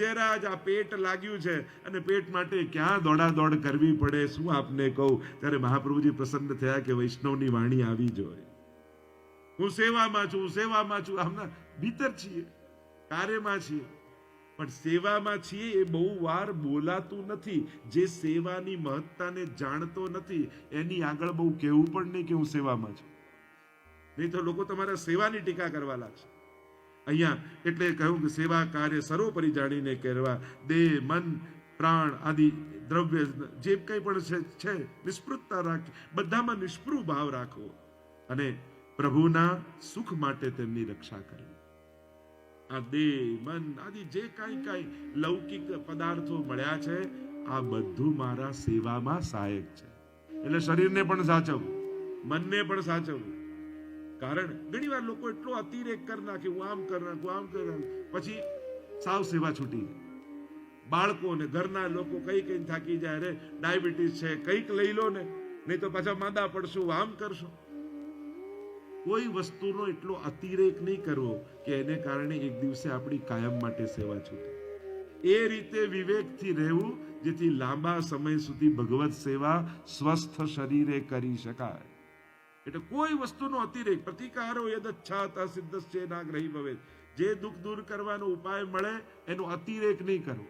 જયરાજ, આ પેટ લાગ્યું છે અને પેટ માટે ક્યાં દોડાદોડ કરવી પડે, શું આપને કહું? ત્યારે મહાપ્રભુજી પ્રસન્ન થયા કે વૈષ્ણવની વાણી આવી જોઈએ. હું સેવામાં છું, સેવામાં છું. આમના ભીતર છીએ, કાર્યમાં છીએ, પણ સેવામાં છીએ એ બહુ વાર બોલાતું નથી. જે સેવાની મહત્તાને જાણતો નથી એની આગળ બહુ કહેવું પણ નહીં કે હું સેવામાં છું, નહીં તો લોકો તમારા સેવાની ટીકા કરવા લાગશે. અહીંયા એટલે કહ્યું કે સેવા કાર્ય સર્વોપરી જાણીને કરવા. દેહ, મન, પ્રાણ આદિ દ્રવ્ય જે કંઈ પણ છે નિષ્પૃતતા રાખી, બધામાં નિષ્પૃહ ભાવ રાખવો અને પ્રભુના સુખ માટે તેમની રક્ષા કરવી. આ દેહ, મન આદિ જે કાંઈ લૌકિક પદાર્થો મળ્યા છે, આ બધું મારા સેવામાં સહાયક છે. એટલે શરીરને પણ સાચવવું, મનને પણ સાચવવું. કારણ ઘણી વાર લોકો એટલો અતિરેક કરી નાખે, હું આમ કરી નાખું, આમ કરી નાખું, પછી સાવ સેવા છૂટી જાય. બાળકોને ઘરના લોકો કઈ થાકી જાય, રે ડાયાબિટીસ છે, કંઈક લઈ લો ને, નહીં તો પાછા માંદા પડશું, આમ કરશું. કોઈ વસ્તુનો એટલો અતિરેક નહીં કરવો કે એને કારણે એક દિવસે આપણી કાયમ માટે સેવા છૂટે. એ રીતે વિવેકથી રહેવું જેથી લાંબા સમય સુધી ભગવત સેવા સ્વસ્થ શરીરે કરી શકાય. એટલે કોઈ વસ્તુનો અતિરેક, પ્રતિકારો યદચ્છાતા સિદ્ધસ્ય નાગ્રહી ભવેત. જે દુઃખ દૂર કરવાનો ઉપાય મળે એનો અતિરેક નહીં કરવો.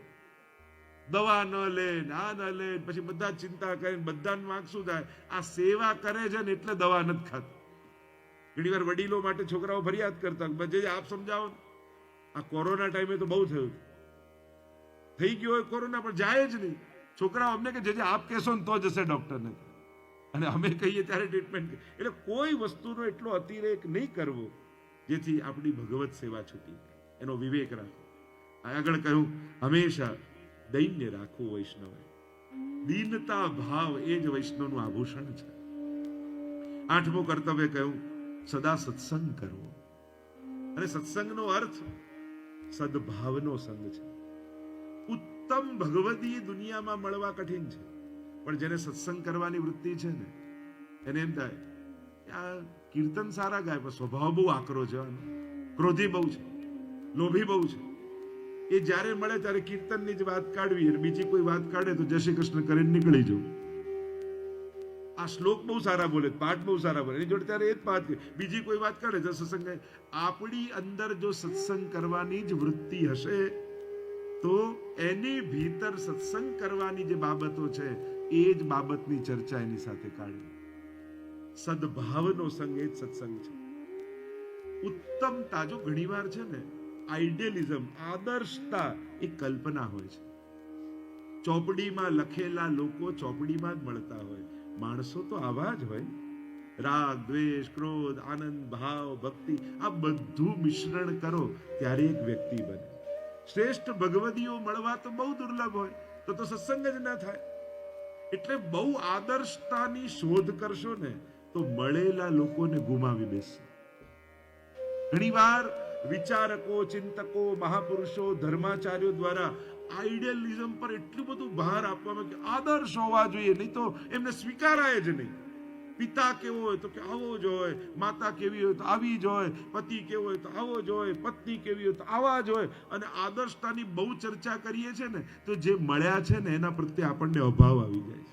દવા ન લે, આ ન લે, પછી બધા ચિંતા કરે, બધાને વાંક શું થાય, આ સેવા કરે છે ને એટલે દવા નથી ખાતી. ઘણી વાર વડીલો માટે છોકરાઓ ફરિયાદ કરતા, જે આપ સમજાવો. આ કોરોના ટાઈમે તો બહુ થયું, થઈ ગયો હોય કોરોના, પણ જાય જ નહીં. છોકરાઓ અમને કે જે આપ કહેશો ને તો જશે ડોક્ટરને, અને અમે કહીએ ત્યારે ટ્રીટમેન્ટ. એટલે કોઈ વસ્તુનો એટલો અતિરેક નહીં કરવો જેથી આપણી ભગવત સેવા છૂટી જાય. એનો વિવેક રાખો. આગળ કહ્યું, હંમેશા દૈન્ય રાખવું. વૈષ્ણવ દીનતા ભાવ એ જ વૈષ્ણવનું આભૂષણ છે. આઠમું કર્તવ્ય કહ્યું, સદા સત્સંગ કરવો. અને સત્સંગનો અર્થ સદભાવનો સંગ છે. ઉત્તમ ભગવદી દુનિયામાં મળવા કઠિન છે, પણ જેને સત્સંગ કરવાની વૃત્તિ છે ને એને એમ થાય આ કીર્તન સારા ગાય, પણ સ્વભાવ બહુ આકરો છે, ક્રોધી બહુ છે, લોભી બહુ છે. એ જ્યારે મળે ત્યારે કીર્તનની જ વાત કાઢવી અને બીજી કોઈ વાત કાઢે તો જય શ્રી કૃષ્ણ કરીને નીકળી જવું. આ શ્લોક બહુ સારા બોલે, પાઠ બહુ સારા બોલે, એની જોડે ત્યારે એ જ પાઠ, બીજી કોઈ વાત કાઢે તો સત્સંગ. આપણી અંદર જો સત્સંગ કરવાની જ વૃત્તિ હશે તો એની ભીતર સત્સંગ કરવાની જે બાબતો છે એ જ બાબતની ચર્ચા એની સાથે કાઢી. સદભાવનો સંગ એ જ સત્સંગ છે. ઉત્તમતા, જો ઘણીવાર છે ને આઈડિયલિઝમ, આદર્શતા એ કલ્પના હોય છે. ચોપડીમાં લખેલા લોકો ચોપડીમાં જ મળતા હોય, માણસો તો આવા જ હોય. રાગ, દ્વેષ, ક્રોધ, આનંદ, ભાવ, ભક્તિ, આ બધું મિશ્રણ કરો ત્યારે એક વ્યક્તિ બને. શ્રેષ્ઠ ભગવદીઓ મળવા તો બહુ દુર્લભ હોય, તો સત્સંગ જ ના થાય. એટલે બહુ આદર્શતાની શોધ કરશો ને તો મળેલા લોકોને ગુમાવી બેસશે. ઘણીવાર વિચારકો, ચિંતકો, મહાપુરુષો, ધર્માચાર્યો દ્વારા આઈડિયલિઝમ પર એટલું બધું ભાર આપવામાં કે આદર્શ હોવા જોઈએ, નહીં તો એમને સ્વીકારાય જ નહીં. પિતા કેવો હોય તો કે આવો જ હોય, માતા કેવી હોય તો આવી જ હોય, પતિ કેવો હોય તો આવો જ હોય, પત્ની કેવી હોય તો આવા જ હોય. અને આદર્શતાની બહુ ચર્ચા કરીએ છે ને તો જે મળ્યા છે ને એના પ્રત્યે આપણને અભાવ આવી જાય છે.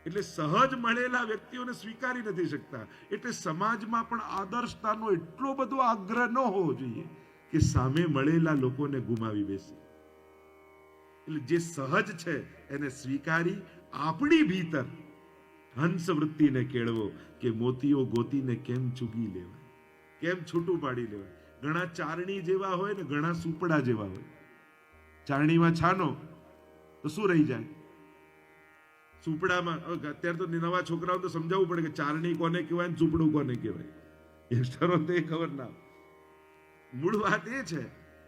એટલે સહજ મળેલા વ્યક્તિઓને સ્વીકારી નથી શકતા. એટલે સમાજમાં પણ આદર્શતાનો એટલો બધો આગ્રહ ન હોવો જોઈએ કે સામે મળેલા લોકોને ગુમાવી બેસે. એટલે જે સહજ છે એને સ્વીકારી આપણી ભીતર હંસ વૃત્તિને કેળવો કે મોતીઓ ગોતીને કેમ ચૂગી લેવાય, કેમ છૂટું પાડી લેવાય. ઘણા ચારણી જેવા હોય ને ઘણા સુપડા જેવા હોય. ચારણીમાં છાનો તો શું રહી જાય, સુપડામાં અત્યારે તો નવા છોકરાઓ તો સમજાવવું પડે કે ચારણી કોને કહેવાય ને સુપડું કોને કહેવાય. યંગસ્ટરો તો એ ખબર ના. મૂળ વાત એ છે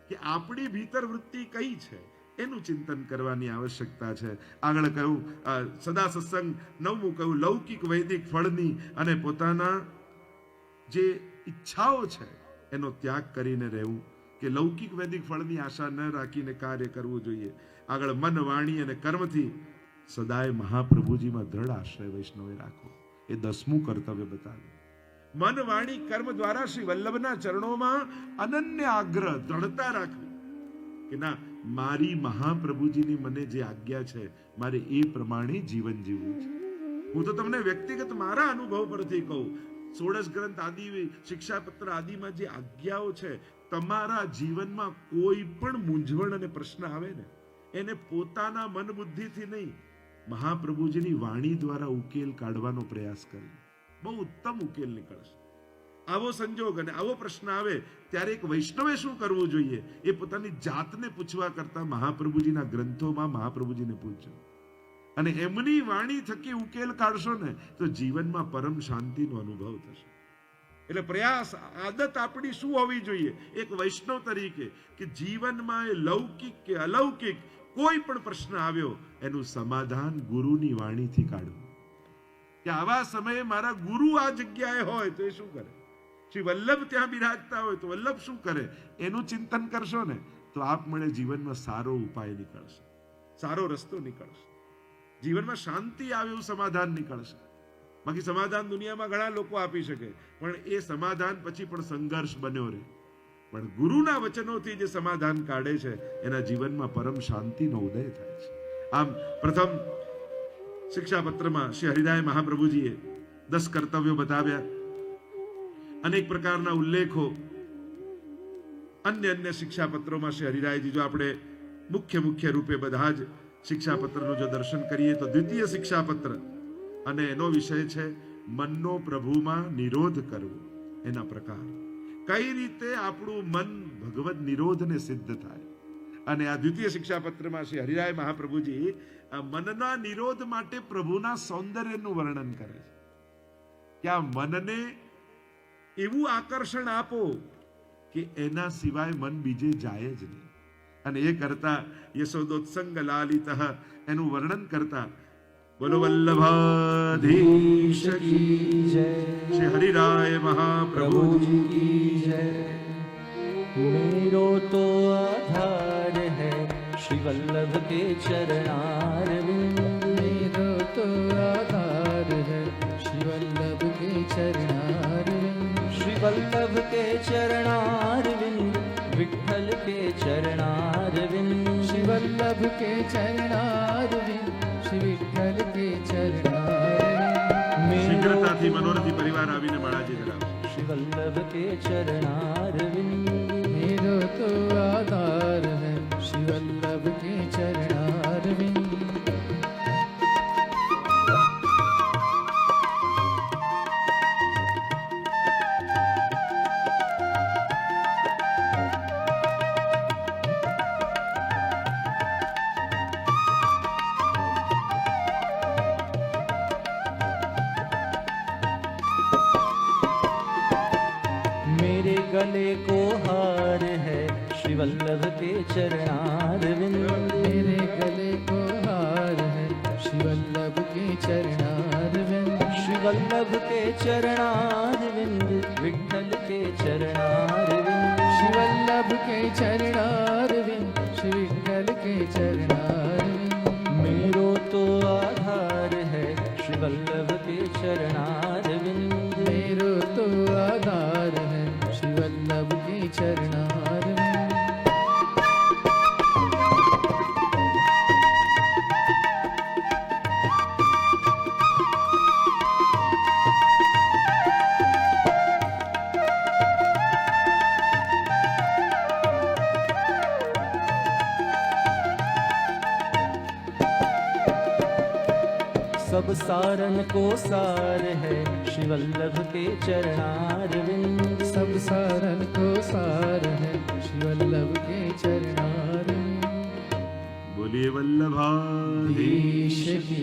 કે આપણી ભીતર વૃત્તિ કઈ છે એનું ચિંતન કરવાની આવશ્યકતા છે. આગળ કહ્યું સદા સત્સંગ, 9મું કહ્યું લૌકિક વૈદિક ફળની અને પોતાના જે ઈચ્છાઓ છે એનો ત્યાગ કરીને રહેવું, કે લૌકિક વૈદિક ફળની આશા ન રાખીને કાર્ય કરવું જોઈએ. આગળ મન, વાણી અને કર્મથી સદાય મહાપ્રભુજીમાં દ્રઢ આશ્રય વૈષ્ણવે રાખવો, એ 10મું કર્તવ્ય બતાવ્યું. મન, વાણી, કર્મ દ્વારા શ્રી વલ્લભના ચરણોમાં અનન્ય આગ્રહ, દ્રઢતા રાખવી કે ના, મારી મહાપ્રભુજીની મને જે આજ્ઞા છે મારે એ પ્રમાણે જીવન જીવવું છે. હું તો તમને વ્યક્તિગત મારા અનુભવ પરથી કહું, 16 ગ્રંથ આદિ, શિક્ષાપત્ર આદિમાં જે આજ્ઞાઓ છે, તમારા જીવનમાં કોઈ પણ મૂંઝવણ અને પ્રશ્ન આવે ને એને પોતાના મન બુદ્ધિથી નહીં, મહાપ્રભુજીની વાણી દ્વારા ઉકેલ કાઢવાનો પ્રયાસ કરે, બહુ ઉત્તમ ઉકેલ નીકળશે. આવો સંજોગ અને આવો પ્રશ્ન આવે ત્યારે એક વૈષ્ણવે શું કરવું જોઈએ એ પોતાની જાતને પૂછવા કરતા મહાપ્રભુજીના ગ્રંથોમાં મહાપ્રભુજીને પૂછજો અને એમની વાણી થકી ઉકેલ કાઢશો ને તો જીવનમાં પરમ શાંતિનો અનુભવ થશે. એટલે પ્રયાસ, આદત આપણી શું હોવી જોઈએ એક વૈષ્ણવ તરીકે કે જીવનમાં એ લૌકિક કે અલૌકિક કોઈ પણ પ્રશ્ન આવ્યો એનું સમાધાન ગુરુની વાણીથી કાઢવું. કે આવા સમયે મારા ગુરુ આ જગ્યાએ હોય તો એ શું કરે, શ્રી વલ્લભ ત્યાં બિરાજતા હોય તો વલ્લભ શું કરે, એનું ચિંતન કરશો ને તો આપમેળે જીવનમાં સારો ઉપાય નીકળશે, સારો રસ્તો નીકળશે, જીવનમાં શાંતિ આવે એવું સમાધાન નીકળશે. બાકી સમાધાન દુનિયામાં ઘણા લોકો આપી શકે પણ એ સમાધાન પછી પણ સંઘર્ષ બન્યો રહે. પણ ગુરુના વચનોથી જે સમાધાન કાઢે છે એના જીવનમાં પરમ શાંતિનો ઉદય થાય છે. આમ પ્રથમ શિક્ષાપત્રમાં શ્રી હરિરાય મહાપ્રભુજીએ 10 કર્તવ્યો બતાવ્યા. અનેક પ્રકારના ઉલ્લેખો અન્ય શિક્ષાપત્રોમાં શ્રી હરિરાયજી, જો આપણે મુખ્ય રૂપે બધા જ શિક્ષાપત્રનું જો દર્શન કરીએ તો દ્વિતીય શિક્ષાપત્ર અને એનો વિષય છે મનનો પ્રભુમાં નિરોધ કરવો, એના પ્રકાર, કઈ રીતે આપણું મન ભગવદ નિરોધને સિદ્ધ થાય. અને આ દ્વિતીય શિક્ષાપત્રમાં શ્રી હરિરાય મહાપ્રભુજી મનના નિરોધ માટે પ્રભુના સૌંદર્યનું વર્ણન કરે છે કે આ મનને એવું આકર્ષણ આપો કે એના સિવાય મન બીજે જાય જ નહીં. અને એ કરતા યશોદોત્સંગ લાલિત એનું વર્ણન કરતા બોલો વલ્લભાધીશ કી જય, શ્રી હરિરાય મહાપ્રભુજી કી જય. मेरो तो आधार है श्री वल्लभ के चरणारविंद, मेरो तो आधार है श्री वल्लभ के चरणारविंद, श्री वल्लभ के चरणारविंद, विठ्ठल के चरणारविंद, श्री वल्लभ के चरणारविंद, श्री विठ्ठल के चरणारविंद. શીઘ્રતાથી મનોરથી પરિવાર આવીને માળાજી ધરાવે. श्री वल्लभ के चरणारविंद, मेरो तो आधार है श्री वल्लभ के चरणारविंद. गले को हार है श्री वल्लभ के चरणारविंद। मेरे गले को हार है श्री वल्लभ के चरणारविंद। श्री वल्लभ के चरणारविंद विठ्ठल के चरणारविंद। श्री वल्लभ के चरणारविंद श्री विठ्ठल के चरणारविंद। मेरो तो आधार है श्री वल्लभ के चरणारविंद। मेरो तो आधार है श्री वल्लभ के चरणारविंद। सब सारन को सार है श्री वल्लभ के चरणारविंद। सब सारन को सार है श्री वल्लभ के चरणारविंद। बोलिए वल्लभाधीश ईश की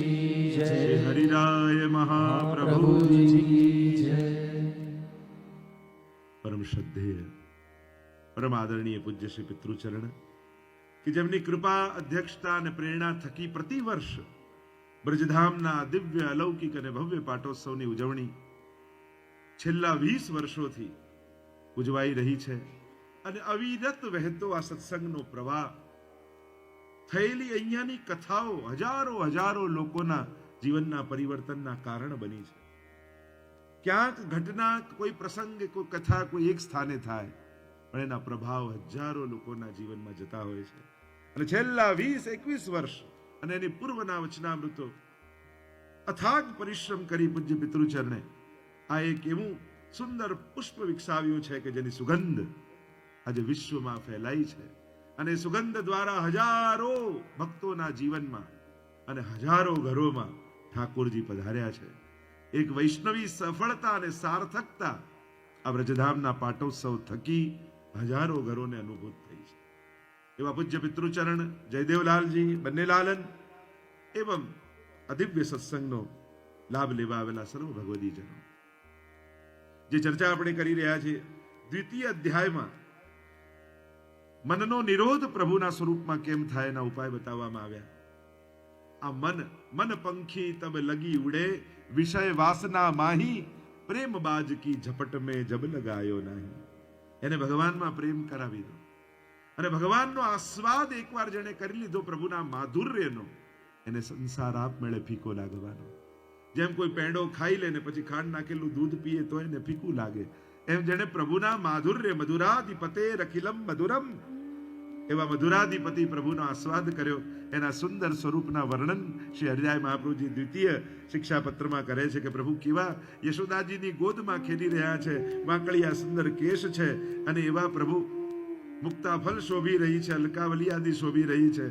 श्री जय। हरिराय महाप्रभु प्रभु जी की जय। પરમ શ્રદ્ધેય પરમ આદરણીય પૂજ્ય શ્રી પિતૃચરણ કે જેમની કૃપા અધ્યક્ષતા અને પ્રેરણા થકી પ્રતિવર્ષ બ્રજધામના દિવ્ય અલૌકિક અને ભવ્ય પાટોત્સવની ઉજવણી છેલ્લા 20 વર્ષોથી ઉજવાઈ રહી છે અને અવિરત વહેતો આ સત્સંગનો પ્રવાહ થયેલી અહીંયાની કથાઓ હજારો લોકોના જીવનના પરિવર્તનના કારણ બની છે। ક્યાંક ઘટના કોઈ પ્રસંગ કોઈ કથા કોઈ એક સ્થાને થાય પણ એના પ્રભાવ હજારો લોકોના જીવનમાં જતા હોય છે અને છેલ્લા 20-21 વર્ષ અને એની પૂર્વના વચનામૃતો અથાગ પરિશ્રમ કરી પૂજ્ય પિતૃચરણે આ એક એવું સુંદર પુષ્પ વિકસાવ્યું છે કે જેની સુગંધ આજે વિશ્વમાં ફેલાઈ છે અને સુગંધ દ્વારા હજારો ભક્તોના જીવનમાં અને હજારો ઘરોમાં ઠાકોરજી પધાર્યા છે। એક વૈષ્ણવી સફળતા અને સાર્થકતા આ વ્રજધામના પાટોત્સવ થકી હજારો ઘરોને અનુભૂત થઈ છે। એવા પૂજ્ય પિતૃચરણ જયદેવલાલજી બંનેલાલન એવં અદિવ્ય સત્સંગનો લાભ લેવા આવેલા સર્વ ભગવદીજનો જે ચર્ચા આપણે કરી રહ્યા છીએ દ્વિતીય અધ્યાયમાં મનનો નિરોધ પ્રભુના સ્વરૂપમાં કેમ થાય એના ઉપાય બતાવવામાં આવ્યા। આ मन पंखी तब लगी उड़े विषय वासना माही प्रेम बाज की झपट में जब लगायो नहीं। એને ભગવાનમાં પ્રેમ કરાવી દો અને ભગવાનનો આસ્વાદ એકવાર જેણે કરી લીધો પ્રભુના માધુર્યનો એને સંસાર આપમેળે ફીકો લાગવાનો। જેમ કોઈ પેંડો ખાઈ લે ને પછી ખાંડ નાખેલું દૂધ પીએ તો એને ફીકું લાગે એમ જેણે પ્રભુના માધુર્ય મધુરાધિપતે રખિલમ મધુરમ એવા મધુરાધિપતિ પ્રભુનો આસ્વાદ કર્યો એના સુંદર સ્વરૂપના વર્ણન શ્રી હરિરાય મહાપ્રભુજી દ્વિતીય શિક્ષાપત્રમાં કરે છે કે પ્રભુ કેવા યશોદાજીની ગોદમાં ખેલી રહ્યા છે। વાંકળિયા સુંદર કેશ છે અને એવા પ્રભુ મુક્તાફલ શોભી રહી છે, અલકાવલી આદિ શોભી રહી છે।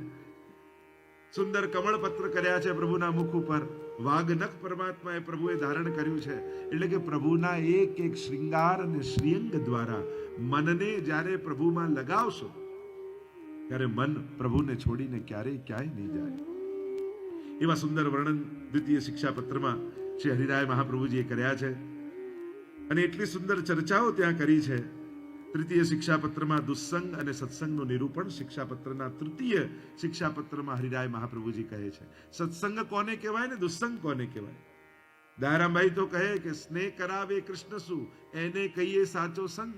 સુંદર કમળપત્ર કર્યા છે પ્રભુના મુખ ઉપર। વાઘનખ પરમાત્માએ પ્રભુએ ધારણ કર્યું છે એટલે કે પ્રભુના એક એક શૃંગાર અને શ્રીઅંગ દ્વારા મનને જ્યારે પ્રભુમાં લગાવશો ત્યારે મન પ્રભુને છોડીને ક્યારેય ક્યાંય નહીં જાય। એવા સુંદર વર્ણન દ્વિતીય શિક્ષાપત્રમાં શ્રી હરિરાય મહાપ્રભુજીએ કર્યા છે અને એટલી સુંદર ચર્ચાઓ ત્યાં કરી છે। તૃતીય શિક્ષાપત્રમાં દુસ્સંગ અને સત્સંગનું નિરૂપણ શિક્ષાપત્રના તૃતીય શિક્ષાપત્રમાં હરિરાય મહાપ્રભુજી કહે છે। સત્સંગ કોને કહેવાય ને દુસ્સંગ કોને કહેવાય? દયારામભાઈ તો કહે કે સ્નેહ કરાવે કૃષ્ણ સુ એને કહીએ સાચો સંગ।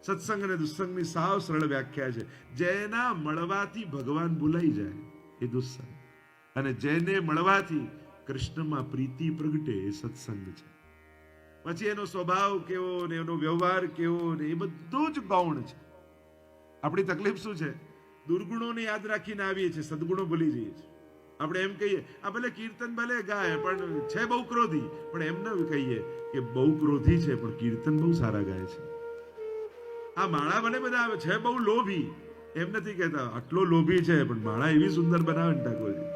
સત્સંગ અને દુસ્સંગની સાવ સરળ વ્યાખ્યા છે। જેના મળવાથી ભગવાન ભૂલાઈ જાય એ દુસ્સંગ અને જેને મળવાથી કૃષ્ણમાં પ્રીતિ પ્રગટે એ સત્સંગ છે। પછી એનો સ્વભાવ કેવો ને એનો વ્યવહાર કેવો ને એ બધું જ ગૌણ છે। આપણી તકલીફ શું છે? દુર્ગુણોને યાદ રાખીને આવીએ છીએ, સદગુણો ભૂલી જઈએ છીએ। આપણે એમ કહીએ આ ભલે કીર્તન ભલે ગાય પણ છે બહુ ક્રોધી, પણ એમ ન કહીએ કે બહુ ક્રોધી છે પણ કીર્તન બહુ સારા ગાય છે। આ માળા ભલે બનાવે છે બહુ લોભી, એમ નથી કહેતા આટલો લોભી છે પણ માળા એવી સુંદર બનાવે ને ઠાકોરજી।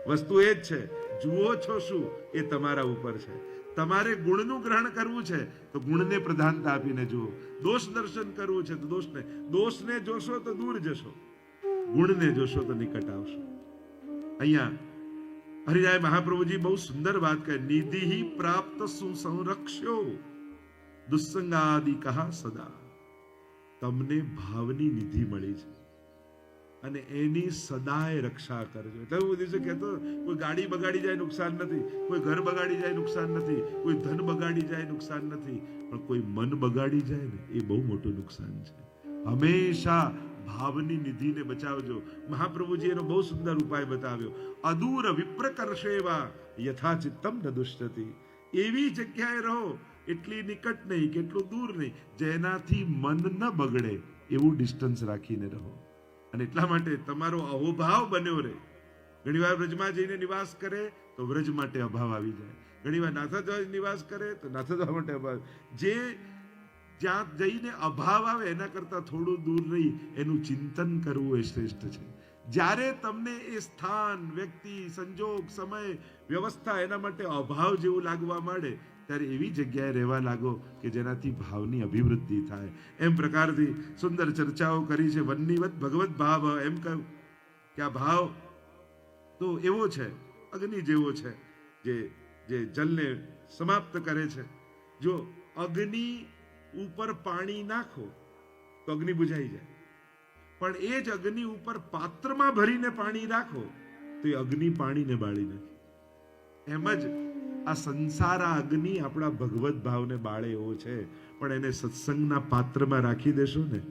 વસ્તુ એ જ છે, જુઓ છો શું એ તમારા ઉપર છે। તમારે ગુણનું ગ્રહણ કરવું છે તો ગુણને પ્રધાનતા આપીને જુઓ। દોષ દર્શન કરવું છે તો દોષને જોશો તો દૂર જશો, ગુણને જોશો તો નિકટ આવશો। અહીંયા હરિરાય મહાપ્રભુજી બહુ સુંદર વાત કહે, નિધિ પ્રાપ્ત સુસંરક્ષ્યો દુસ્સંગાદિ કહા સદા. તમને ભાવની નિધિ મળી છે અને એની સદાય રક્ષા કરજો. એટલે હું દિવસે કહેતો, કોઈ ગાડી બગાડી જાય નુકસાન નથી, કોઈ ઘર બગાડી જાય નુકસાન નથી, કોઈ ધન બગાડી જાય નુકસાન નથી, પણ કોઈ મન બગાડી જાય ને એ બહુ મોટું નુકસાન છે. હંમેશા ભાવની નિધિને બચાવજો. મહાપ્રભુજી એનો બહુ સુંદર ઉપાય બતાવ્યો. અદૂર વિપ્રકર્ષેવા યથા ચિત્તમ ન દુષ્ટતિ. એવી જગ્યાએ રહો, એટલી નિકટ નહીં કે એટલું દૂર નહીં, જેનાથી મન ન બગડે એવું ડિસ્ટન્સ રાખીને રહો. અને એટલા માટે તમારો અહોભાવ બન્યો રહે. ઘણીવાર વ્રજમાં જઈને નિવાસ કરે તો વ્રજ માટે અભાવ આવી જાય, ઘણીવાર નાથા નિવાસ કરે તો નાથા માટે અભાવ. જે જ્યાં જઈને અભાવ આવે એના કરતા થોડું દૂર રહી એનું ચિંતન કરવું એ શ્રેષ્ઠ છે. જ્યારે તમને એ સ્થાન, વ્યક્તિ, સંજોગ, સમય, વ્યવસ્થા એના માટે અભાવ જેવું લાગવા માંડે ત્યારે એવી જગ્યાએ રહેવા લાગો કે જેનાથી ભાવની અભિવૃદ્ધિ થાય. એમ પ્રકારથી સુંદર ચર્ચાઓ કરી છે. વન્નીવત ભગવત ભાવ. એમ કહ્યું કે આ ભાવ તો એવો છે, અગ્નિ જેવો છે જે જલને સમાપ્ત કરે છે. જો અગ્નિ ઉપર પાણી નાખો તો અગ્નિ બુઝાઈ જાય, પણ એ જ અગ્નિ ઉપર પાત્રમાં ભરીને પાણી રાખો તો એ અગ્નિ પાણીને બાળી નાખે. એમ જ આ સંસાર, આ અગ્નિ આપણા ભગવત ભાવને બાળે એવો છે, પણ એને સત્સંગના પાત્રમાં રાખી દેશો ને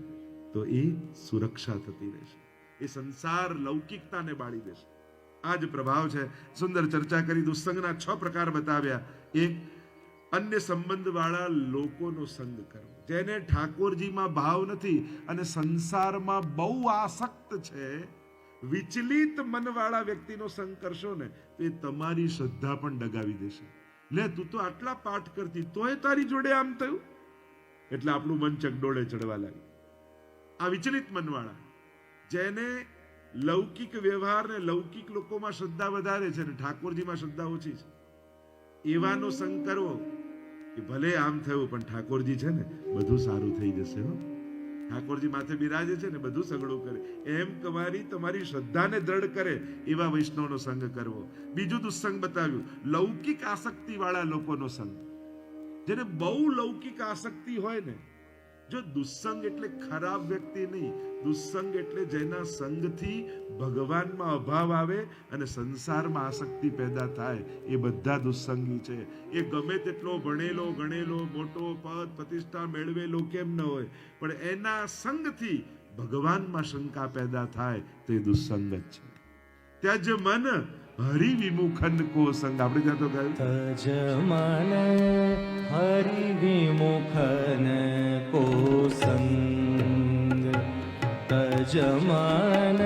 તો એ સુરક્ષા થતી રહેશે. એ સંસાર લૌકિકતાને બાળી દેશે. આ જ પ્રભાવ છે. સુંદર ચર્ચા કરી. દુસ્સંગના 6 પ્રકાર બતાવ્યા. એક, અન્ય સંબંધ વાળા લોકોનો સંગ કરવો. જેને ઠાકોરજીમાં ભાવ નથી અને સંસારમાં બહુ આસક્ત છે, વિચલિત મનવાળા વ્યક્તિનો સંગ કરશો ને તો એ તમારી શ્રદ્ધા પણ ડગાવી દેશે. લે, તું તો આટલા પાઠ કરતી તોય તારી જોડે આમ થયું, એટલે આપણું મન ચકડોળે ચડવા લાગ્યું. આ વિચલિત મનવાળા, જેને લૌકિક વ્યવહાર ને લૌકિક લોકોમાં શ્રદ્ધા વધારે છે ને ઠાકોરજીમાં શ્રદ્ધા ઓછી છે, એવાનો સંગ કરવો કે ભલે આમ થયું પણ ઠાકોરજી છે ને બધું સારું થઈ જશે. ઠાકોરજી માથે બિરાજે છે ને બધું સગડું કરે, એમ તમારી શ્રદ્ધાને દ્રઢ કરે એવા વૈષ્ણવનો સંગ કરવો. બીજું દુસ્સંગ બતાવ્યું, લૌકિક આસક્તિ વાળા લોકોનો સંગ. જેને બહુ લૌકિક આસક્તિ હોય ને, જો દુસ્સંગ એટલે ખરાબ વ્યક્તિ નહીં, દુસ્સંગ એટલે જેના સંગથી ભગવાનમાં અભાવ આવે અને સંસારમાં આસક્તિ પેદા થાય, એ બધા દુસ્સંગી છે. એ ગમે તેટલો ભણેલો ગણેલો મોટો પદ પ્રતિષ્ઠા મેળવેલો કેમ ન હોય, પણ એના સંગથી ભગવાનમાં શંકા પેદા થાય તો એ દુસ્સંગ જ છે. ત્યજ મન હરિ વિમુખન કો સંગ. આપણે ત્યાં તો કહ્યું, તજ મન હરિ વિમુખન કો સંગ. તજ મન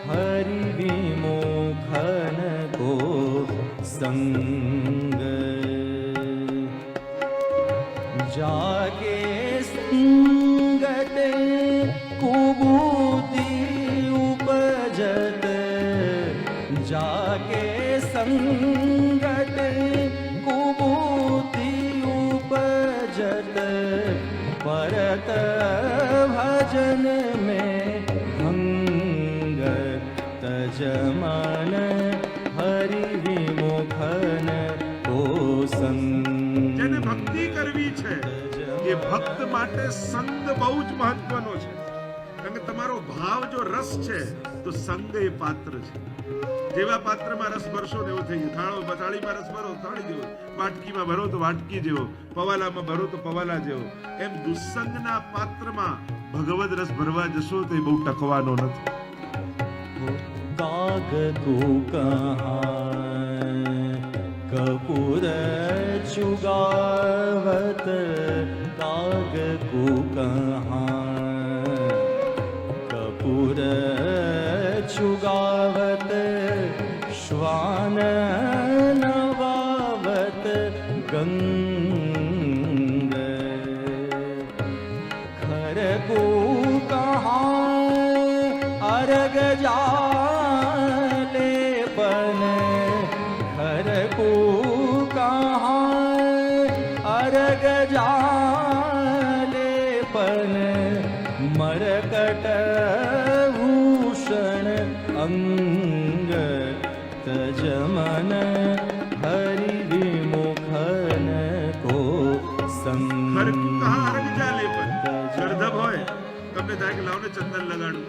હરિ વિમુખન કો સંગ. જાકે સંગત કુબૂતી ઉપજત. जाके संगत कुबूती उपजत. परत भजन में भंग. तज मन हरि विमुखन को संग. જેને ભક્તિ કરવી છે એ ભક્ત માટે સંગ બહુ જ મહત્વનો છે. કારણ કે તમારો ભાવ જો રસ છે તો સંગ એ પાત્ર છે. જેવા પાત્રમાં રસ ભરશો ને એવું થઈ ગયું. થાળીમાં રસ ભરો થાળી જેવો, વાટકીમાં ભરો તો વાટકી જેવો, પવાલામાં ભરો તો પવાલા જેવો. એમ દુસ્સંગના પાત્રમાં ભગવદ રસ ભરવા જશો તો એ બહુ ટકવાનો નથી. કાગ કુકહાન કપૂર ચુગાવત. કાગ કુકહાન કપૂર ચુગાવત. શ્વાન નવાવત ગંગ. ખર કુકહાન અરગ જાલે પન. ખર કુકહાન અરગ જાલે પન. મરકટ ભૂષણ અંગ. તજ મન હરિ વિમુખન કો સંગ. ફર ક્યું કહા અરગ જાલે પર ગર્ધબ હોય તમને થાય કે લાવો ને ચંદન લગાડું,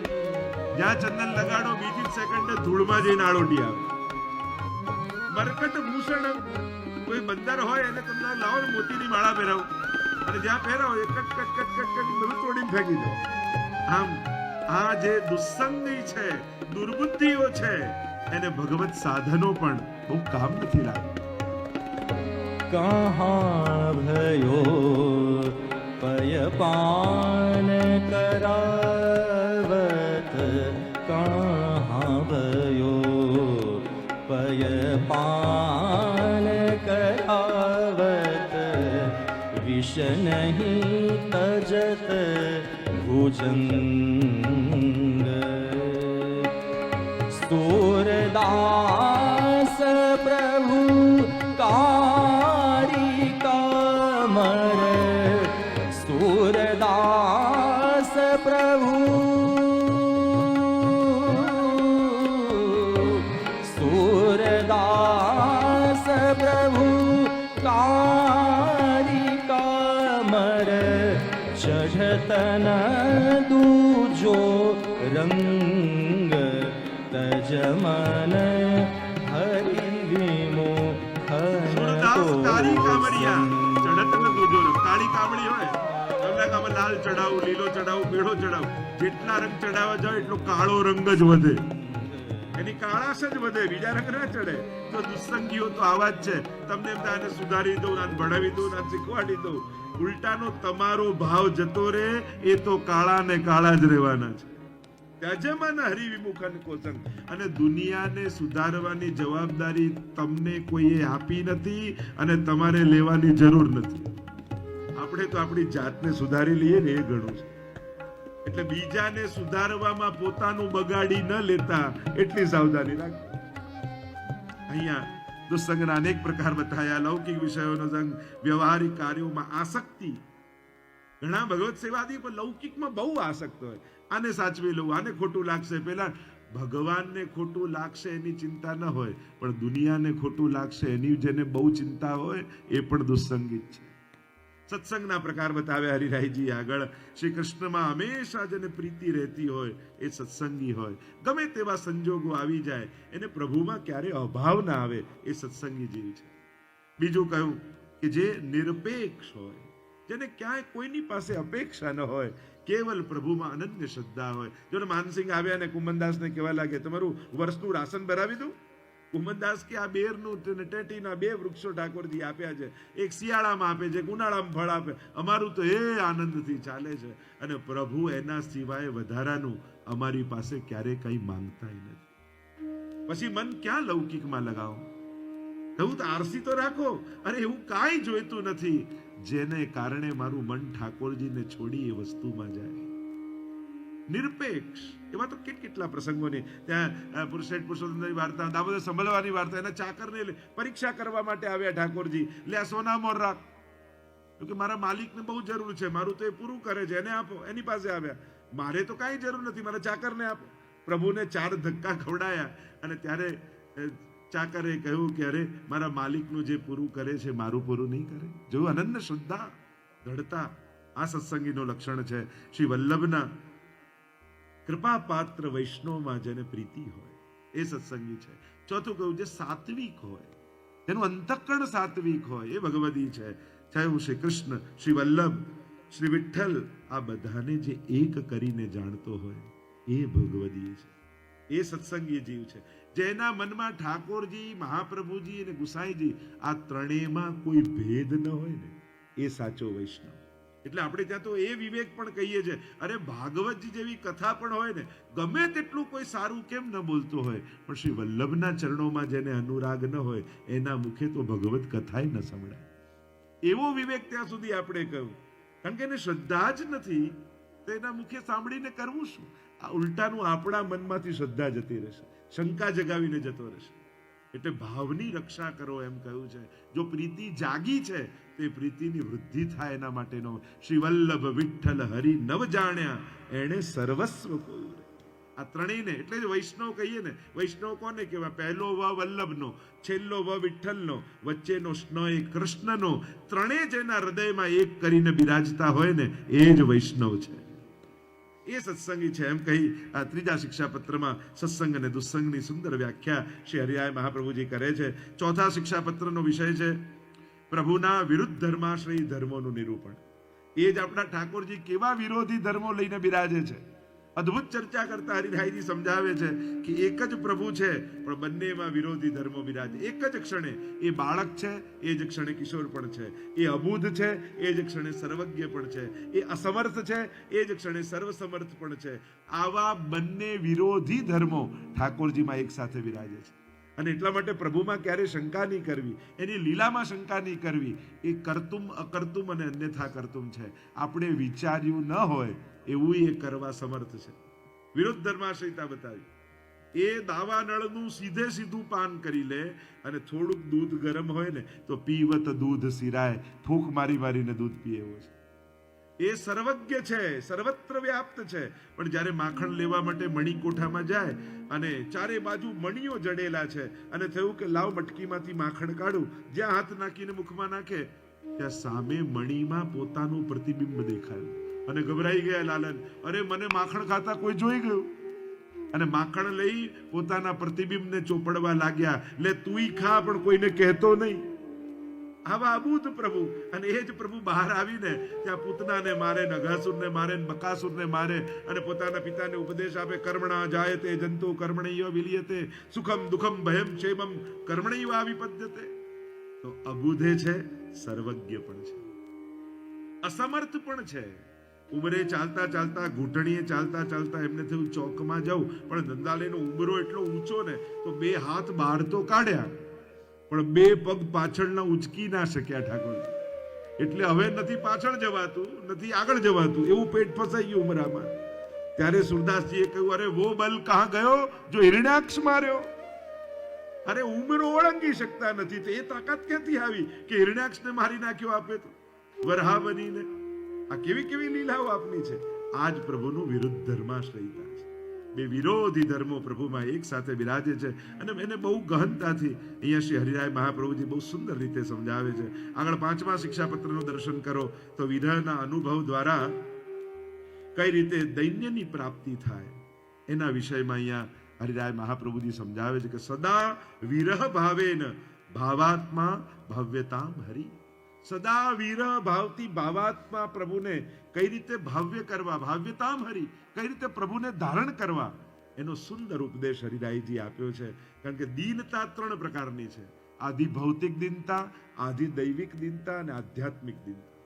જ્યાં ચંદન લગાડો બીજી જ સેકન્ડે ધૂળમાં જઈને આળોટી આવે. મરકટ ભૂષણ કોઈ બંદર હોય એને તમને લાવો ને મોતીની માળા પહેરાવો, અને જ્યાં પહેરાવો એ cut cut cut cut cut બધું તોડીને ફેંકી દો. આમ આ જે દુસ્સંગી છે, દુર્બુદ્ધિઓ છે, એને ભગવત સાધનો પણ બહુ કામ નથી લાગતું. कहाँ भयो पयपान करावत, कहाँ भयो पयपान करावत, विष नहीं तजत भुजंग. सूरदास प्रभु कारिकामर, सूरदास प्रभु, सूरदास प्रभु कारिकामर, चढ़तन दूजो रंग, तजमन हरि विमुखन સુરદાસ કાળી કામળિયા, ચડત ને દૂજો રંગ. કાળી કામળી હોય તમને આમાં લાલ ચડાવું, લીલો ચડાવું, પીળો ચડાવું, જેટલા રંગ ચડાવવા જાવ એટલો કાળો રંગ જ વધે, એની કાળાશ જ વધે, બીજા રંગ ના ચડે. તો દુસ્સંગીઓ તો આવા જ છે. તમને એમ થાય સુધારી દઉં, ના ભણાવી દઉં, ના શીખવાડી દઉં, ઉલટાનો તમારો ભાવ જતો રહે, એ તો કાળા ને કાળા જ રહેવાના છે. ત્યજમાન હરિવિમુખન કોસંગ. અને દુનિયાને સુધારવાની જવાબદારી તમને કોઈએ આપી નથી અને તમારે લેવાની જરૂર નથી. આપણે તો આપણી જાતને સુધારી લઈએ ને એ ઘણું છે. એટલે બીજાને સુધારવામાં પોતાનું બગાડી ન લેતા એટલી સાવધાની રાખો. અહીંયા દુસ્સંગના અનેક પ્રકાર બતાવ્યા. લૌકિક વિષયોનો સંગ, વ્યવહારિક કાર્યોમાં આસક્તિ. ઘણા ભગવત સેવાદી પણ લૌકિકમાં બહુ આસક્ત હોય. આને સાચવી લઉં, આને ખોટું લાગશે, પેલા ભગવાનને ખોટું લાગશે એની ચિંતા ન હોય, પણ દુનિયાને ખોટું લાગશે એની જેને બહુ ચિંતા હોય એ પણ દુસ્સંગી છે. સત્સંગના પ્રકાર બતાવ્યા હરિરાયજી આગળ. શ્રી કૃષ્ણમાં હંમેશા જેને પ્રીતિ રહેતી હોય એ સત્સંગી હોય. ગમે તેવા સંજોગો આવી જાય એને પ્રભુમાં ક્યારે અભાવ ના આવે એ સત્સંગી જીવ છે. બીજું કહ્યું કે જે નિરપેક્ષ હોય, જેને ક્યાંય કોઈની પાસે અપેક્ષા ન હોય, કેવલ પ્રભુમાં અનન્ય શ્રદ્ધા હોય. જો માનસિંહ આવ્યા અને કુમનદાસને કહેવા લાગે તમારું વર્ષનું રાશન ભરાવી દઉં. કુમનદાસ કે આ બેરનું ટેટીના 2 વૃક્ષો ઠાકોરજી આપ્યા છે, એક શિયાળામાં આપે છે, ઉનાળામાં ફળ આપે, અમારું તો એ આનંદથી ચાલે છે. અને પ્રભુ એના સિવાય વધારાનું અમારી પાસે ક્યારે કઈ માંગતા નથી. પછી મન ક્યાં લૌકિકમાં લગાવો? એવું તો આરસી તો રાખો. અરે એવું કાંઈ જોઈતું નથી જેને કારણે મારું મન ઠાકોરજીને છોડી એ વસ્તુમાં જાય. નિરપેક્ષ. એવા તો કેટલા પ્રસંગોની ત્યાં પુરુષોત્તમની વાર્તા, દામોદર સંભળવાની વાર્તા. એના ચાકરને પરીક્ષા કરવા માટે આવ્યા ઠાકોરજી. લે આ સોના મોર રાખ, કે મારા માલિકને બહુ જરૂર છે, મારું તો એ પૂરું કરે છે, એને આપો. એની પાસે આવ્યા, મારે તો કાંઈ જરૂર નથી, મારા ચાકરને આપો. પ્રભુને 4 ધક્કા ખવડાયા અને ત્યારે ચાકરે કહ્યું કે અરે મારા માલિકનું જે પૂરું કરે છે મારું પૂરું નહીં કરે. જો અનન્ય શ્રદ્ધા, દૃઢતા આ સત્સંગીનું લક્ષણ છે. શ્રી વલ્લભના કૃપા પાત્ર વૈષ્ણવમાં જેને પ્રીતિ હોય એ સત્સંગી છે. ચોથું કહ્યું જે સાત્વિક હોય, જેનું અંતઃકરણ સાત્વિક હોય એ ભગવદી છે. ચાહે શ્રી કૃષ્ણ, શ્રી વલ્લભ, શ્રી વિઠ્ઠલ, આ બધાને જે એક કરીને જાણતો હોય એ ભગવદી છે, એ સત્સંગી જીવ છે. જેના મનમાં ઠાકોરજી, મહાપ્રભુજી અને ગુસાઈજી આ ત્રણેયમાં કોઈ ભેદ ન હોય ને એ સાચો વૈષ્ણવ. એટલે આપણે ત્યાં તો એ વિવેક પણ કહીએ છીએ, અરે ભાગવતજી જેવી કથા પણ હોય ને, ગમે તેટલું કોઈ સારું કેમ ન બોલતો હોય, પણ શ્રી વલ્લભના ચરણોમાં જેને અનુરાગ ન હોય એના મુખે તો ભગવત કથાય ન સંભળાય. એવો વિવેક ત્યાં સુધી આપણે કહ્યું. કારણ કે એને શ્રદ્ધા જ નથી તો એના મુખે સાંભળીને કરવું શું? આ ઉલટાનું આપણા મનમાંથી શ્રદ્ધા જતી રહેશે, શંકા જગાવીને જતો રહેશે. એટલે ભાવની રક્ષા કરો એમ કહ્યું છે. જો પ્રીતિ જાગી છે તે પ્રીતિની વૃદ્ધિ થાય એના માટેનો શ્રી વલ્લભ વિઠ્ઠલ હરિ નવ જાણ્યા એણે સર્વસ્વ કોયું રે. આ ત્રણેયને એટલે જ વૈષ્ણવ કહીએ ને. વૈષ્ણવ કોને કહેવાય? પહેલો વ વલ્લભનો, છેલ્લો વ વિઠ્ઠલનો, વચ્ચેનો સ્ન એ કૃષ્ણનો. ત્રણેય જેના હૃદયમાં એક કરીને બિરાજતા હોય ને એ જ વૈષ્ણવ છે, એ સત્સંગી છે. એમ કહી આ ત્રીજા શિક્ષાપત્રમાં સત્સંગ અને દુસ્સંગની સુંદર વ્યાખ્યા શ્રી હરિરાય મહાપ્રભુજી કરે છે. ચોથા શિક્ષાપત્રનો વિષય છે પ્રભુના વિરુદ્ધ ધર્માશ્રયી ધર્મોનું નિરૂપણ. એ જ આપણા ઠાકોરજી કેવા વિરોધી ધર્મો લઈને બિરાજે છે. અદ્ભુત ચર્ચા કરતા હરિરાયજી સમજાવે છે કે એક જ પ્રભુ છે પણ બંનેમાં વિરોધી ધર્મો બિરાજે. એક જ ક્ષણે એ બાળક છે, એ જ ક્ષણે કિશોર પણ છે. એ અબુધ છે, એ જ ક્ષણે સર્વજ્ઞ પણ છે. એ અસમર્થ છે, એ જ ક્ષણે સર્વસમર્થ પણ છે. આવા બંને વિરોધી ધર્મો ઠાકોરજીમાં એક સાથે બિરાજે છે. અને એટલા માટે પ્રભુમાં ક્યારે શંકા નહીં કરવી, એની લીલામાં શંકા નહીં કરવી. એ કરતુમ અકર્તુમ અને અન્યથા કરતુમ છે. આપણે વિચાર્યું ન હોય એવું એ કરવા સમર્થ છે. વિરુદ્ધ ધર્માશ્રયતા બતાવી. એ દાવા નળનું સીધે સીધું પાન કરી લે અને થોડુંક દૂધ ગરમ હોય ને તો પીવત દૂધ સિરાય, ફૂંક મારી મારીને દૂધ પીએ એવો છે. એ સર્વજ્ઞ છે, સર્વત્ર વ્યાપ્ત છે. પણ જ્યારે માખણ લેવા માટે મણી કોઠામાં જાય અને ચારે બાજુ મણીઓ જડેલા છે અને થયું કે લાવ મટકીમાંથી માખણ કાઢું, જ્યાં હાથ નાખીને મુખમાં નાખે ત્યાં સામે મણીમાં પોતાનું પ્રતિબિંબ દેખાયું અને ગભરાઈ ગયા લાલન. અરે મને માખણ ખાતા કોઈ જોઈ ગયું અને માખણ લઈ પોતાના પ્રતિબિંબને ચોપડવા લાગ્યા. લે તુંય ખા પણ કોઈને કહેતો નહીં. આવા અબૂધ પ્રભુ. અને એ જ પ્રભુ બહાર આવીને ત્યાં પૂતનાને મારે, નગાસુરને મારે, બકાસુરને મારે અને પોતાના પિતાને ઉપદેશ આપે. કર્મણા જાયતે જંતુ કર્મણૈવ વિલિયતે, સુખમ દુઃખમ ભયમ ક્ષેમમ કર્મણૈવ વિપદ્યતે. તો અબૂધે છે, સર્વજ્ઞ પણ છે, અસમર્થ પણ છે. ઉંબરે ચાલતા ચાલતા, ઘૂંટણીએ ચાલતા ચાલતા એમને થયું ચોકમાં જાઉં, પણ ધંધાલેનો ઉંબરો એટલો ઊંચો ને તો બે હાથ બહાર તો કાઢ્યા પણ બે પગ પાછળના ઉચકી ના શક્યા ઠાકોરજી. એટલે હવે નથી પાછળ જવાતું, નથી આગળ જવાતું, એવું પેટ ફસાઈ ગયું ઉમરામાં. ત્યારે સુરદાસજીએ કહ્યું, અરે વો બલ કહા ગયો જો હિરણ્યાક્ષ માર્યો. અરે ઉમરો ઓળંગી શકતા નથી તો એ તાકાત ક્યાંથી આવી કે હિરણ્યાક્ષને મારી નાખ્યો આપે તો વરહા બનીને. આ કેવી કેવી લીલાઓ આપની છે. આજ પ્રભુનું વિરુદ્ધ ધર્માશ્રયતા છે. બે વિરોધી ધર્મો પ્રભુમાં એક સાથે બિરાજે છે અને એને બહુ ગહનતાથી અહીંયા શ્રી હરિરાય મહાપ્રભુજી બહુ સુંદર રીતે સમજાવે છે. આગળ પાંચમા શિક્ષાપત્રનું દર્શન કરો તો વિરહના અનુભવ દ્વારા કઈ રીતે દૈન્યની પ્રાપ્તિ થાય એના વિષયમાં અહીંયા હરિરાય મહાપ્રભુજી સમજાવે છે કે સદા વિરહ ભાવેન ભાવાત્મા ભવ્યતામ હરિ. સદા વિરહ ભાવથી ભાવાત્મા પ્રભુને કઈ રીતે ભાવ્ય કરવા, ભાવ્યતામ હરિ, કઈ રીતે પ્રભુને ધારણ કરવા, એનો સુંદર ઉપદેશ હરિરાયજી આપ્યો છે. કારણ કે દીનતા ત્રણ પ્રકારની છે: આધિ ભૌતિક દીનતા, આધિ દૈવિક દીનતા અને આધ્યાત્મિક દીનતા.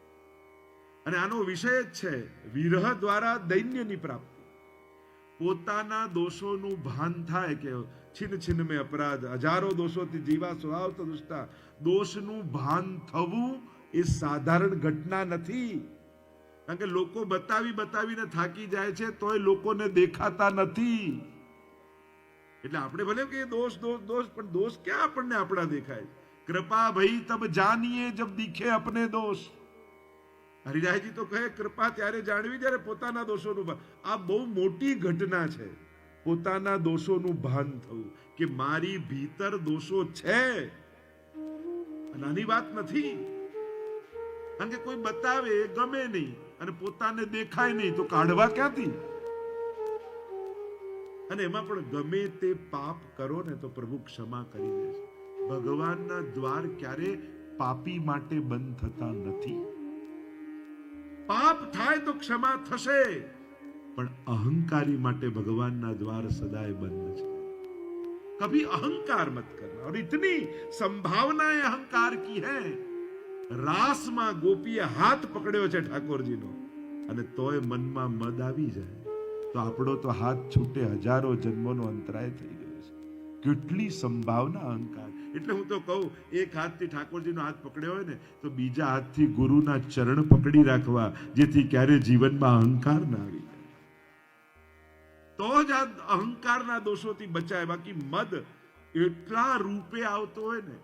અને આનો વિષય જ છે વિરહ દ્વારા દૈન્યની પ્રાપ્તિ. પોતાના દોષોનું ભાન થાય કે છિન્ન છિન્ન મેં અપરાધ, હજારો દોષોથી જીવા સ્વભાવ તો દુષ્ટા. દોષનું ભાન થવું એ સાધારણ ઘટના નથી. કારણ કે લોકો બતાવી બતાવીને થાકી જાય છે તોય લોકોને દેખાતા નથી. એટલે આપણે ભલે કે દોષ દોષ દોષ, પણ દોષ ક્યાં આપણને આપણા દેખાય? કૃપા ભઈ તબ જાનીએ જબ દીખે અપને દોષ. હરિરાયજી તો કહે કૃપા ત્યારે જાણવી જ્યારે પોતાના દોષોનું ભાન. આ બહુ મોટી ઘટના છે, પોતાના દોષોનું ભાન થવું કે મારી ભીતર દોષો છે. નાની વાત નથી. કારણ કે કોઈ બતાવે ગમે નહીં અને પોતાને દેખાય નહીં તો કાઢવા ક્યાંથી? અને એમાં પણ ગમે તે પાપ કરો ને તો પ્રભુ ક્ષમા કરી દે છે. ભગવાનના દ્વાર ક્યારે પાપી માટે બંધ થતા નથી. પાપ થાય તો ક્ષમા થશે, પણ અહંકારી માટે ભગવાનના દ્વાર સદાય બંધ છે. कभी अहंकार मत करना. और इतनी संभावनाएं अहंकार की है. રાસમાં ગોપીએ હાથ પકડ્યો છે ઠાકોરજીનો અને તોય મનમાં મદ આવી જાય તો આપણો તો હાથ છૂટે હજારો જન્મોનો અંતરાય થઈ ગયો છે. કેટલી સંભાવના અહંકાર. એટલે હું તો કહું, એક હાથથી ઠાકોરજીનો હાથ પકડ્યો હોય ને તો બીજા હાથથી ગુરુના ચરણ પકડી રાખવા, જેથી ક્યારે જીવનમાં અહંકાર ના આવી જાય. તો જ આ અહંકારના દોષોથી બચાય. બાકી મદ એટલા રૂપે આવતો હોય ને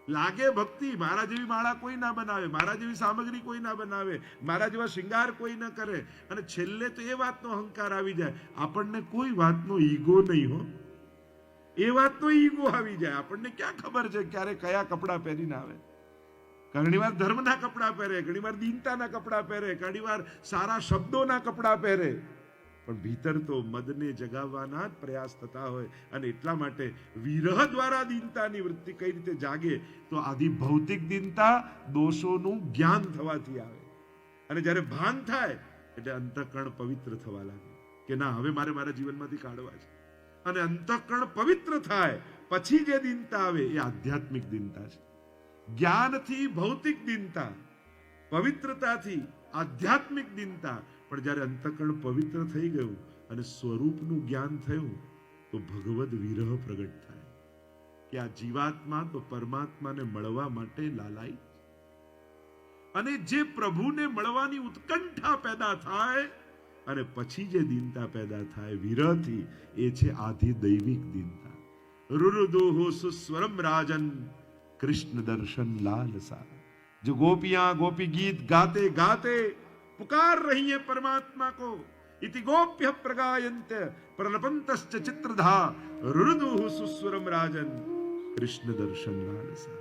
લાગે ભક્તિ, મારા જેવી માળા કોઈ ના બનાવે, મારા જેવી સામગ્રી કોઈ ના બનાવે, મારા જેવા શિંગાર કોઈ ના કરે, અને છેલ્લે તો એ વાતનો અહંકાર આવી જાય, આપણને કોઈ વાતનો ઈગો નહીં હો, એ વાતનો ઈગો આવી જાય. આપણને ક્યાં ખબર છે ક્યારે કયા કપડાં પહેરીને આવે. ઘણીવાર ધર્મના કપડાં પહેરે, ઘણીવાર દીનતાના કપડાં પહેરે, ઘણીવાર સારા શબ્દોના કપડાં પહેરે, પણ ભીતર તો મદને જગાવવાના જ પ્રયાસ થતા હોય. અને એટલા માટે વિરહ દ્વારા દીનતાની વૃત્તિ કઈ રીતે જાગે, તો આદિ ભૌતિક દીનતા દોષોનું જ્ઞાન થવાથી આવે, અને જ્યારે ભાન થાય એટલે અંતઃકરણ પવિત્ર થવા લાગે કે ના, હવે મારે મારા જીવનમાંથી કાઢવા છે. અને અંતઃકરણ પવિત્ર થાય પછી જે દીનતા આવે એ આધ્યાત્મિક દીનતા છે. જ્ઞાનથી ભૌતિક દીનતા, પવિત્રતાથી આધ્યાત્મિક દીનતા. પણ જ્યારે અંતઃકરણ પવિત્ર થઈ ગયું અને સ્વરૂપનું જ્ઞાન થયું તો ભગવદ વિરહ પ્રગટ થાય કે આ જીવાત્મા તો પરમાત્માને મળવા માટે લાલાઈ, અને જે પ્રભુને મળવાની ઉત્કંઠા પેદા થાય અને પછી જે દીનતા પેદા થાય વિરહથી, એ છે આધિ દૈવિક દીનતા. રુરુદુહુ સુસ્વરમ રાજન कृष्ण दर्शन लालसा. जो गोपियां गोपी गीत गाते गाते पुकार रही है परमात्मा को, इति गोप्य प्रगायन्त प्रलपन्तश्च चित्रधा रुरुदुः सुस्वरम राजन कृष्ण दर्शन लालसा.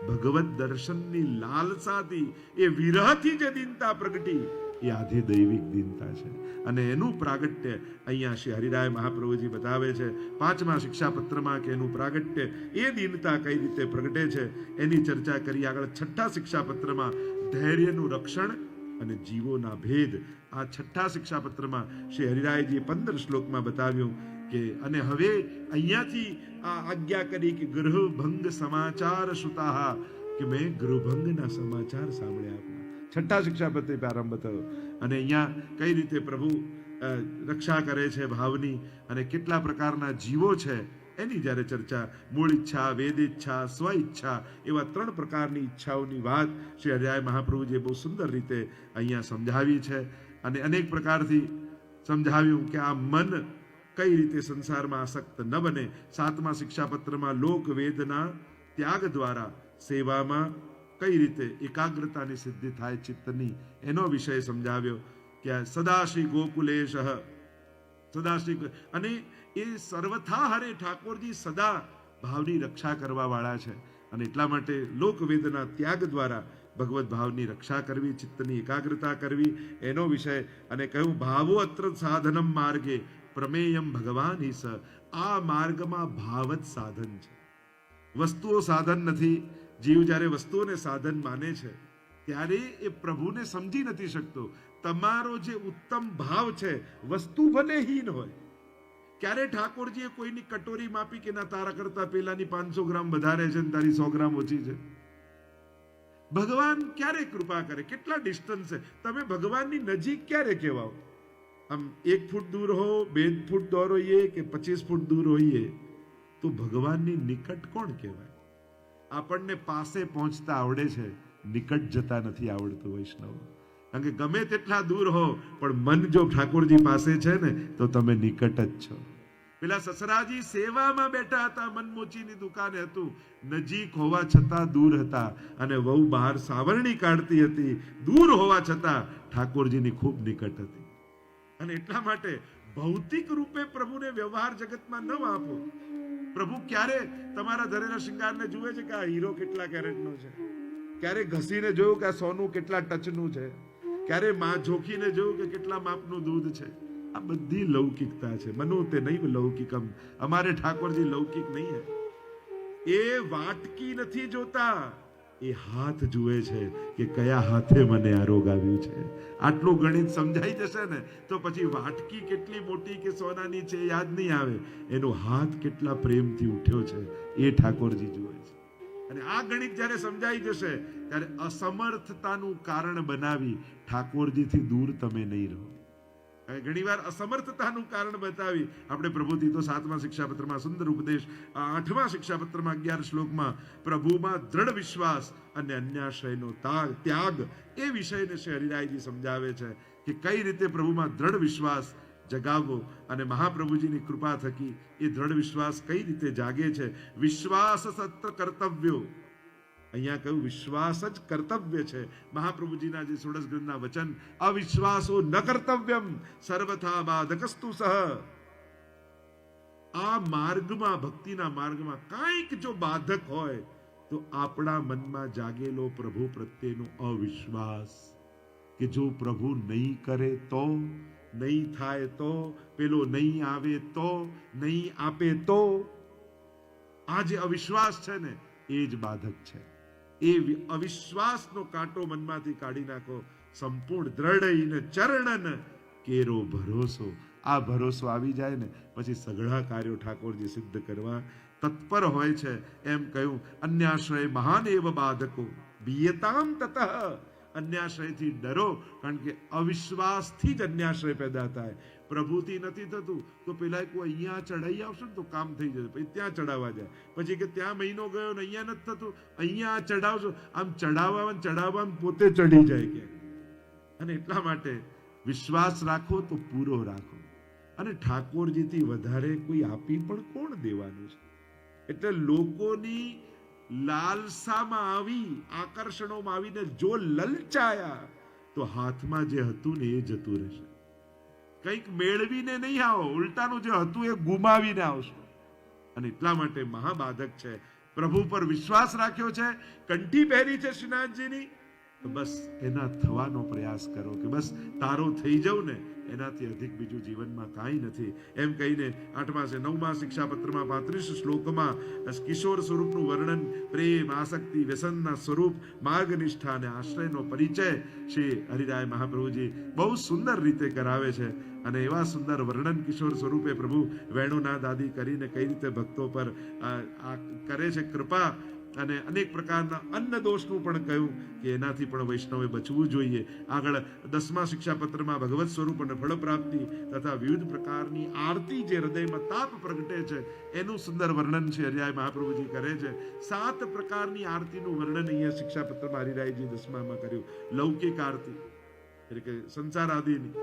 ભગવત દર્શનની લાલસાથી, એ વિરહથી જે દીનતા પ્રગટી એ આધિ દૈવિક દીનતા છે. અને એનું પ્રાગટ્ય અહીંયા શ્રી હરિરાય મહાપ્રભુજી બતાવે છે 5મા શિક્ષાપત્રમાં કે એનું પ્રાગટ્ય, એ દીનતા કઈ રીતે પ્રગટે છે એની ચર્ચા કરી. આગળ 6થા શિક્ષાપત્રમાં ધૈર્યનું રક્ષણ અને જીવોના ભેદ, આ 6થા શિક્ષાપત્રમાં શ્રી હરિરાયજી 15 શ્લોકમાં બતાવ્યું કે અને હવે અહીંયાથી આ આજ્ઞા કરી કે ગૃહભંગ સમાચાર શ્રુતાહ, કે મેં ગૃહભંગના સમાચાર સાંભળ્યા. 6થા શિક્ષાપત્રે પ્રારંભ થયો. અને અહીંયા કઈ રીતે પ્રભુ રક્ષા કરે છે ભાવની, અને કેટલા પ્રકારના જીવો છે એની જ્યારે ચર્ચા, મૂળ ઈચ્છા, વેદ ઈચ્છા, સ્વ ઈચ્છા, એવા 3 પ્રકારની ઈચ્છાઓની વાત શ્રી હરિરાય મહાપ્રભુજીએ બહુ સુંદર રીતે અહીંયા સમજાવી છે. અને અનેક પ્રકારથી સમજાવ્યું કે આ મન કઈ રીતે સંસારમાં આસક્ત ન બને. 7મા શિક્ષાપત્રમાં લોક વેદના ત્યાગ દ્વારા સેવામાં કઈ રીતે એકાગ્રતાની સિદ્ધિ થાય ચિત્તની, એનો વિષય સમજાવ્યો કે સદાશ્રી ગોકુલેશ સદાશ્રી, અને એ સર્વથા હરે ઠાકોરજી સદા ભાવની રક્ષા કરવા વાળા છે. અને એટલા માટે લોક વેદના ત્યાગ દ્વારા ભગવત ભાવની રક્ષા કરવી, ચિત્તની એકાગ્રતા કરવી, એનો વિષય. અને કહ્યું ભાવો અત્ર સાધનમ માર્ગે પ્રમેયમ ભગવાન હિ સ. આ માર્ગમાં ભાવ જ સાધન છે, વસ્તુઓ સાધન નથી. જીવ જ્યારે વસ્તુઓને સાધન માને છે ત્યારે એ પ્રભુને સમજી નથી શકતો. તમારો જે ઉત્તમ ભાવ છે, વસ્તુ ભલે હીન હોય, ક્યારે ઠાકોરજીએ કોઈની કટોરી માપી કે ના તારા કરતા પેલાની 500 ગ્રામ વધારે છે ને તારી 100 ગ્રામ ઓછી છે? ભગવાન ક્યારે કૃપા કરે, કેટલા ડિસ્ટન્સ છે, તમે ભગવાનની નજીક ક્યારે કહેવાઓ? આમ 1 ફૂટ દૂર હો, 2 ફૂટ દૂર હોઈએ કે 25 ફૂટ દૂર હોઈએ તો ભગવાનની નિકટ કોણ કહેવાય? આપણને પાસે પહોંચતા આવડે છે, નિકટ જતા નથી આવડતું વૈષ્ણવ. કારણ કે ગમે તેટલા દૂર હો પણ મન જો ઠાકોરજી પાસે છે ને તો તમે નિકટ જ છો. પેલા સસરાજી સેવામાં બેઠા હતા, મનમોચીની દુકાને હતું, નજીક હોવા છતાં દૂર હતા. અને વહુ બહાર સાવરણી કાઢતી હતી, દૂર હોવા છતાં ઠાકોરજીની ખૂબ નિકટ હતી. અને એટલા માટે ભૌતિક રૂપે પ્રભુને વ્યવહાર જગતમાં ન આપો. પ્રભુ ક્યારે તમારા ધરેલા શિંગારને જુએ છે કે આ હીરો કેટલા કેરેટનો છે? ક્યારે ઘસીને જોયું કે આ સોનું કેટલા ટચનું છે? ક્યારે માં જોખીને જોયું કે કેટલા માપનું દૂધ છે? આ બધી લૌકિકતા છે. મનુ તે નહીં લૌકિકમ, અમારે ઠાકોરજી લૌકિક નહીં હે. એ વાટકી નથી જોતા, એ હાથ જુએ છે કે કયા હાથે મને આ રોગ આવ્યું છે. આટલું ગણિત સમજાઈ જશે ને તો પછી વાટકી કેટલી મોટી કે સોનાની છે યાદ નહીં આવે, એનો હાથ કેટલા પ્રેમથી ઉઠ્યો છે એ ઠાકોરજી જુએ છે. અને આ ગણિત જ્યારે સમજાઈ જશે ત્યારે અસમર્થતાનું કારણ બનાવી ઠાકોરજીથી દૂર તમે નહીં રહો. ઘણીવાર અસમર્થતાનું કારણ બતાવી આપણે પ્રભુથી તો 7મા શિક્ષાપત્રમાં સુંદર ઉપદેશ, 8મા શિક્ષાપત્રમાં 11 શ્લોકમાં પ્રભુમાં દ્રઢ વિશ્વાસ અને અન્યાશ્રયનો ત્યાગ, એ વિષયને શ્રી હરિરાયજી સમજાવે છે કે કઈ રીતે પ્રભુમાં દ્રઢ વિશ્વાસ જગાવવો. અને મહાપ્રભુજીની કૃપા થકી એ દ્રઢ વિશ્વાસ કઈ રીતે જાગે છે. વિશ્વાસ સત્ર કર્તવ્યો, અહીંયા કહ્યું વિશ્વાસ જ કર્તવ્ય છે. મહાપ્રભુજીના જે 16 ગ્રંથના વચન, અવિશ્વાસો ન કર્તવ્યમ સર્વથા બાધકસ્તુ સહ. આ માર્ગમાં, ભક્તિના માર્ગમાં કાંઈક જો બાધક હોય તો આપણા મનમાં જાગેલો પ્રભુ પ્રત્યેનો અવિશ્વાસ, કે જો પ્રભુ નહીં કરે તો, નહીં થાય તો, પેલો નહીં આવે તો, નહીં આપે તો, આ જે અવિશ્વાસ છે ને એ જ બાધક છે. એ અવિશ્વાસનો કાંટો મનમાંથી કાઢી નાખો. સંપૂર્ણ દ્રઢ ચરણન કેરો ભરોસો. આ ભરોસો આવી જાય ને પછી સઘળા કાર્યો ઠાકોરજી સિદ્ધ કરવા તત્પર હોય છે. એમ કહ્યું અન્યાશ્રય મહાન એવ બાધકો બીયતામ તતઃ. અન્યાશ્રયથી ડરો, કારણ કે અવિશ્વાસથી જ અન્યાશ્રય પેદા થાય. પ્રભુથી નથી થતું તો પેલા કોઈ અહીંયા ચડાઈ આવશે ને તો કામ થઈ જશે, પછી ત્યાં ચડાવવા જાય, પછી કે ત્યાં મહિનો ગયો ને અહીંયા નથી થતું, અહીંયા ચડાવશો. આમ ચડાવવામાં પોતે ચડી જાય કે. અને એટલા માટે વિશ્વાસ રાખો તો પૂરો રાખો. અને ઠાકોરજીથી વધારે કોઈ આપી પણ કોણ દેવાનું છે? એટલે લોકોની લાલસામાં આવી, આકર્ષણોમાં આવીને જો લલચાયા તો હાથમાં જે હતું ને એ જતું રહેશે. કંઈક મેળવીને નહીં આવો, ઉલટાનું જે હતું એ ગુમાવીને આવશો. અને એટલા માટે મહાબાધક છે. પ્રભુ પર વિશ્વાસ રાખ્યો છે, કંઠી પહેરી છે શ્રીનાથજીની, તો બસ એના થવાનો પ્રયાસ કરો, કે બસ તારો થઈ જાઉં ને, એનાથી અધિક બીજું જીવનમાં કાંઈ નથી. એમ કહીને 8મા છે 9મા શિક્ષાપત્રમાં 35 શ્લોકમાં કિશોર સ્વરૂપનું વર્ણન, પ્રેમ, આસક્તિ, વ્યસનના સ્વરૂપ, માર્ગ નિષ્ઠા અને આશ્રયનો પરિચય શ્રી હરિરાય મહાપ્રભુજી બહુ સુંદર રીતે કરાવે છે. અને એવા સુંદર વર્ણન કિશોર સ્વરૂપે પ્રભુ વેણુનાદ આદિ કરીને કઈ રીતે ભક્તો પર કરે છે કૃપા. અને અનેક પ્રકારના અન્ન દોષનું પણ કહ્યું કે એનાથી પણ વૈષ્ણવે બચવું જોઈએ. આગળ 10મા શિક્ષાપત્રમાં ભગવત સ્વરૂપ અને ફળ પ્રાપ્તિ તથા વિવિધ પ્રકારની આરતી જે હૃદયમાં તાપ પ્રગટે છે એનું સુંદર વર્ણન છે હરિરાય મહાપ્રભુજી કરે છે. 7 પ્રકારની આરતીનું વર્ણન અહીંયા શિક્ષાપત્રમાં હરિરાયજી 10મામાં કર્યું. લૌકિક આરતી એટલે કે સંસાર આદિની,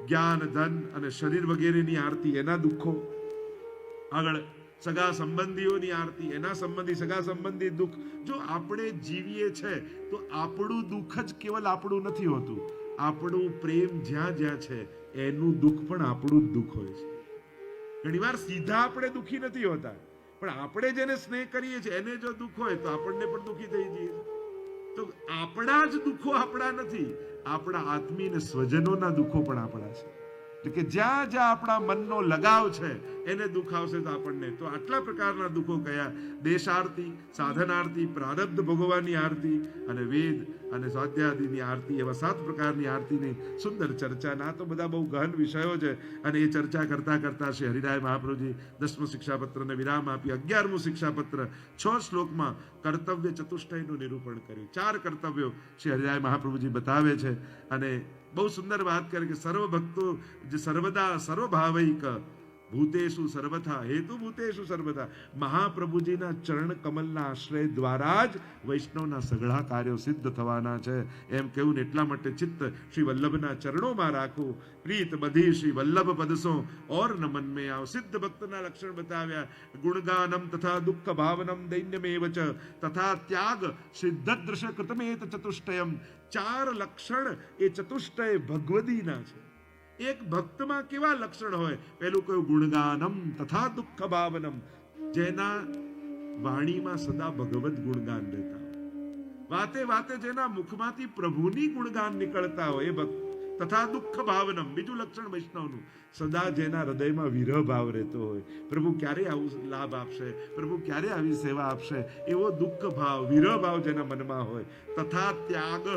જ્ઞાન, ધન અને શરીર વગેરેની આરતી, એના દુઃખો. આગળ સગા સંબંધીઓની આરતી, એના સંબંધી સગા સંબંધી દુઃખ. જો આપણે જીવીએ છે તો આપણું દુઃખ જ કેવલ આપણું નથી હોતું, આપણું પ્રેમ જ્યાં જ્યાં છે એનું દુઃખ પણ આપણું જ દુઃખ હોય છે. ઘણીવાર સીધા આપણે દુઃખી નથી હોતા, પણ આપણે જેને સ્નેહ કરીએ છીએ એને જો દુઃખ હોય તો આપણને પણ દુઃખી થઈ જઈએ. તો આપણા જ દુઃખો આપણા નથી, આપણા આત્મીય અને સ્વજનોના દુઃખો પણ આપણા છે. કે જ્યાં જ્યાં આપણા મનનો લગાવ છે એને દુઃખ આવશે તો આપણને. તો આટલા પ્રકારના દુઃખો કયા? દેશાર્તી, સાધનાર્તી, પ્રારબ્ધ ભોગવવાની આરતી અને વેદ અને સ્વાધ્યાયની આરતી, એવા 7 પ્રકારની આરતીની સુંદર ચર્ચા. આ તો બધા બહુ ગહન વિષયો છે અને એ ચર્ચા કરતા કરતા શ્રી હરિરાય મહાપ્રભુજી 10મું શિક્ષાપત્રને વિરામ આપી 11મું શિક્ષાપત્ર 6 શ્લોકમાં કર્તવ્ય ચતુષ્ટયનું નિરૂપણ કર્યું. 4 કર્તવ્યો શ્રી હરિરાય મહાપ્રભુજી બતાવે છે. અને બહુ સુંદર વાત કરે કે સર્વ ભક્તો જે સર્વદા સર્વભાવૈક ભૂતેષુ સર્વથા હેતુ ભૂતેષુ સર્વથા. મહાપ્રભુજીના ચરણ કમલના આશ્રય દ્વારા જ વૈષ્ણવના સઘળા કાર્યો સિદ્ધ થવાના છે. એમ કહ્યું ને એટલા માટે ચિત્ત શ્રી વલ્લભના ચરણોમાં રાખવું. પ્રીત બધી શ્રી વલ્લભ પદસો ઓર ન મન મેં આવ. સિદ્ધ ભક્તના લક્ષણ બતાવ્યા. ગુણગાનમ તથા દુઃખ ભાવનમ દૈન્યમેવ ચ તથા ત્યાગ સિદ્ધદ્રશ કૃતમેત ચતુષ્ટયમ. 4 લક્ષણ એ ચતુષ્ટય ભગવદીના છે. એક ભક્તમાં કેવા લક્ષણ હોય? પહેલું કયું? ગુણગાનમ તથા દુઃખ ભાવનમ. જેના વાણીમાં સદા ભગવત ગુણગાન રહેતા હોય, વાતે વાતે જેના મુખમાંથી પ્રભુની ગુણગાન નીકળતા હોય એ ભક્ત. તથા દુઃખ ભાવનમ. બીજું લક્ષણ વૈષ્ણવનું, સદા જેના હૃદયમાં વિરહ ભાવ રહેતો હોય, પ્રભુ ક્યારે આવું લાભ આપશે, પ્રભુ ક્યારે આવી સેવા આપશે, એવો દુઃખ ભાવ, વિરહ ભાવ જેના મનમાં હોય. તથા ત્યાગ.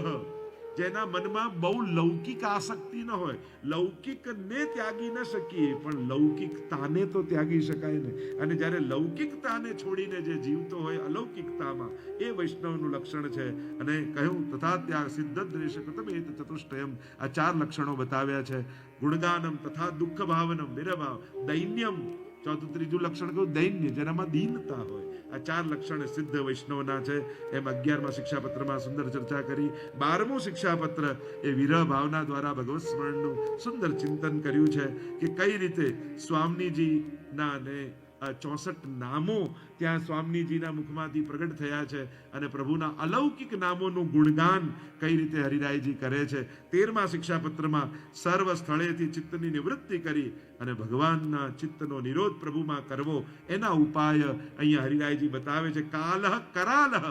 જેના મનમાં બહુ લૌકિક આસક્તિ ન હોય. લૌકિકને ત્યાગી ન શકીએ પણ લૌકિકતાને તો ત્યાગી શકાય ને. અને જ્યારે લૌકિકતાને છોડીને જે જીવતો હોય અલૌકિકતામાં, એ વૈષ્ણવનું લક્ષણ છે. અને કહ્યું તથા ત્યાગ સિદ્ધદ્રેશ કૃતમેત ચતુષ્ટયમ. આ 4 લક્ષણો બતાવ્યા છે. ગુણગાનમ તથા દુઃખ ભાવનમ વિરભાવ. દૈન્યમ, ત્રીજું લક્ષણ કહ્યું દૈન્ય, જેનામાં દીનતા હોય. આ 4 લક્ષણ સિદ્ધ વૈષ્ણવના છે. એમ 11મા શિક્ષાપત્રમાં સુંદર ચર્ચા કરી. 12મું શિક્ષાપત્ર એ વિરહ ભાવના દ્વારા ભગવત સ્મરણનું સુંદર ચિંતન કર્યું છે કે કઈ રીતે સ્વામીજીના ને 64 નામો ત્યાં સ્વામીજીના મુખમાંથી પ્રગટ થયા છે અને પ્રભુના અલૌકિક નામોનું ગુણગાન કઈ રીતે હરિરાયજી કરે છે. 13મા શિક્ષાપત્રમાં સર્વ સ્થળેથી ચિત્તની નિવૃત્તિ કરી અને ભગવાનના ચિત્તનો નિરોધ પ્રભુમાં કરવો એના ઉપાય અહીંયા હરિરાયજી બતાવે છે. કાલહ કરાલહ,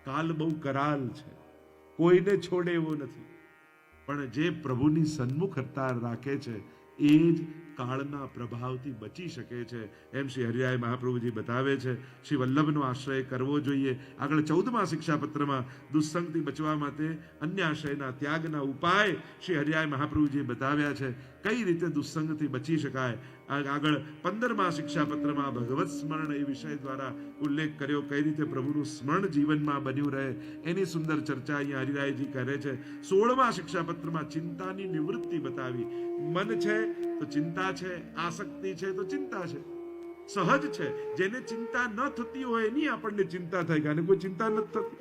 કાલ બહુ કરાલ છે, કોઈને છોડે એવો નથી, પણ જે પ્રભુની સન્મુખ અવતાર રાખે છે એ જ કાળના પ્રભાવથી બચી શકે છે એમ શ્રી હરિરાય મહાપ્રભુજી બતાવે છે. શ્રી વલ્લભનો આશ્રય કરવો જોઈએ. આગળ 14મા શિક્ષાપત્રમાં દુસ્સંગથી બચવા માટે અન્ય આશ્રયના ત્યાગના ઉપાય શ્રી હરિરાય મહાપ્રભુજી બતાવ્યા છે, કઈ રીતે દુસ્સંગથી બચી શકાય. આગળ 15મા શિક્ષાપત્રમાં ભગવત સ્મરણ એ વિષય દ્વારા ઉલ્લેખ કર્યો, કઈ રીતે પ્રભુનું સ્મરણ જીવનમાં બન્યું રહે એની સુંદર ચર્ચા અહીંયા હરિરાયજી કરે છે. 16મા શિક્ષાપત્રમાં ચિંતાની નિવૃત્તિ બતાવી. મન છે તો ચિંતા છે, આસક્તિ છે તો ચિંતા છે, સહજ છે. જેને ચિંતા ન થતી હોય એની આપણને ચિંતા થાય, કારણ કોઈ ચિંતા નથી થતી.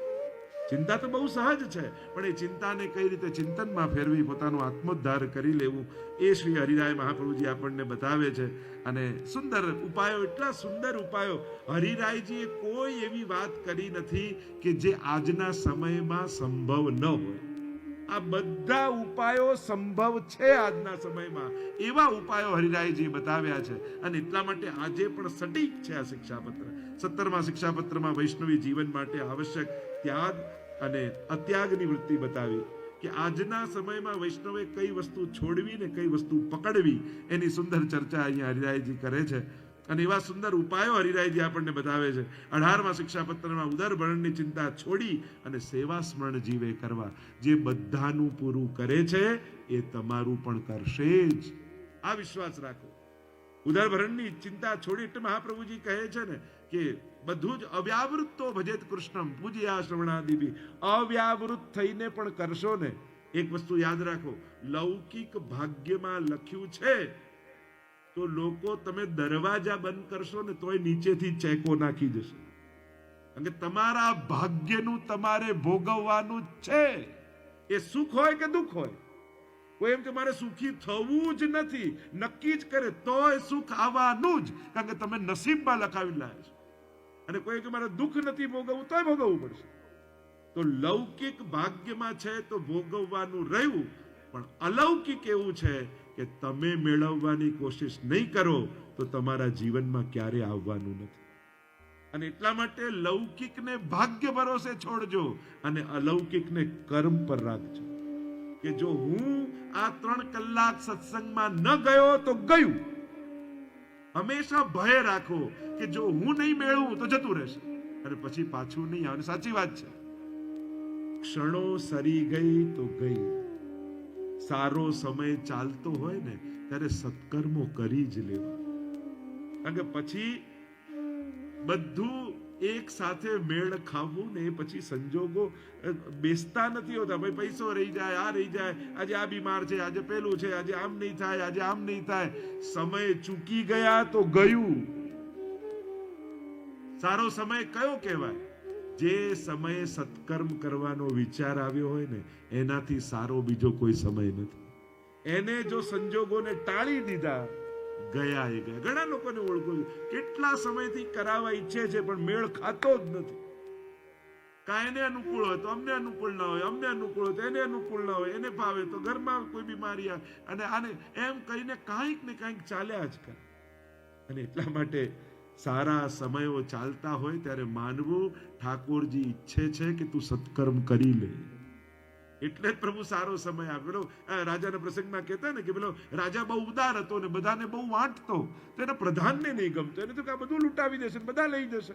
ચિંતા તો બહુ સહજ છે, પણ એ ચિંતાને કઈ રીતે ચિંતનમાં ફેરવી પોતાનો આત્મોદ્ધાર કરી લેવું એ શ્રી હરિરાય મહાપ્રભુજી આપણને બતાવે છે. અને સુંદર ઉપાયો, એટલા સુંદર ઉપાયો. હરિરાયજીએ કોઈ એવી વાત કરી નથી કે જે આજના સમયમાં સંભવ ન હોય. આ બધા ઉપાયો સંભવ છે આજના સમયમાં, એવા ઉપાયો હરિરાયજી બતાવ્યા છે. અને એટલા માટે આજે પણ સટીક છે આ શિક્ષાપત્ર. 17મા શિક્ષાપત્રમાં વૈષ્ણવી જીવન માટે આવશ્યક ત્યાગ અને અત્યાગની વૃત્તિ બતાવી કે આજના સમયમાં વૈષ્ણવે કઈ વસ્તુ છોડવી ને કઈ વસ્તુ પકડવી એની સુંદર ચર્ચા અહીંયા હરિરાયજી કરે છે. અને એવા સુંદર ઉપાયો હરિરાયજી આપણને બતાવે છે. 18મા શિક્ષાપત્રમાં ઉદર ભરણની ચિંતા છોડી અને સેવા સ્મરણ જીવે કરવા. જે બધાનું પૂરું કરે છે એ તમારું પણ કરશે જ, આ વિશ્વાસ રાખો. ઉદર ભરણની ચિંતા છોડી એટલે મહાપ્રભુજી કહે છે ને કે બધું જ અવ્યાવૃત્તો ભજેત કૃષ્ણમ પૂજ્યા શ્રવણાદિભી. અવ્યાવૃત થઈને પણ કરશો ને, એક વસ્તુ યાદ રાખો, લૌકિક ભાગ્યમાં લખ્યું છે તો લોકો તમે દરવાજા બંધ કરશો ને તોય નીચેથી ચેકો નાખી જશે, કારણ કે તમારા ભાગ્યનું તમારે ભોગવવાનું જ છે. એ સુખ હોય કે દુઃખ હોય. કોઈ એમ કે મારે સુખી થવું જ નથી, નક્કી જ કરે તોય સુખ આવવાનું જ, કારણ કે તમે નસીબમાં લખાવી લાયા છો. અને કોઈ કે મારે દુઃખ નથી ભોગવવું તોય ભોગવવું પડશે. તો લૌકિક ભાગ્યમાં છે તો ભોગવવાનું રહ્યું, પણ અલૌકિક એવું છે કે તમે મેળવવાની કોશિશ નહીં કરો તો તમારા જીવનમાં ક્યારે આવવાનું નથી. અને એટલા માટે લૌકિકને ભાગ્ય ભરોસે છોડજો અને અલૌકિકને કર્મ પર રાખજો. કે જો હું આ 3 કલાક સત્સંગમાં ન ગયો તો ગયું. હંમેશા ભય રાખો કે જો હું નહીં મેળવું તો જતું રહેશે અને પછી પાછું નહીં આવે. સાચી વાત છે, ક્ષણો સરી ગઈ તો ગઈ. સારો સમય ચાલતો હોય ને ત્યારે સત્કર્મો કરી જ લેવા, કારણ કે પછી બધું એક સાથે મેળ ખાવું ને પછી સંજોગો બેસતા નથી હોતા. ભાઈ પૈસો રહી જાય, આ રહી જાય, આજે આ બીમાર છે, આજે પેલું છે, આજે આમ નહીં થાય, આજે આમ નહીં થાય. સમય ચૂકી ગયા તો ગયું. સારો સમય કયો કહેવાય? જે સમયે સત્કર્મ કરવાનો વિચાર આવ્યો હોય ને એનાથી સારો બીજો કોઈ સમય નથી. એને જો સંજોગોને ટાળી દીધા, ગયા એ ગયા. ઘણા લોકોને ઓળખું છું, કેટલા સમયથી કરાવવા ઈચ્છે છે પણ મેળ ખાતો જ નથી. કાંઈને અનુકૂળ હોય તો અમને અનુકૂળ ના હોય, અમને અનુકૂળ હોય તો એને અનુકૂળ ના હોય, એને ફાવે તો ઘરમાં કોઈ બીમારી આવે, અને આને એમ કહીને કાંઈક ને કાંઈક ચાલ્યા જ કરે. અને એટલા માટે સારા સમયો ચાલતા હોય ત્યારે માનવું ઠાકોરજી ઈચ્છે છે કે તું સત્કર્મ કરી લે. એટલે જ પ્રભુ સારો સમય આપેલો. રાજાના પ્રસંગમાં કહેતા ને કે પેલો રાજા બહુ ઉદાર હતો ને બધાને બહુ વાંટતો, તો એના પ્રધાનને નહીં ગમતો. એને તો કે બધું લૂંટાવી દેશે, બધા લઈ જશે.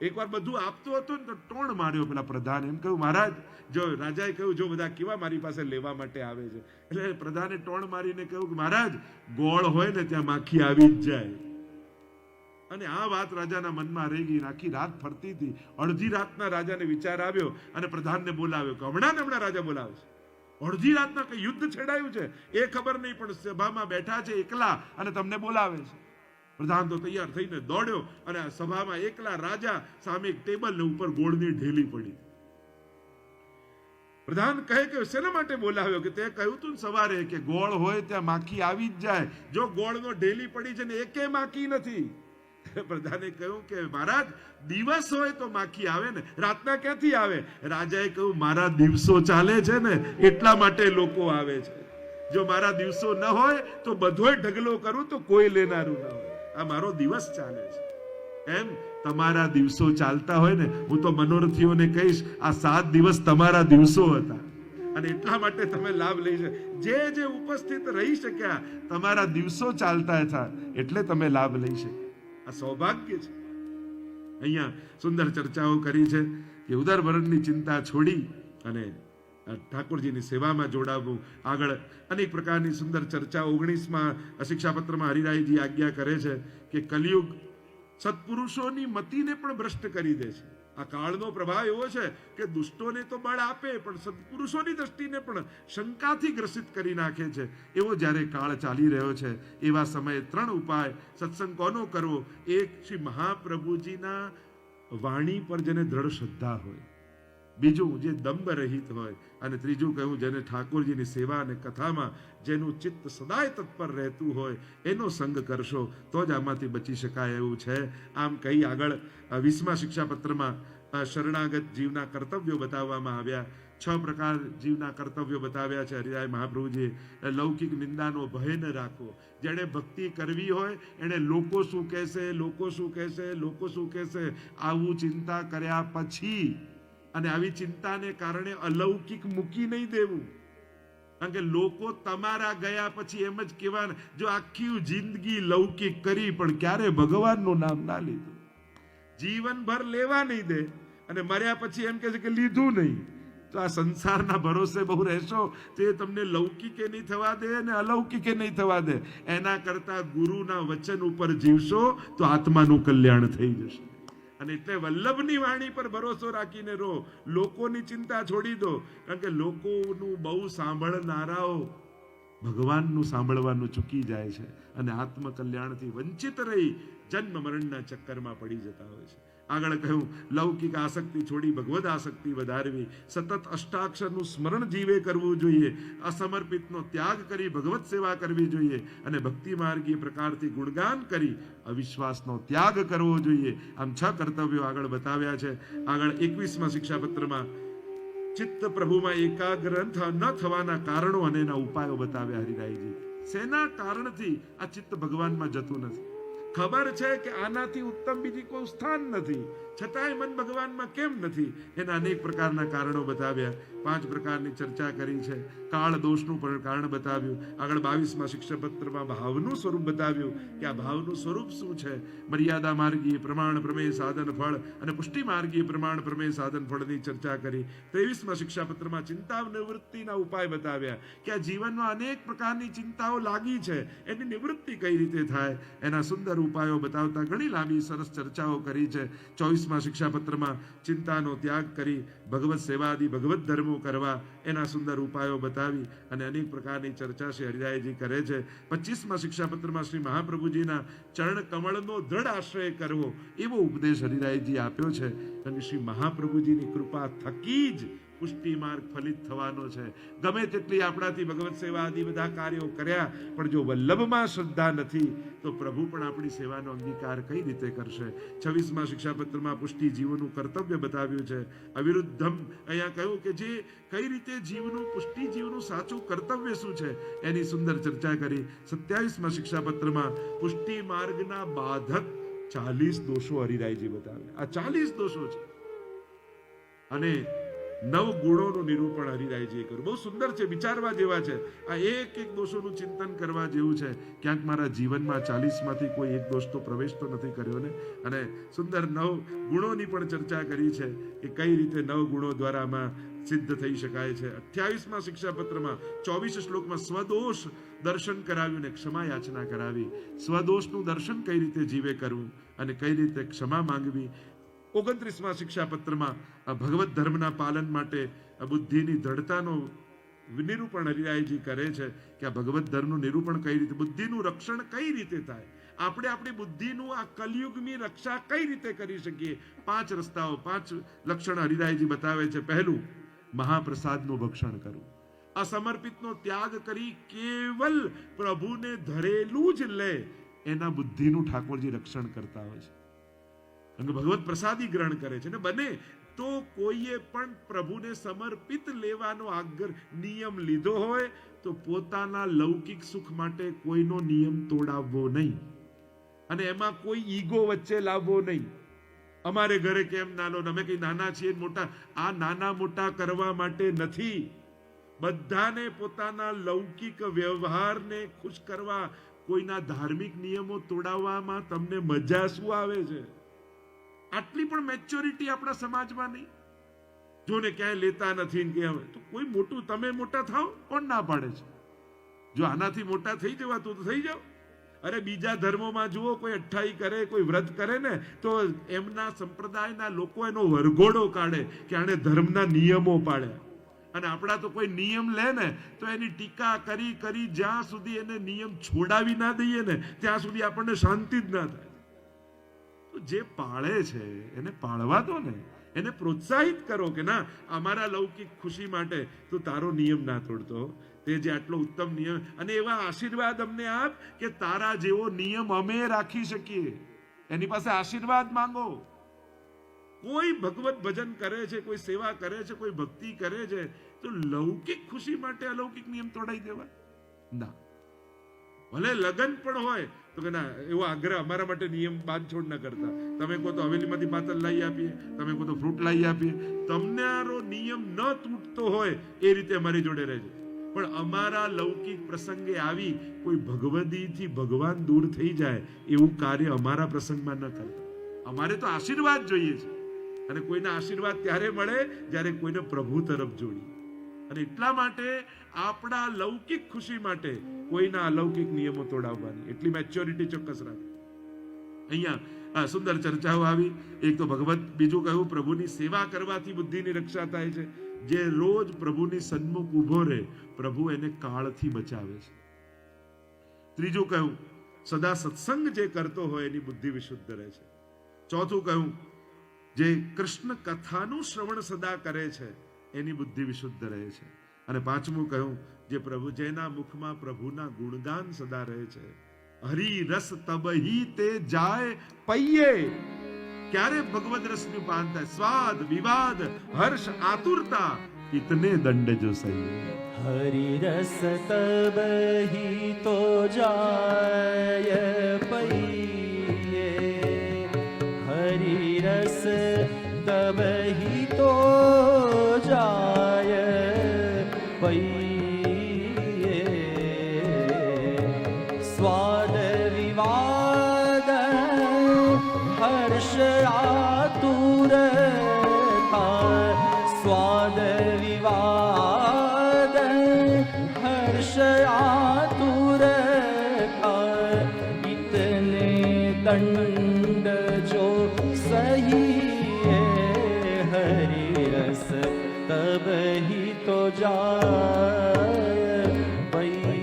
એકવાર બધું આપતો હતો ને તો ટોણ માર્યો પેલા પ્રધાન. એમ કહ્યું, મહારાજ, જો રાજાએ કહ્યું જો બધા કેવા મારી પાસે લેવા માટે આવે છે, એટલે પ્રધાને ટોણ મારીને કહ્યું કે મહારાજ, ગોળ હોય ને ત્યાં માખી આવી જ જાય. અને આ વાત રાજાના મનમાં રહી ગઈ. આખી રાત ફરતી હતી. અડધી રાતના રાજાને વિચાર આવ્યો અને પ્રધાનને બોલાવ્યો કે હમણાં રાજા બોલાવે છે. અડધી રાતના કઈ યુદ્ધ છેડાયું છે એ ખબર નહીં, પણ સભામાં બેઠા છે એકલા અને તમને બોલાવે છે. પ્રધાન તો તૈયાર થઈને દોડ્યો અને સભામાં એકલા રાજા સામે એક ટેબલ ઉપર ગોળની ઢેલી પડી. પ્રધાન કહે કે શેના માટે બોલાવ્યો? કે તે કહ્યું તું સવારે કે ગોળ હોય ત્યાં માખી આવી જ જાય. જો ગોળનો ઢેલી પડી છે ને એકે માખી નથી. પ્રધાને કહ્યું કે મહારાજ દિવસ હોય તો માખી આવે ને, રાતના ક્યાંથી આવે? રાજાએ કહ્યું મારા દિવસો ચાલે છે ને એટલા માટે લોકો આવે છે. જો મારા દિવસો ન હોય તો બધોય ઢગલો કરું તો કોઈ લેનારું ન હોય. આ મારો દિવસ ચાલે છે. એમ તમારા દિવસો ચાલતા હોય ને, હું તો મનોરથીઓને કહીશ આ 7 દિવસ તમારા દિવસો હતા અને એટલા માટે તમે લાભ લઈ શકો. જે ઉપસ્થિત રહી શક્યા તમારા દિવસો ચાલતા હતા એટલે તમે લાભ લઈ શક્યા. આ સૌભાગ્ય છે. અહીંયા સુંદર ચર્ચાઓ કરી છે કે ઉદરભરણની ચિંતા છોડી અને ઠાકોરજીની સેવામાં જોડાવવું. આગળ અનેક પ્રકારની સુંદર ચર્ચા 19માં શિક્ષાપત્રમાં હરિરાયજી આજ્ઞા કરે છે કે કલિયુગ સત્પુરુષોની મતિને પણ ભ્રષ્ટ કરી દે છે. આ કાળનો પ્રભાવ એવો છે કે દુષ્ટોને તો બળ આપે પણ સત્પુરુષોની દ્રષ્ટિને પણ શંકાથી ગ્રસિત કરી નાખે છે. એવો જ્યારે કાળ ચાલી રહ્યો છે એવા સમયે 3 ઉપાય સત્સંગ કોનો કરવો? એક, શ્રી મહાપ્રભુજીના વાણી પર જેને દ્રઢ શ્રદ્ધા હોય. બીજું, જે દંભ રહિત હોય. અને ત્રીજું કહ્યું, જેને ઠાકોરજીની સેવા અને કથામાં જેનું ચિત્ત સદાય તત્પર રહેતું હોય એનો સંગ કરશો તો જ આમાંથી બચી શકાય એવું છે. આમ કહી આગળ 20મા શિક્ષાપત્રમાં શરણાગત જીવના કર્તવ્યો બતાવવામાં આવ્યા. 6 પ્રકાર જીવના કર્તવ્યો બતાવ્યા છે હરિરાય મહાપ્રભુજીએ. લૌકિક નિંદાનો ભય ન રાખવો. જેણે ભક્તિ કરવી હોય એને લોકો શું કહેશે, લોકો શું કહેશે, લોકો શું કહેશે આવું ચિંતા કર્યા પછી, અને આવી ચિંતાને કારણે અલૌકિક મૂકી નહીં દેવું. કારણ કે લોકો તમારા ગયા પછી એમ જ કહેવાના, જો આખી જિંદગી લૌકિક કરી પણ ક્યારે ભગવાનનું નામ ના લીધું, જીવનભર લેવા નહીં દે અને મર્યા પછી એમ કહે છે કે લીધું નહીં, તો આ સંસારના ભરોસે બહુ રહેશો તે તમને લૌકિકે નહીં થવા દે અને અલૌકિકે નહીં થવા દે. એના કરતા ગુરુના વચન ઉપર જીવશો તો આત્માનું કલ્યાણ થઈ જશે. અને એટલે વલ્લભની વાણી પર ભરોસો રાખીને રહો. લોકોની ચિંતા છોડી દો. કારણ કે લોકોનું બહુ સાંભળનારાઓ ભગવાનનું સાંભળવાનું ચૂકી જાય છે અને આત્મકલ્યાણથી વંચિત રહી જન્મ મરણના ચક્કરમાં પડી જતા હોય છે. આગળ કહ્યું, લૌકિક આસક્તિ છોડી ભગવદ આસક્તિ વધારવી. સતત અષ્ટાક્ષરનું સ્મરણ જીવે કરવું જોઈએ. અસમર્પિતનો ત્યાગ કરી ભગવત સેવા કરવી જોઈએ અને ભક્તિ માર્ગીય પ્રકારથી ગુણગાન કરી અવિશ્વાસનો ત્યાગ કરવો જોઈએ. આમ 6 કર્તવ્યો આગળ બતાવ્યા છે. આગળ 21મા શિક્ષાપત્રમાં ચિત્ત પ્રભુમાં એકાગ્ર ન થવાના કારણો અને એના ઉપાયો બતાવ્યા હરિરાયજી. શેના કારણથી આ ચિત્ત ભગવાનમાં જતું નથી? ખબર છે કે આનાથી ઉત્તમ બીજી કોઈ સ્થાન નથી, છતાંય મન ભગવાનમાં કેમ નથી? એના અનેક પ્રકારના કારણો બતાવ્યા. 5 પ્રકારની ચર્ચા કરી છે. કાળ દોષનું પણ કારણ બતાવ્યું. આગળ 22મા શિક્ષાપત્રમાં ભાવનું સ્વરૂપ બતાવ્યું કે આ ભાવનું સ્વરૂપ શું છે. મર્યાદા માર્ગીય પ્રમાણ પ્રમેય સાધન ફળ અને પુષ્ટિ માર્ગીય પ્રમાણ પ્રમેય સાધન ફળની ચર્ચા કરી. 23મા શિક્ષાપત્રમાં ચિંતા નિવૃત્તિના ઉપાય બતાવ્યા કે આ જીવનમાં અનેક પ્રકારની ચિંતાઓ લાગી છે, એની નિવૃત્તિ કઈ રીતે થાય એના સુંદર ઉપાયો બતાવતા ઘણી લાંબી સરસ ચર્ચાઓ કરી છે. 24મા શિક્ષાપત્રમાં ચિંતાનો ત્યાગ કરી ભગવત સેવાદી ભગવત ધર્મો કરવા એના સુંદર ઉપાયો બતાવી અને અનેક પ્રકારની ચર્ચા શ્રી હરિરાયજી કરે છે. 25મા શિક્ષાપત્રમાં શ્રી મહાપ્રભુજીના ચરણ કમળનો દ્રઢ આશ્રય કરવો એવો ઉપદેશ હરિરાયજી આપ્યો છે. કારણ કે શ્રી મહાપ્રભુજીની કૃપા થકી જ પુષ્ટિ માર્ગ ફલિત થવાનો છે. ગમે તેટલી આપણાથી ભગવત સેવા આદિ બધા કાર્યો કર્યા પણ જો વલ્લભમાં શ્રદ્ધા નથી તો પ્રભુ પણ આપણી સેવાનો અંગીકાર કઈ રીતે કરશે? 26મા શિક્ષાપત્રમાં પુષ્ટિ જીવનું કર્તવ્ય બતાવ્યું છે. અવિરુદ્ધમ અહીંયા કહ્યું કે જે કઈ રીતે જીવનું પુષ્ટિ જીવનું સાચું કર્તવ્ય શું છે એની સુંદર ચર્ચા કરી. 27મા શિક્ષાપત્રમાં પુષ્ટિ માર્ગના બાધક 40 દોષો હરિરાયજી બતાવ્યા. આ 40 દોષો છે અને 9 ગુણોનું નિરૂપણ હરિરાયજીએ કર્યું. બહુ સુંદર છે, વિચારવા જેવા છે. આ એક દોષોનું ચિંતન કરવા જેવું છે. ક્યાંક મારા જીવનમાં 40માંથી કોઈ એક દોષ તો પ્રવેશ તો નથી કર્યો ને. અને સુંદર 9 ગુણોની પણ ચર્ચા કરી છે કે કઈ રીતે 9 ગુણો દ્વારા આમાં સિદ્ધ થઈ શકાય છે. 28મા શિક્ષાપત્રમાં 24 શ્લોકમાં સ્વદોષ દર્શન કરાવ્યું ને ક્ષમા યાચના કરાવી. સ્વદોષનું દર્શન કઈ રીતે જીવે કરવું અને કઈ રીતે ક્ષમા માંગવી. 29મા શિક્ષાપત્રમાં ભગવત ધર્મના પાલન માટે બુદ્ધિની દ્રઢતાનું નિરૂપણ હરિરાયજી કરે છે કે આ ભગવત ધર્મનું નિરૂપણ કઈ રીતે, બુદ્ધિનું રક્ષણ કઈ રીતે થાય, આપણે આપણી બુદ્ધિનું આ કલિયુગની રક્ષા કઈ રીતે કરી શકીએ. 5 રસ્તાઓ 5 લક્ષણ હરિરાયજી બતાવે છે. પહેલું, મહાપ્રસાદનું ભક્ષણ કરવું. અસમર્પિતનો ત્યાગ કરી કેવલ પ્રભુને ધરેલું જ લે એના બુદ્ધિનું ઠાકોરજી રક્ષણ કરતા હોય છે. કારણ કે ભગવત પ્રસાદી ગ્રહણ કરે છે ને બને તો કોઈએ પણ પ્રભુને સમર્પિત લેવાનો નિયમ લીધો હોય તો પોતાના લૌકિક સુખ માટે કોઈનો નિયમ તોડાવવો નહીં અને એમાં કોઈ ઈગો વચ્ચે લાવવો નહીં. અમારે ઘરે કેમ ના લો, અમે કઈ નાના છીએ મોટા, આ નાના મોટા કરવા માટે નથી. બધાને પોતાના લૌકિક વ્યવહારને ખુશ કરવા કોઈના ધાર્મિક નિયમો તોડાવવામાં તમને મજા શું આવે છે? આટલી પણ મેચ્યોરિટી આપણા સમાજમાં નહીં. જોને ક્યાંય લેતા નથી કે તો કોઈ મોટું, તમે મોટા થાવ, કોણ ના પાડે છે? જો આનાથી મોટા થઈ જવાતું તો થઈ જાઓ. અરે બીજા ધર્મોમાં જુઓ, કોઈ 28 કરે, કોઈ વ્રત કરે ને તો એમના સંપ્રદાયના લોકો એનો વરઘોડો કાઢે કે આણે ધર્મના નિયમો પાડ્યા. અને આપણા તો કોઈ નિયમ લે ને તો એની ટીકા કરી જ્યાં સુધી એને નિયમ છોડાવી ના દઈએ ને ત્યાં સુધી આપણને શાંતિ જ ના થાય. જે પાળે છે એને પાળવા દો ને, એને પ્રોત્સાહિત કરો કે ના, અમારા લૌકિક ખુશી માટે તું તારો નિયમ ના તોડતો, તે જે આટલો ઉત્તમ નિયમ, અને એવા આશીર્વાદ અમને આપ કે તારા જેવો નિયમ અમે રાખી શકીએ. એની પાસે આશીર્વાદ માંગો. કોઈ ભગવત ભજન કરે છે, કોઈ સેવા કરે છે, કોઈ ભક્તિ કરે છે તો લૌકિક ખુશી માટે અલૌકિક નિયમ તોડાઈ દેવા ના. ભલે લગન પણ હોય તો કે ના, એવો આગ્રહ અમારા માટે નિયમ બાંધછોડ ન કરતા. તમે કહો તો હવેલીમાંથી પાતળ લાવી આપીએ, તમે કહો તો ફ્રૂટ લાવી આપીએ. તમારો નિયમ ન તૂટતો હોય એ રીતે અમારી જોડે રહેજો. પણ અમારા લૌકિક પ્રસંગે આવી કોઈ ભગવદીથી ભગવાન દૂર થઈ જાય એવું કાર્ય અમારા પ્રસંગમાં ન કરતા. અમારે તો આશીર્વાદ જોઈએ છે, અને કોઈના આશીર્વાદ ત્યારે મળે જ્યારે કોઈને પ્રભુ તરફ જોડી. અને એટલા માટે આપણા લૌકિક ખુશી માટે કોઈના અલૌકિક નિયમો તોડાવવાની એટલી મેચ્યોરિટી ચોક્કસ રાખે. અહીંયા સુંદર ચર્ચાઓ આવી. એક તો ભગવત, બીજું કહ્યું પ્રભુની સેવા કરવાથી બુદ્ધિની રક્ષા થાય છે. જે રોજ પ્રભુની સન્મુખ ઉભો રહે પ્રભુ એને કાળથી બચાવે છે. ત્રીજું કહ્યું સદા સત્સંગ જે કરતો હોય એની બુદ્ધિ વિશુદ્ધ રહે છે. ચોથું કહ્યું જે કૃષ્ણ કથાનું શ્રવણ સદા કરે છે એની બુદ્ધિ વિશુદ્ધ રહે છે. અને પાંચમું કહ્યું જે પ્રભુ, જેના મુખમાં પ્રભુના ગુણગાન સદા રહે છે. હરિ રસ તબહી તે જાય પૈયે. ક્યારે ભગવદ રસનું પાન થાય? સ્વાદ, વિવાદ, હર્ષ, આતુરતા, ઇતને દંડ જો સહી. हरि रस तब ही तो जाय पइये, हरि रस तब ही तो जाय पइये. स्वाद विवाद हर्ष आतुरता, स्वाद विवाद हर्ष आतुरता, इतने दंड जो सही है, हरि रस तब ही तो जाय पइये.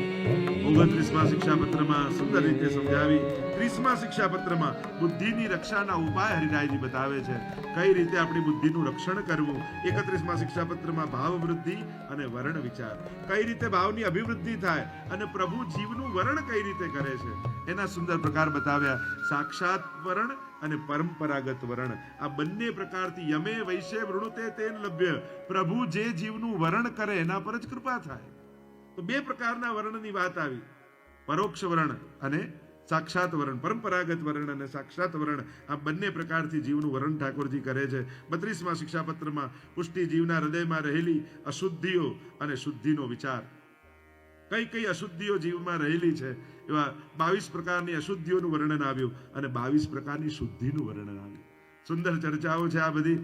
29મા શિક્ષાપત્રમાં સુંદર રીતે સમજાવી. 30મા શિક્ષાપત્રમાં બુદ્ધિની રક્ષાના ઉપાય હરિરાયજી બતાવે છે, કઈ રીતે આપણી બુદ્ધિનું રક્ષણ કરવું. 31મા શિક્ષાપત્રમાં ભાવ વૃદ્ધિ અને વર્ણ વિચાર, કઈ રીતે ભાવની અભિવૃદ્ધિ થાય અને પ્રભુ જીવનું વર્ણ કઈ રીતે કરે છે એના સુંદર પ્રકાર બતાવ્યા. સાક્ષાત વર્ણ અને પરંપરાગત વર્ણ, આ બંને પ્રકારથી યમે વૈશ્ય વૃણુતે તેન લભ્ય. પ્રભુ જે જીવનું વર્ણ કરે એના પર જ કૃપા થાય. તો બે પ્રકારના વર્ણની વાત આવી, પરોક્ષ વર્ણ અને સાક્ષાત વર્ણ. પરંપરાગત વર્ણ અને સાક્ષાત વર્ણ, આ બંને પ્રકારથી જીવનું વર્ણ ઠાકોરજી કરે છે. 32મા શિક્ષાપત્રમાં પુષ્ટિ જીવના હૃદયમાં રહેલી અશુદ્ધિઓ અને શુદ્ધિનો વિચાર. કઈ કઈ અશુદ્ધિઓ જીવમાં રહેલી છે એવા 22 પ્રકારની અશુદ્ધિઓનું વર્ણન આવ્યું અને 22 પ્રકારની શુદ્ધિનું વર્ણન આવ્યું. સુંદર ચર્ચાઓ છે આ બધી.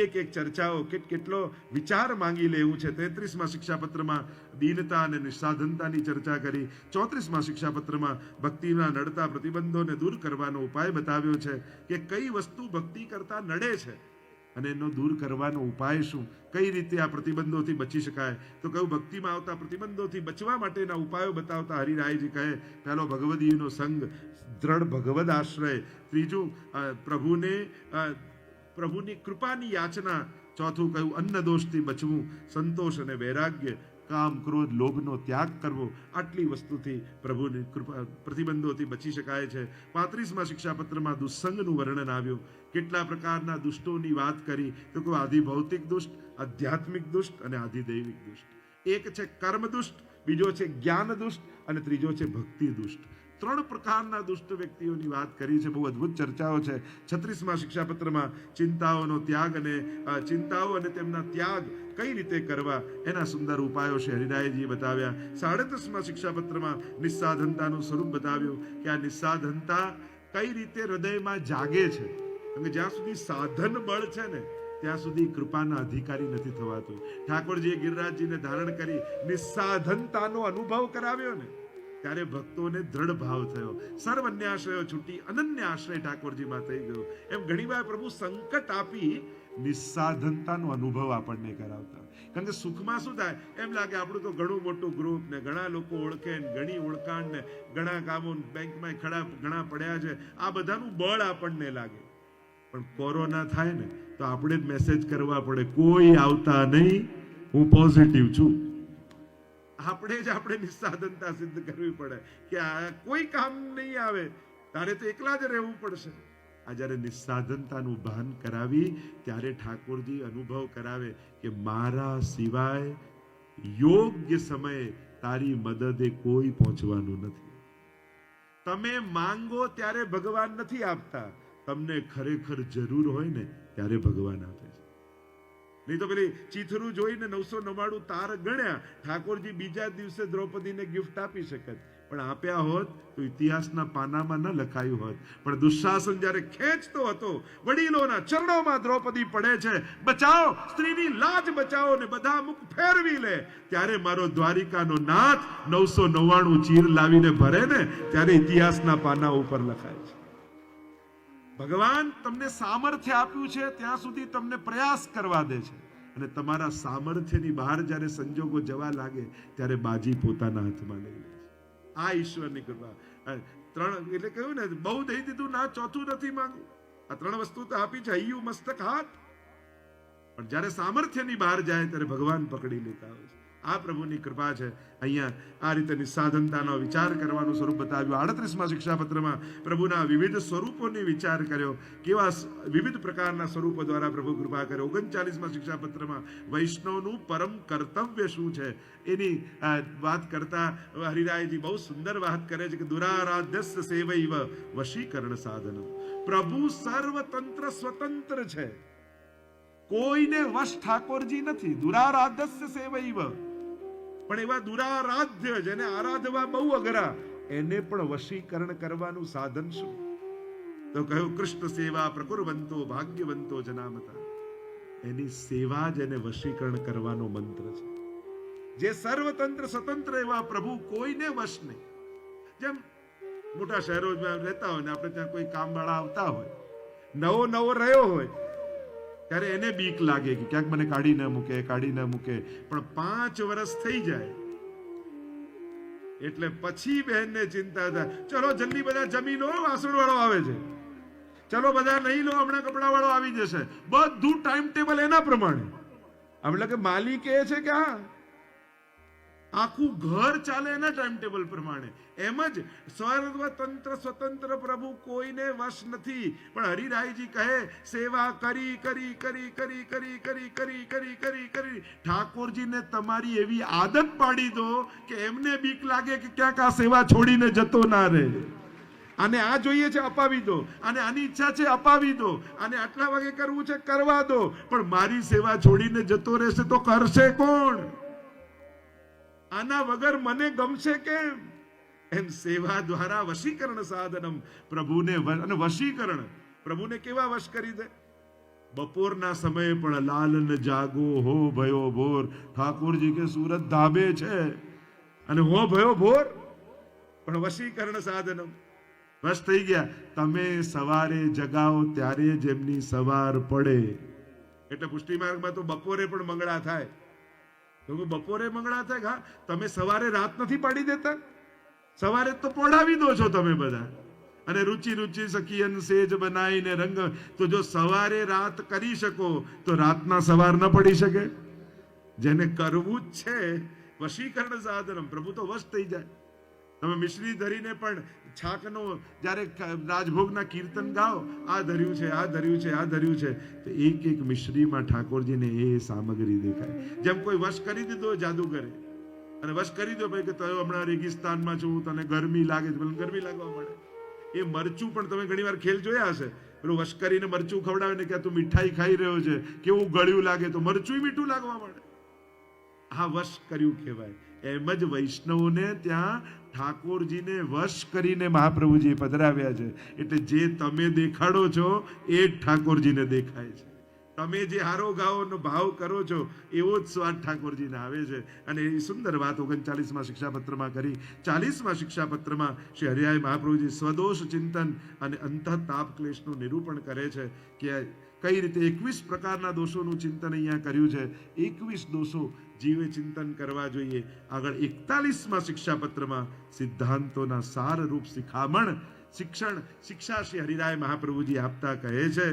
એક એક ચર્ચાઓ કેટલો વિચાર માંગી લે એવું છે. 33મા શિક્ષાપત્રમાં દીનતા અને નિસ્સાધનતાની ચર્ચા કરી. 34મા શિક્ષાપત્રમાં ભક્તિના નડતા પ્રતિબંધોને દૂર કરવાનો ઉપાય બતાવ્યો છે કે કઈ વસ્તુ ભક્તિ કરતા નડે છે અને એનો દૂર કરવાનો ઉપાય શું, કઈ રીતે આ પ્રતિબંધોથી બચી શકાય. તો કયું ભક્તિમાં આવતા પ્રતિબંધોથી બચવા માટેના ઉપાયો બતાવતા હરિરાયજી કહે, પહેલો ભગવદીયનો સંગ, દ્રઢ ભગવદ આશ્રય. ત્રીજું પ્રભુની કૃપાની યાચના. ચોથું કહ્યું અન્ન દોષથી બચવું, સંતોષ અને વૈરાગ્ય. કામ ક્રોધ લોભનો ત્યાગ કરવો, આટલી વસ્તુથી પ્રભુની કૃપા પ્રતિબંધોથી બચી શકાય છે. 35મા શિક્ષાપત્રમાં દુસ્સંગનું વર્ણન આવ્યું. કેટલા પ્રકારના દુષ્ટોની વાત કરી તો કોઈ આધિ ભૌતિક દુષ્ટ, આધ્યાત્મિક દુષ્ટ અને આધિદૈવિક દુષ્ટ. એક છે કર્મ દુષ્ટ, બીજો છે જ્ઞાન દુષ્ટ અને ત્રીજો છે ભક્તિ દુષ્ટ. 3 પ્રકારના દુષ્ટ વ્યક્તિઓની વાત કરી છે. બહુ અદ્ભુત ચર્ચાઓ છે. 36મા શિક્ષાપત્રમાં ચિંતાઓનો ત્યાગ અને ચિંતાઓ અને તેમના ત્યાગ કઈ રીતે કરવા એના સુંદર ઉપાયો શ્રી હરિરાયજીએ બતાવ્યા. 37મા શિક્ષાપત્રમાં નિસ્સાધનતાનું સ્વરૂપ બતાવ્યું કે આ નિસ્સાધનતા કઈ રીતે હૃદયમાં જાગે છે. કારણ કે જ્યાં સુધી સાધન બળ છે ને ત્યાં સુધી કૃપાના અધિકારી નથી થવાતું. ઠાકોરજીએ ગિરિરાજજીને ધારણ કરી નિસ્સાધનતાનો અનુભવ કરાવ્યો ને ત્યારે ભક્તોને દ્રઢ ભાવ થયો. સર્વ અન્યાશ્રયો છૂટી અનન્ય આશ્રય ઠાકોરજીમાં થઈ ગયો. એમ ઘણીવાર પ્રભુ સંકટ આપી નિસ્સાધનતાનો અનુભવ આપણને કરાવતા. કારણ કે સુખમાં શું થાય એમ લાગે આપણું તો ઘણું મોટું ગ્રુપ ને ઘણા લોકો ઓળખે ને ઘણી ઓળખાણ ને ઘણા કામો બેંકમાં ઘણા પડ્યા છે, આ બધાનું બળ આપણને લાગે. પણ કોરોના થાય ને તો આપણે જ મેસેજ કરવા પડે, કોઈ આવતા નહીં, હું પોઝિટિવ છું. આપણે જ આપણે નિસ્સાધનતા સિદ્ધ કરવી પડે કે આ કોઈ કામ નહીં આવે, તારે તો એકલા જ રહેવું પડશે. આ જ્યારે નિસ્સાધનતાનું ભાન કરાવી ત્યારે ઠાકોરજી અનુભવ કરાવે કે મારા સિવાય યોગ્ય સમયે તારી મદદે કોઈ પહોંચવાનું નથી. તમે માંગો ત્યારે ભગવાન નથી આપતા, તમને ખરેખર જરૂર હોય ને ત્યારે ભગવાન આપે છે. નહીં તો પેલી ચીથરું જોઈને 999 તાર ગણ્યા, ઠાકોરજી બીજા દિવસે દ્રૌપદીને ગિફ્ટ આપી શકત, પણ આપ્યા હોત તો ઇતિહાસના પાનામાં ન લખાયું હોત. પણ દુશાસન જ્યારે ખેંચતો હતો, વડીલોના ચરણોમાં દ્રૌપદી પડે છે, બચાવો સ્ત્રીની લાજ બચાવો ને બધા મુખ ફેરવી લે, ત્યારે મારો દ્વારિકાનો નાથ 999 ચીર લાવીને ભરે ને ત્યારે ઇતિહાસના પાના ઉપર લખાય છે. ભગવાન તમને સામર્થ્ય આપ્યું છે ત્યાં સુધી તમને પ્રયાસ કરવા દે છે, અને તમારા સામર્થ્યની બહાર જ્યારે સંજોગો જવા લાગે ત્યારે બાજી પોતાના હાથમાં લઈ લે છે. આ ઈશ્વરની કૃપા. 3 એટલે કહ્યું ને, બહુ દઈ દીધું ના, ચોથું નથી માંગવું. આ 3 વસ્તુ તો આપી છે, હૈયું મસ્તક હાથ. પણ જ્યારે સામર્થ્યની બહાર જાય ત્યારે ભગવાન પકડી લેતા હોય છે. આ પ્રભુની કૃપા છે. અહીંયા આ રીતે નિસ્સાધનતાનો વિચાર કરવાનું સ્વરૂપ બતાવ્યું. 38મા શિક્ષાપત્રમાં પ્રભુના વિવિધ સ્વરૂપોની વિચાર કર્યો, કેવા વિવિધ પ્રકારના સ્વરૂપો દ્વારા પ્રભુ કૃપા કરે. 39મા શિક્ષાપત્રમાં વૈષ્ણવનું પરમ કર્તવ્ય શું છે એની વાત કરતા હરિરાયજી બહુ સુંદર વાત કરે છે કે દુરારાધ્યસ્ય સેવૈવ વશીકરણ સાધનમ. પ્રભુ સર્વતંત્ર સ્વતંત્ર છે, કોઈને વશ ઠાકોરજી નથી. દુરારાધ્યસ્ય સેવૈવ, પણ એવા દુરારાધ્ય જેને આરાધવા બહુ અઘરા, એને પણ વશીકરણ કરવાનું સાધન શું? તો કહ્યું કૃષ્ણ સેવા પ્રકુર્વંતો ભાગ્યવંતો જનામતા. એની સેવા જ એને વશીકરણ કરવાનો મંત્ર છે. જે સર્વતંત્ર સ્વતંત્ર એવા પ્રભુ કોઈને વશ નહીં. જેમ મોટા શહેરોમાં રહેતા હોય ને આપણે ત્યાં કોઈ કામવાળા આવતા હોય, નવો રહ્યો હોય ત્યારે એને બીક લાગે કે ક્યાંક મને કાઢી ન મૂકે. પણ 5 વર્ષ થઈ જાય એટલે પછી બહેનને ચિંતા થાય, ચલો જલ્દી બધા જમી લો, વાસણ વાળો આવે છે, ચલો બધા નહીં લો, હમણાં કપડા વાળો આવી જશે. બધું ટાઈમ ટેબલ એના પ્રમાણે. એટલે કે માલિક એ છે કે હા આખું ઘર ચાલે એના ટાઈમ ટેબલ પ્રમાણે. એમ જ સર્વતંત્ર સ્વતંત્ર પ્રભુ કોઈને વશ નથી. પણ હરિરાયજી કહે સેવા કરી ઠાકોરજીને તમારી એવી આદત પાડી દો કે એમને બીક લાગે કે ક્યાંક આ સેવા છોડીને જતો ના રહે. આને આ જોઈએ છે અપાવી દો, આને આની ઈચ્છા છે અપાવી દો, આને આટલા વાગે કરવું છે કરવા દો, પણ મારી સેવા છોડીને જતો રહેશે તો કરશે કોણ? આના વગર મને ગમશે કેમ? એમ સેવા દ્વારા વશીકરણ સાધનમ. પ્રભુને અને વશીકરણ પ્રભુને કેવા વશ કરી દે? બપોરના સમયે પણ લાલન જાગો હો ભયો ભોર. ઠાકોરજી કે સુરત ધાબે છે અને હો ભયો ભોર, પણ વશીકરણ સાધનમ. વશ થઈ ગયા. તમે સવારે જગાઓ ત્યારે જ એમની સવાર પડે. એટલે પુષ્ટિ માર્ગમાં તો બપોરે પણ મંગળા થાય. બપોરે મંગળા થાય. હા, તમે સવારે રાત નથી પાડી દેતા? સવારે તો પોડાવી દો છો તમે બધા. અને રુચિ સખીયન સેજ બનાવીને રંગ. તો જો સવારે રાત કરી શકો તો રાતના સવાર ન પડી શકે? જેને કરવું જ છે વશીકરણ સાધનમ, પ્રભુ તો વશ થઈ જાય. તમે મિશ્રી ધરીને પણ છાકનો જ્યારે રાજભોગના કીર્તન ગાઓ, આ ધર્યું છે, આ ધર્યું છે, આ ધર્યું છે, તો એક એક મિશ્રીમાં ઠાકોરજીને એ સામગ્રી દેખાય. જેમ કોઈ વશ કરી દીધો જાદુગરે, અને વશ કરી દો ભાઈ કે તો હમણાં રેગિસ્તાનમાં છું, તને ગરમી લાગે છે, ગરમી લાગવા મળે. એ મરચું પણ તમે ઘણી વાર ખેલ જોયા હશે, પેલું વશ કરીને મરચું ખવડાવે ને કે તું મીઠાઈ ખાઈ રહ્યો છે, કેવું ગળ્યું લાગે, તો મરચું મીઠું લાગવા મળે. આ વશ કર્યું કહેવાય. એમ જ વૈષ્ણવોને ત્યાં ઠાકોરજીને વશ કરીને મહાપ્રભુજી પધરાવ્યા છે. એટલે જે તમે દેખાડો છો એ જ ઠાકોરજીને દેખાય છે. તમે જે હારો ગાઓનો ભાવ કરો છો એવો જ સ્વાદ ઠાકોરજીને આવે છે. અને એ સુંદર વાત 39મા શિક્ષાપત્રમાં કરી. 40મા શિક્ષાપત્રમાં શ્રી હરિરાય મહાપ્રભુજી સ્વદોષ ચિંતન અને અંતઃતાપ ક્લેશનું નિરૂપણ કરે છે કે કઈ રીતે 21 પ્રકારના દોષોનું ચિંતન અહીંયા કર્યું છે. 21 દોષો જીવે ચિંતન કરવા જોઈએ. આગળ 41મા શિક્ષાપત્રમાં સિદ્ધાંતોના સારરૂપ શિખામણ શિક્ષા શ્રી હરિરાય મહાપ્રભુજી આપતા કહે છે,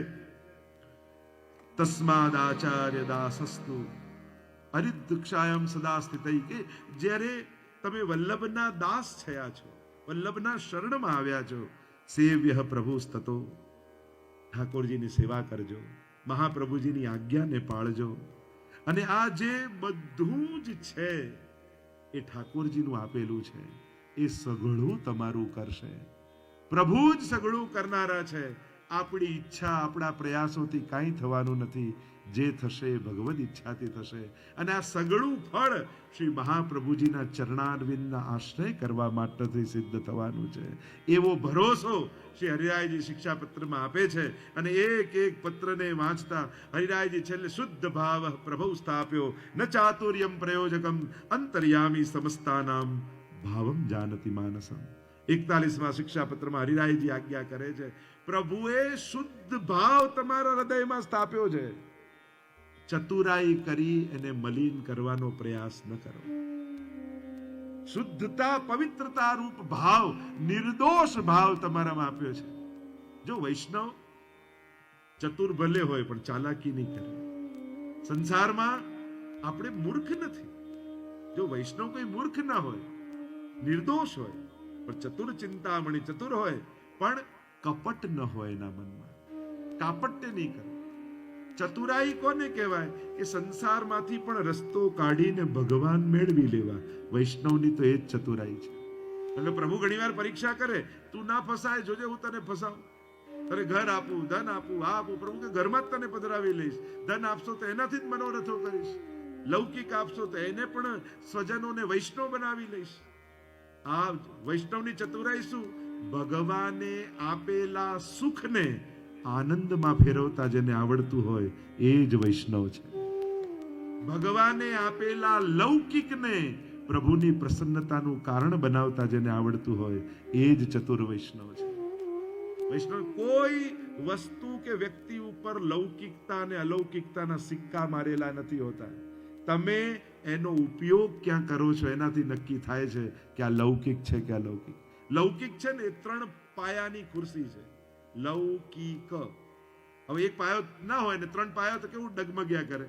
તસ્માદ આચાર્ય દાસસ્તુ હરિદક્ષાયમ સદા સ્થિતૈ, કે જ્યારે તમે વલ્લભના દાસ થયા છો, વલ્લભના શરણમાં આવ્યા છો, સેવ્ય પ્રભુસ્તતો, ઠાકોરજીની સેવા કરજો, મહાપ્રભુજીની આજ્ઞાને પાળજો. અને આ જે બધું જ છે એ ઠાકોરજીનું આપેલું છે, એ સઘળું તમારું કરશે. પ્રભુ જ સઘળું કરનારા છે. આપણી ઈચ્છા, આપણા પ્રયાસોથી કાંઈ થવાનું નથી. જે થશે ભગવદ ઈચ્છાથી થશે. અને આ સઘળું ફળ શ્રી મહાપ્રભુજીના ચરણારવિંદના આશ્રય કરવા માટેથી સિદ્ધ થવાનું છે. એવો ભરોસો શ્રી હરિરાયજી શિક્ષાપત્રમાં આપે છે. અને એક એક પત્રને વાંચતા હરિરાયજી છેલ્લે શુદ્ધ ભાવ પ્રભુ સ્થાપ્યો, ન ચાતુર્યમ પ્રયોજકમ અંતર્યામી સમસ્તાનામ ભાવમ જાનતિ માનસમ. 41મા શિક્ષાપત્રમાં હરિરાયજી આજ્ઞા કરે છે, પ્રભુએ શુદ્ધ ભાવ તમારા હૃદયમાં સ્થાપ્યો છે. ચતુરાઈ કરી એને મલિન કરવાનો પ્રયાસ ન કરો. શુદ્ધતા, પવિત્રતા રૂપ ભાવ, નિર્દોષ ભાવ તમારામાં આપ્યો છે. જો વૈષ્ણવ ચતુર ભલે હોય પણ ચાલાકી નહીં કરે. સંસારમાં આપણે મૂર્ખ નથી. જો વૈષ્ણવ કોઈ મૂર્ખ ના હોય, નિર્દોષ હોય, પણ ચતુર ચિંતામણી, ચતુર હોય, પણ કપટ ન હોય એના મનમાં, કાપટ્ય નહીં કરે. ચતુરાઈ કોને કહેવાય? કે સંસારમાંથી પણ રસ્તો કાઢીને ભગવાન મેળવી લેવા. વૈષ્ણવની તો એ જ ચતુરાઈ છે. એટલે પ્રભુ ઘણીવાર પરીક્ષા કરે, તું ના ફસાય, જોજે હું તને ફસાવું, તને ઘર આપું, ધન આપું, આ આપું. પ્રભુ કે ઘરમાં જ તને પધરાવી લઈશ. ધન આપશો તો એનાથી જ મનોરથો કરીશ. લૌકિક આપશો તો એને પણ સ્વજનોને વૈષ્ણવ બનાવી લઈશ. આ વૈષ્ણવની ચતુરાઈ શું? ભગવાને આપેલા સુખને આનંદમાં ફેરવતા જેને આવડતું હોય એ જ વૈષ્ણવ છે. ભગવાને આપેલા લૌકિકને પ્રભુની પ્રસન્નતાનું કારણ બનાવતા જેને આવડતું હોય એ જ ચતુર વૈષ્ણવ છે. વૈષ્ણવ કોઈ વસ્તુ કે વ્યક્તિ ઉપર લૌકિકતા અને અલૌકિકતાના સિક્કા મારેલા નથી હોતા. તમે એનો ઉપયોગ ક્યાં કરો છો એનાથી નક્કી થાય છે કે આ લૌકિક છે કે અલૌકિક. લૌકિક છે ને એ 3 પાયાની ખુરશી છે. લૌકિક. હવે એક પાયો ના હોય ને 3 પાયા તો કેવું ડગમગ્યા કરે,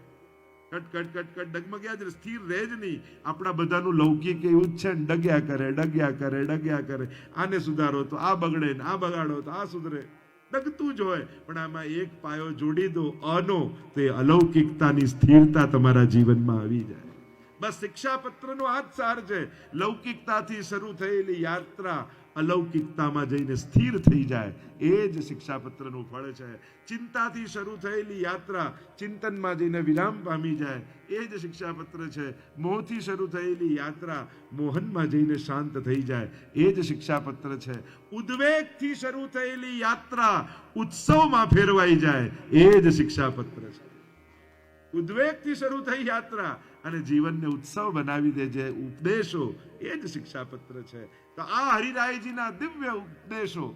કટ કટ કટ કટ ડગમગ્યા જ, સ્થિર રહે જ નહીં. આપણા બધાનું લૌકિક એવું જ છે ને, ડગ્યા કરે, ડગ્યા કરે, ડગ્યા કરે. આને સુધારો તો આ બગડે ને આ બગાડો તો આ સુધરે, ડગતું જ હોય. પણ આમાં એક પાયો જોડી દો અનો, તો એ અલૌકિકતાની સ્થિરતા તમારા જીવનમાં આવી જાય. બસ શિક્ષાપત્રનો આ જ સાર છે. લૌકિકતાથી શરૂ થયેલી યાત્રા અલૌકિકતામાં જઈને સ્થિર થઈ જાય, એ જ શિક્ષાપત્રનું ફળ છે. ચિંતાથી શરૂ થયેલી યાત્રા ચિંતનમાં જઈને વિરામ પામી જાય, એ જ શિક્ષાપત્ર છે. મોહથી શરૂ થયેલી યાત્રા મોહનમાં જઈને શાંત થઈ જાય, એ જ શિક્ષાપત્ર છે. ઉદ્વેગથી શરૂ થયેલી યાત્રા ઉત્સવમાં ફેરવાઈ જાય, એ જ શિક્ષાપત્ર છે. ઉદ્વેગથી શરૂ થઈ યાત્રા અને જીવનને ઉત્સવ બનાવી દે જે ઉપદેશો, એ જ શિક્ષાપત્ર છે. તો આ હરિરાયજીના દિવ્ય ઉપદેશો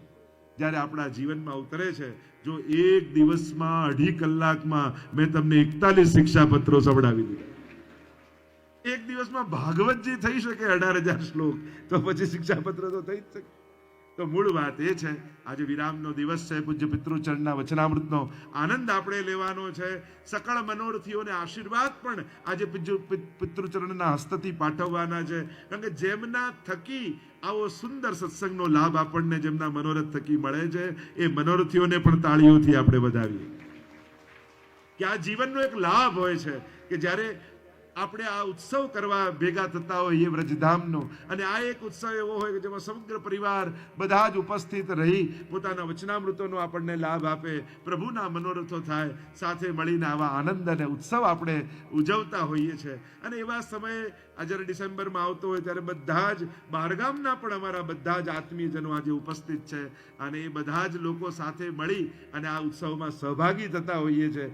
જ્યારે આપણા જીવનમાં ઉતરે છે, જો એક દિવસમાં 2.5 કલાકમાં મેં તમને 41 શિક્ષાપત્રો સંભળાવી દીધા. એક દિવસમાં ભાગવતજી થઈ શકે 18,000 શ્લોક, તો પછી શિક્ષાપત્ર તો થઈ જ શકે. તો મૂળ વાત એ છે, આજે વિરામનો દિવસ છે, પૂજ્ય પિતૃચરણના વચનામૃતનો આનંદ આપણે લેવાનો છે. સકળ મનોરથીઓને આશીર્વાદ પણ આજે પૂજ્ય પિતૃચરણના હસ્તથી પાઠવવાના છે. કારણ કે જેમના થકી આવો સુંદર સત્સંગનો લાભ આપણને જેમના મનોરથ થકી મળે છે, એ મનોરથીઓને પણ તાળીઓથી આપણે વધાવીએ. કે આ જીવનનો એક લાભ હોય છે કે જ્યારે આપણે આ ઉત્સવ કરવા ભેગા થતા હોઈએ વ્રજધામનો, અને આ એક ઉત્સવ એવો હોય કે જેમાં સમગ્ર પરિવાર બધા જ ઉપસ્થિત રહી પોતાના વચનામૃતોનો આપણને લાભ આપે, પ્રભુના મનોરથો થાય, સાથે મળીને આવા આનંદ અને ઉત્સવ આપણે ઉજવતા હોઈએ છીએ. અને એવા સમયે આ જ્યારે ડિસેમ્બરમાં આવતો હોય ત્યારે બધા જ બહારગામના પણ અમારા બધા જ આત્મીયજનો આજે ઉપસ્થિત છે, અને એ બધા જ લોકો સાથે મળી અને આ ઉત્સવમાં સહભાગી થતા હોઈએ છીએ.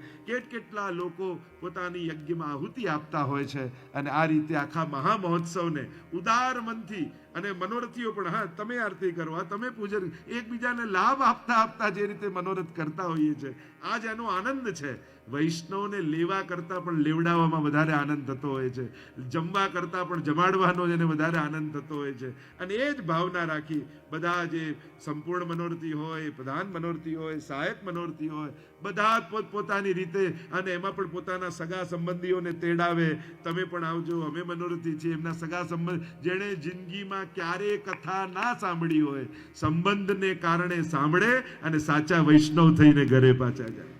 કેટલા લોકો પોતાની યજ્ઞમાં આહુતિ આપતા હોય છે, અને આ રીતે આખા મહા મહોત્સવને ઉદાર મનથી, અને મનોરથીઓ પણ, હા તમે આરતી કરો, તમે પૂજન, એકબીજાને લાભ આપતા આપતા જે રીતે મનોરથ કરતા હોઈએ છીએ, આ જ એનો આનંદ છે. વૈષ્ણવને લેવા કરતા પણ લેવડાવવામાં વધારે આનંદ થતો હોય છે, જમવા કરતા પણ જમાડવાનો જેને વધારે આનંદ થતો હોય છે. અને એ જ ભાવના રાખી બધા જે સંપૂર્ણ મનોરથી હોય, પ્રધાન મનોરથી હોય, સહાયક મનોરથી હોય, બધા પોતપોતાની રીતે, અને એમાં પણ પોતાના સગા સંબંધીઓને તેડાવે, તમે પણ આવજો, અમે મનોરથી છીએ. એમના સગા સંબંધ જેણે જિંદગીમાં ક્યારેય કથા ના સાંભળી હોય, સંબંધને કારણે સાંભળે અને સાચા વૈષ્ણવ થઈને ઘરે પાછા જાય.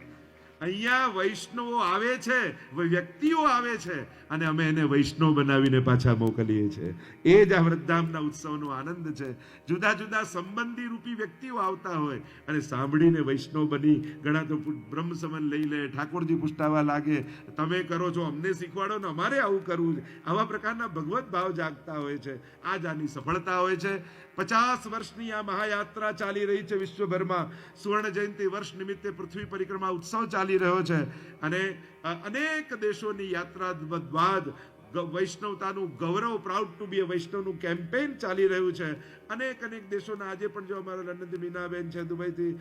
અહીંયા વૈષ્ણવો આવે છે, વ્યક્તિઓ આવે છે, અને અમે એને વૈષ્ણવ બનાવીને પાછા મોકલીએ છીએ. એ જ આ વૃદ્ધામના ઉત્સવનો આનંદ છે. જુદા જુદા સંબંધી રૂપી વ્યક્તિઓ આવતા હોય અને સાંભળીને વૈષ્ણવ બની, ઘણા તો બ્રહ્મ સમન લઈ લે, ઠાકોરજી પુષ્ટાવા લાગે, તમે કરો છો અમને શીખવાડો ને અમારે આવું કરવું છે, આવા પ્રકારના ભગવત ભાવ જાગતા હોય છે. આ જ આની સફળતા હોય છે. 50 વર્ષની આ મહાયાત્રા ચાલી રહી છે વિશ્વભરમાં. સુવર્ણ જયંતિ વર્ષ નિમિત્તે પૃથ્વી પરિક્રમા ઉત્સવ ચાલી રહ્યો છે, અને અનેક દેશોની યાત્રા બાદ વૈષ્ણવતાનું ગૌરવ, પ્રાઉડ ટુ બી અ વૈષ્ણવનું કેમ્પેન ચાલી રહ્યું છે. અનેક દેશોના, આજે પણ જો અમારા લંડનથી મીનાબેન છે, દુબઈથી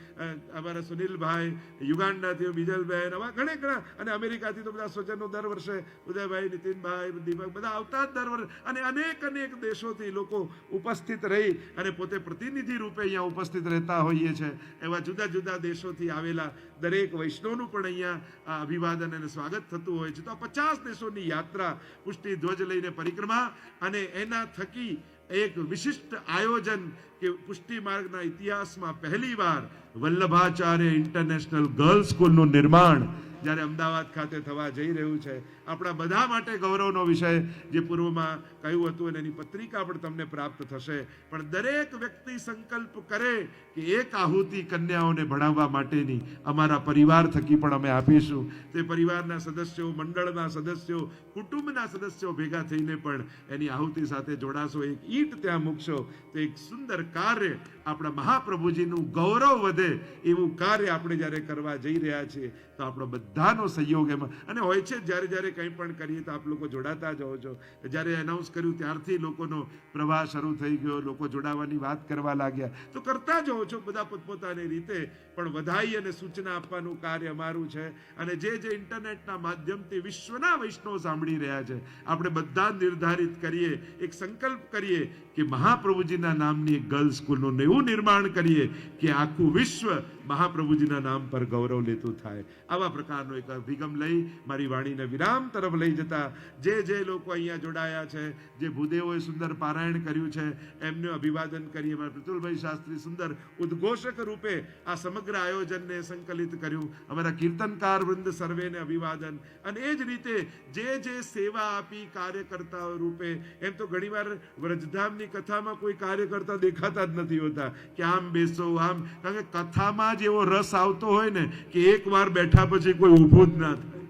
અમારા સુનિલભાઈ, યુગાન્ડાથી બીજલબેન, આવા ઘણા, અને અમેરિકાથી તો બધા સ્વજનો દર વર્ષે, ઉદયભાઈ, નીતિનભાઈ, દીપક, બધા આવતા જ દર વર્ષે, અને અનેક દેશોથી લોકો ઉપસ્થિત રહી અને પોતે પ્રતિનિધિ રૂપે અહીંયા ઉપસ્થિત રહેતા હોઈએ છે. એવા જુદા જુદા દેશોથી આવેલા દરેક વૈષ્ણવનું પણ અહીંયા અભિવાદન અને સ્વાગત થતું હોય છે. તો 50 દેશોની યાત્રા, પુષ્ટિ ધ્વજ લઈને પરિક્રમા, અને એના થકી એક વિશિષ્ટ આયોજન કે પુષ્ટિ માર્ગના ઇતિહાસમાં પહેલીવાર વલ્લભાચાર્ય ઇન્ટરનેશનલ ગર્લ્સ સ્કૂલનું નિર્માણ જ્યારે અમદાવાદ ખાતે થવા જઈ રહ્યું છે. આપણા બધા માટે ગૌરવનો વિષય, જે પૂર્વમાં કહ્યું હતું, અને એની પત્રિકા પણ તમને પ્રાપ્ત થશે. પણ દરેક વ્યક્તિ સંકલ્પ કરે કે એક આહુતિ કન્યાઓને ભણાવવા માટેની અમારા પરિવાર થકી પણ અમે આપીશું. તે પરિવારના સદસ્યો, મંડળના સદસ્યો, કુટુંબના સદસ્યો ભેગા થઈને પણ એની આહુતિ સાથે જોડાશો, એક ઈંટ ત્યાં મૂકશો, તો એક સુંદર કાર્ય, આપણા મહાપ્રભુજીનું ગૌરવ વધે એવું કાર્ય આપણે જ્યારે કરવા જઈ રહ્યા છીએ, તો આપણો બધાનો સહયોગ એમાં. અને હોય છે, જ્યારે કંઈ પણ કરીએ તો આપ લોકો જોડાતા જ હો છો. જ્યારે એનાઉન્સ કર્યું ત્યારથી લોકોનો પ્રવાહ શરૂ થઈ ગયો, લોકો જોડાવાની વાત કરવા લાગ્યા, તો કરતા જ હો છો બધા પોતપોતાની રીતે. પણ વધાઈ અને સૂચના આપવાનું કાર્ય અમારું છે. અને જે ઇન્ટરનેટના માધ્યમથી વિશ્વના વૈષ્ણવ સાંભળી રહ્યા છે, આપણે બધા નિર્ધારિત કરીએ, એક સંકલ્પ કરીએ કે મહાપ્રભુજીના નામની એક ગર્લ્સ સ્કૂલનું એવું નિર્માણ કરીએ કે આખું વિશ્વ મહાપ્રભુજીના નામ પર ગૌરવ લેતું થાય. આવા પ્રકારનો એક અભિગમ લઈ મારી વાણીને વિરામ તરફ લઈ જતા જે લોકો અહીંયા જોડાયા છે, જે ભૂદેવોએ સુંદર પારાયણ કર્યું છે, એમને અભિવાદન કરીએ. મારા પ્રતુલભાઈ શાસ્ત્રી સુંદર ઉદ્ઘોષક રૂપે આ સમગ્ર આયોજનને સંકલિત કર્યું. અમારા કીર્તનકાર વૃંદ સર્વેને અભિવાદન. અને એ જ રીતે જે સેવા આપી કાર્યકર્તાઓ રૂપે, એમ તો ઘણીવાર વ્રજધામની કથામાં કોઈ કાર્યકર્તા દેખાતા જ નથી હોતા કે આમ બેસો આમ, કારણ કે કથામાં જ એવો રસ આવતો હોય ને કે એક વાર બેઠા પછી કોઈ ઊભું જ ના થાય.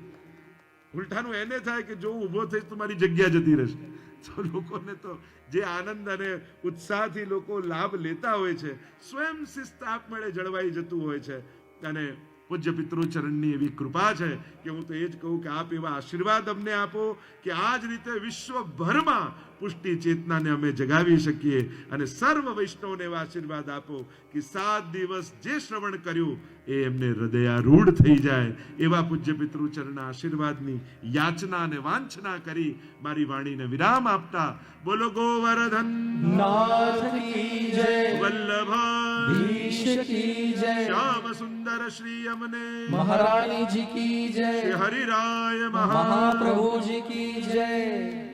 ઉલટાનું એને થાય કે જો ઊભો થઈશ તો મારી જગ્યા જતી રહેશે. તો લોકોને તો જે આનંદ અને ઉત્સાહથી લોકો લાભ લેતા હોય છે, સ્વયં શિસ્ત આપમેળે જળવાઈ જતું હોય છે. અને પૂજ્ય પિતૃ ચરણની એવી કૃપા છે કે હું તો એ જ કહું કે આપ એવા આશીર્વાદ અમને આપો કે આ જ રીતે વિશ્વભરમાં પુષ્ટિ ચેતનાને અમે જગાવી શકીએ અને સર્વ વૈષ્ણવને એવા આશીર્વાદ આપો કે 7 દિવસ જે શ્રવણ કર્યું એ એમને હૃદયારૂઢ થઈ જાય એવા પૂજ્ય પિતૃ ચરણ આશીર્વાદની યાચના અને વાંછના કરી મારી વાણીને વિરામ આપતા બોલો ગોવર્ધન नाथ की जय વલ્લભાઈ ईश की जय શ્યામ સુંદર શ્રી અમને महारानी जी की શ્રી जय હરિરાય મહા महाप्रभु जी की जय